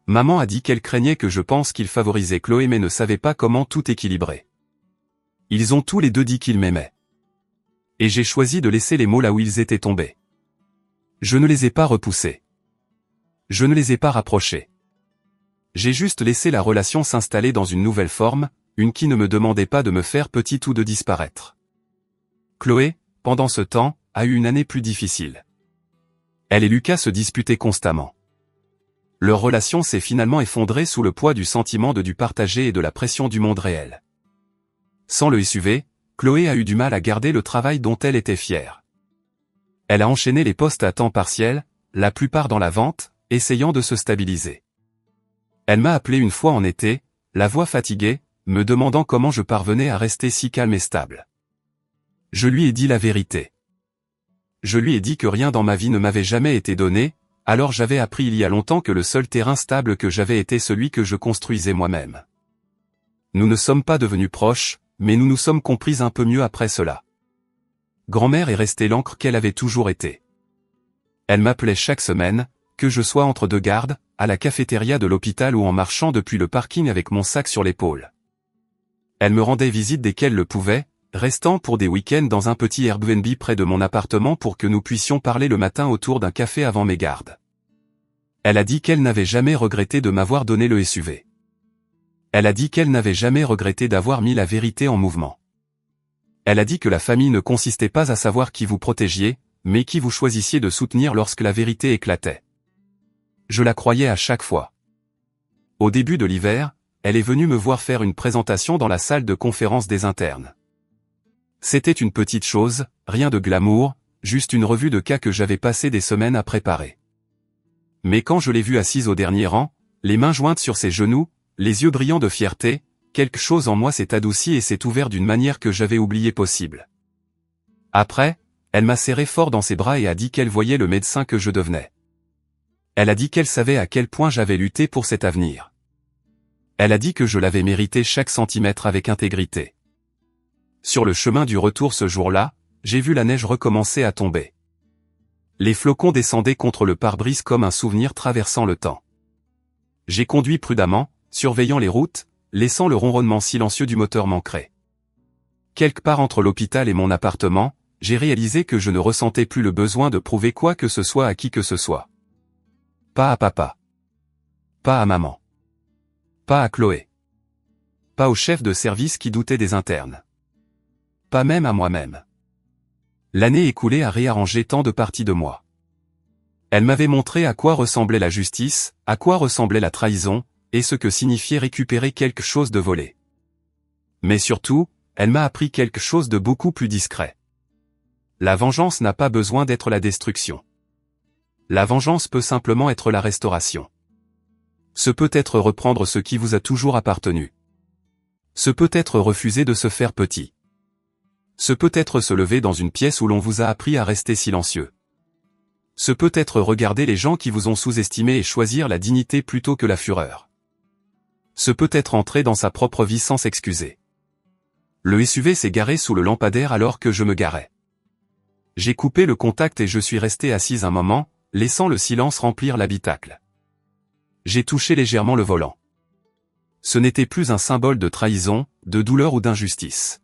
Maman a dit qu'elle craignait que je pense qu'il favorisait Chloé mais ne savait pas comment tout équilibrer. Ils ont tous les deux dit qu'ils m'aimaient. Et j'ai choisi de laisser les mots là où ils étaient tombés. Je ne les ai pas repoussés. Je ne les ai pas rapprochés. J'ai juste laissé la relation s'installer dans une nouvelle forme, une qui ne me demandait pas de me faire petite ou de disparaître. Chloé, pendant ce temps, a eu une année plus difficile. Elle et Lucas se disputaient constamment. Leur relation s'est finalement effondrée sous le poids du sentiment de dû partager et de la pression du monde réel. Sans le SUV, Chloé a eu du mal à garder le travail dont elle était fière. Elle a enchaîné les postes à temps partiel, la plupart dans la vente, essayant de se stabiliser. Elle m'a appelé une fois en été, la voix fatiguée, me demandant comment je parvenais à rester si calme et stable. Je lui ai dit la vérité. Je lui ai dit que rien dans ma vie ne m'avait jamais été donné, alors j'avais appris il y a longtemps que le seul terrain stable que j'avais était celui que je construisais moi-même. Nous ne sommes pas devenus proches, mais nous nous sommes compris un peu mieux après cela. Grand-mère est restée l'encre qu'elle avait toujours été. Elle m'appelait chaque semaine, que je sois entre deux gardes, à la cafétéria de l'hôpital ou en marchant depuis le parking avec mon sac sur l'épaule. Elle me rendait visite dès qu'elle le pouvait, restant pour des week-ends dans un petit Airbnb près de mon appartement pour que nous puissions parler le matin autour d'un café avant mes gardes. Elle a dit qu'elle n'avait jamais regretté de m'avoir donné le SUV. Elle a dit qu'elle n'avait jamais regretté d'avoir mis la vérité en mouvement. Elle a dit que la famille ne consistait pas à savoir qui vous protégiez, mais qui vous choisissiez de soutenir lorsque la vérité éclatait. Je la croyais à chaque fois. Au début de l'hiver, elle est venue me voir faire une présentation dans la salle de conférence des internes. C'était une petite chose, rien de glamour, juste une revue de cas que j'avais passé des semaines à préparer. Mais quand je l'ai vue assise au dernier rang, les mains jointes sur ses genoux, les yeux brillants de fierté, quelque chose en moi s'est adouci et s'est ouvert d'une manière que j'avais oublié possible. Après, elle m'a serré fort dans ses bras et a dit qu'elle voyait le médecin que je devenais. Elle a dit qu'elle savait à quel point j'avais lutté pour cet avenir. Elle a dit que je l'avais mérité chaque centimètre avec intégrité. Sur le chemin du retour ce jour-là, j'ai vu la neige recommencer à tomber. Les flocons descendaient contre le pare-brise comme un souvenir traversant le temps. J'ai conduit prudemment, surveillant les routes, laissant le ronronnement silencieux du moteur m'ancrer. Quelque part entre l'hôpital et mon appartement, j'ai réalisé que je ne ressentais plus le besoin de prouver quoi que ce soit à qui que ce soit. Pas à papa. Pas à maman. Pas à Chloé. Pas au chef de service qui doutait des internes. Pas même à moi-même. L'année écoulée a réarrangé tant de parties de moi. Elle m'avait montré à quoi ressemblait la justice, à quoi ressemblait la trahison, et ce que signifiait récupérer quelque chose de volé. Mais surtout, elle m'a appris quelque chose de beaucoup plus discret. La vengeance n'a pas besoin d'être la destruction. La vengeance peut simplement être la restauration. Ce peut être reprendre ce qui vous a toujours appartenu. Ce peut être refuser de se faire petit. Ce peut être se lever dans une pièce où l'on vous a appris à rester silencieux. Ce peut être regarder les gens qui vous ont sous-estimé et choisir la dignité plutôt que la fureur. Ce peut être entrer dans sa propre vie sans s'excuser. Le SUV s'est garé sous le lampadaire alors que je me garais. J'ai coupé le contact et je suis resté assise un moment, laissant le silence remplir l'habitacle. J'ai touché légèrement le volant. Ce n'était plus un symbole de trahison, de douleur ou d'injustice.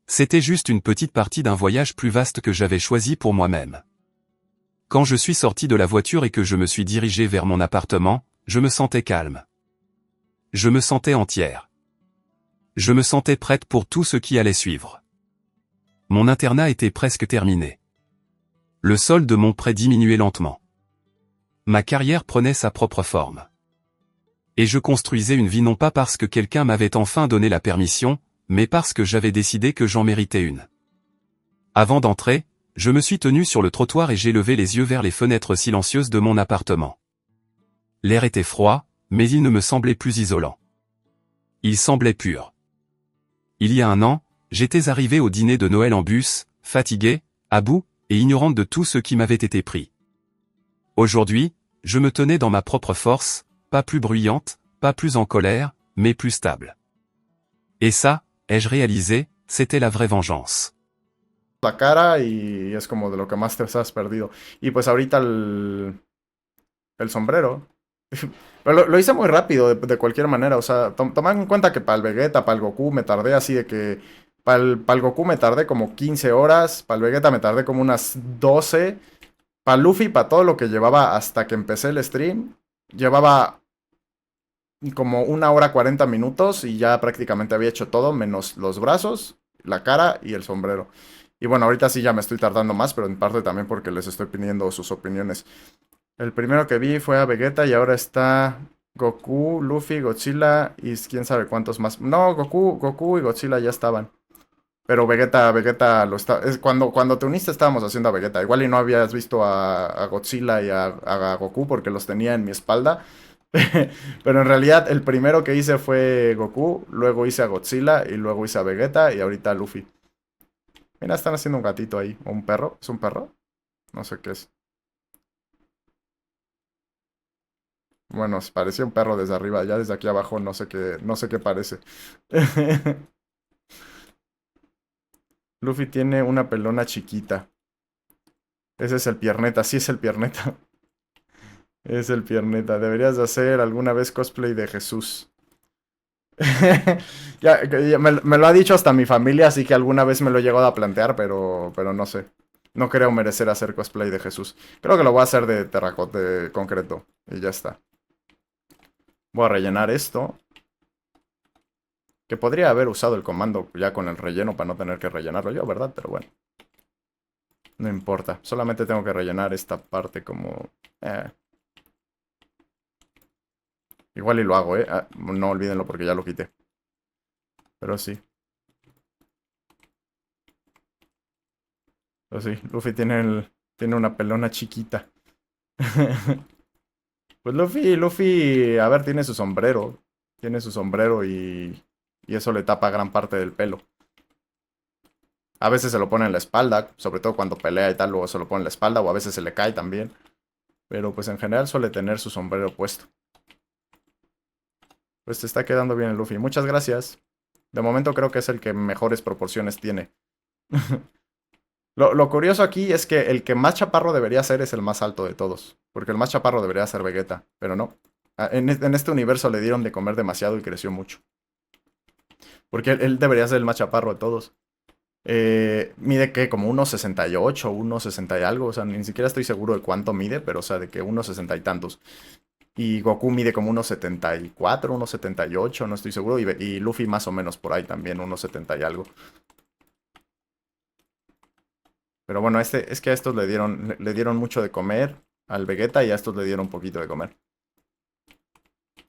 C'était juste une petite partie d'un voyage plus vaste que j'avais choisi pour moi-même. Quand je suis sorti de la voiture et que je me suis dirigé vers mon appartement, je me sentais calme. Je me sentais entière. Je me sentais prête pour tout ce qui allait suivre. Mon internat était presque terminé. Le solde de mon prêt diminuait lentement. Ma carrière prenait sa propre forme. Et je construisais une vie non pas parce que quelqu'un m'avait enfin donné la permission, mais parce que j'avais décidé que j'en méritais une. Avant d'entrer, Je me suis tenu sur le trottoir et j'ai levé les yeux vers les fenêtres silencieuses de mon appartement. L'air était froid, mais il ne me semblait plus isolant. Il semblait pur. Il y a un an, j'étais arrivé au dîner de Noël en bus, fatigué, à bout, et ignorante de tout ce qui m'avait été pris. Aujourd'hui, je me tenais dans ma propre force, pas plus bruyante, pas plus en colère, mais plus stable. Et ça, ai-je réalisé, c'était la vraie vengeance. La cara y es como de lo que más te has perdido. Y pues ahorita el sombrero. Pero lo hice muy rápido, de cualquier manera. O sea, tomando en cuenta que para el Vegeta, para el Goku, me tardé así de que. Para el Goku me tardé como 15 horas. Para el Vegeta me tardé como unas 12. Para Luffy, para todo lo que llevaba hasta que empecé el stream, llevaba como 1 hora 40 minutos y ya prácticamente había hecho todo, menos los brazos, la cara y el sombrero. Y bueno, ahorita sí ya me estoy tardando más, pero en parte también porque les estoy pidiendo sus opiniones. El primero que vi fue a Vegeta y ahora está Goku, Luffy, Godzilla y quién sabe cuántos más. No, Goku y Godzilla ya estaban. Pero Vegeta lo está. Cuando te uniste estábamos haciendo a Vegeta. Igual y no habías visto a Godzilla y a Goku porque los tenía en mi espalda. Pero en realidad el primero que hice fue Goku, luego hice a Godzilla y luego hice a Vegeta y ahorita a Luffy. Mira, están haciendo un gatito ahí. ¿O un perro? ¿Es un perro? No sé qué es. Bueno, parecía un perro desde arriba, ya desde aquí abajo no sé qué parece. Luffy tiene una pelona chiquita. Ese es el pierneta, sí es el pierneta. Es el pierneta. Deberías de hacer alguna vez cosplay de Jesús. Ya me lo ha dicho hasta mi familia, así que alguna vez me lo he llegado a plantear, pero no sé. No creo merecer hacer cosplay de Jesús. Creo que lo voy a hacer de terracota, de concreto. Y ya está. Voy a rellenar esto. Que podría haber usado el comando ya con el relleno para no tener que rellenarlo yo, ¿verdad? Pero bueno. No importa. Solamente tengo que rellenar esta parte como... Igual y lo hago, ¿eh? No olvídenlo porque ya lo quité. Pero sí. Pero sí. Luffy tiene una pelona chiquita. Pues Luffy, a ver, tiene su sombrero. Tiene su sombrero y eso le tapa gran parte del pelo. A veces se lo pone en la espalda, sobre todo cuando pelea y tal, luego se lo pone en la espalda, o a veces se le cae también. Pero pues en general suele tener su sombrero puesto. Pues te está quedando bien el Luffy. Muchas gracias. De momento creo que es el que mejores proporciones tiene. Lo curioso aquí es que el que más chaparro debería ser es el más alto de todos. Porque el más chaparro debería ser Vegeta, pero no. En este universo le dieron de comer demasiado y creció mucho. Porque él debería ser el más chaparro de todos. Mide que como 1,68, 1,60 y algo. O sea, ni siquiera estoy seguro de cuánto mide, pero o sea, de que 1,60 y tantos. Y Goku mide como 1,74, 1,78, no estoy seguro. Y Luffy más o menos por ahí también, 1,70 y algo. Pero bueno, es que a estos le dieron mucho de comer al Vegeta y a estos le dieron un poquito de comer.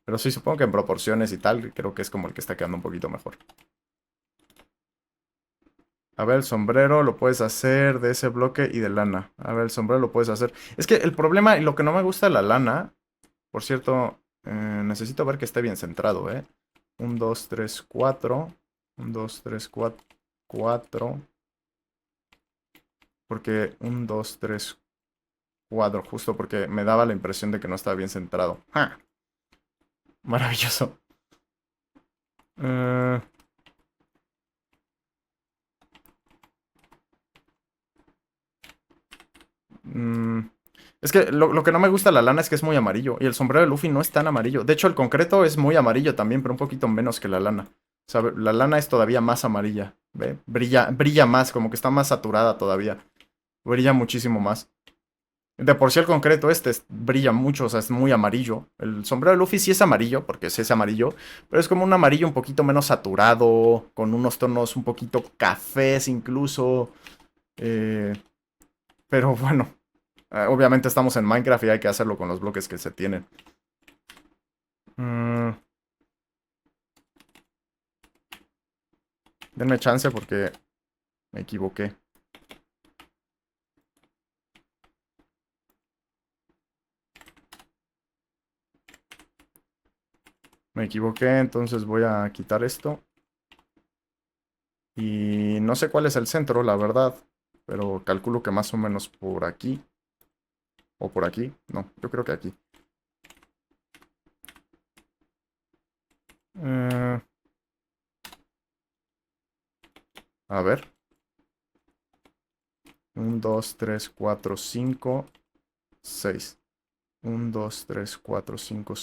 Pero sí, supongo que en proporciones y tal, creo que es como el que está quedando un poquito mejor. A ver, el sombrero lo puedes hacer de ese bloque y de lana. A ver, el sombrero lo puedes hacer. Es que el problema y lo que no me gusta de la lana, por cierto, necesito ver que esté bien centrado, ¿eh? 1, 2, 3, 4. 1, 2, 3, 4. 4. Porque 1, 2, 3, 4. Justo porque me daba la impresión de que no estaba bien centrado. ¡Ja! Maravilloso. Eh, mm, es que lo que no me gusta de la lana es que es muy amarillo. Y el sombrero de Luffy no es tan amarillo. De hecho, el concreto es muy amarillo también, pero un poquito menos que la lana. O sea, la lana es todavía más amarilla. ¿Ve? Brilla más, como que está más saturada todavía. Brilla muchísimo más. De por sí el concreto brilla mucho, o sea, es muy amarillo. El sombrero de Luffy sí es amarillo, porque sí es amarillo, pero es como un amarillo un poquito menos saturado, con unos tonos un poquito cafés incluso. Eh, pero bueno, obviamente estamos en Minecraft y hay que hacerlo con los bloques que se tienen. Mm, denme chance porque me equivoqué. Me equivoqué, entonces voy a quitar esto. Y no sé cuál es el centro, la verdad. Pero calculo que más o menos por aquí. O por aquí. No, yo creo que aquí. Eh, a ver. 1, 2, 3, 4, 5, 6. 1, 2, 3, 4, 5,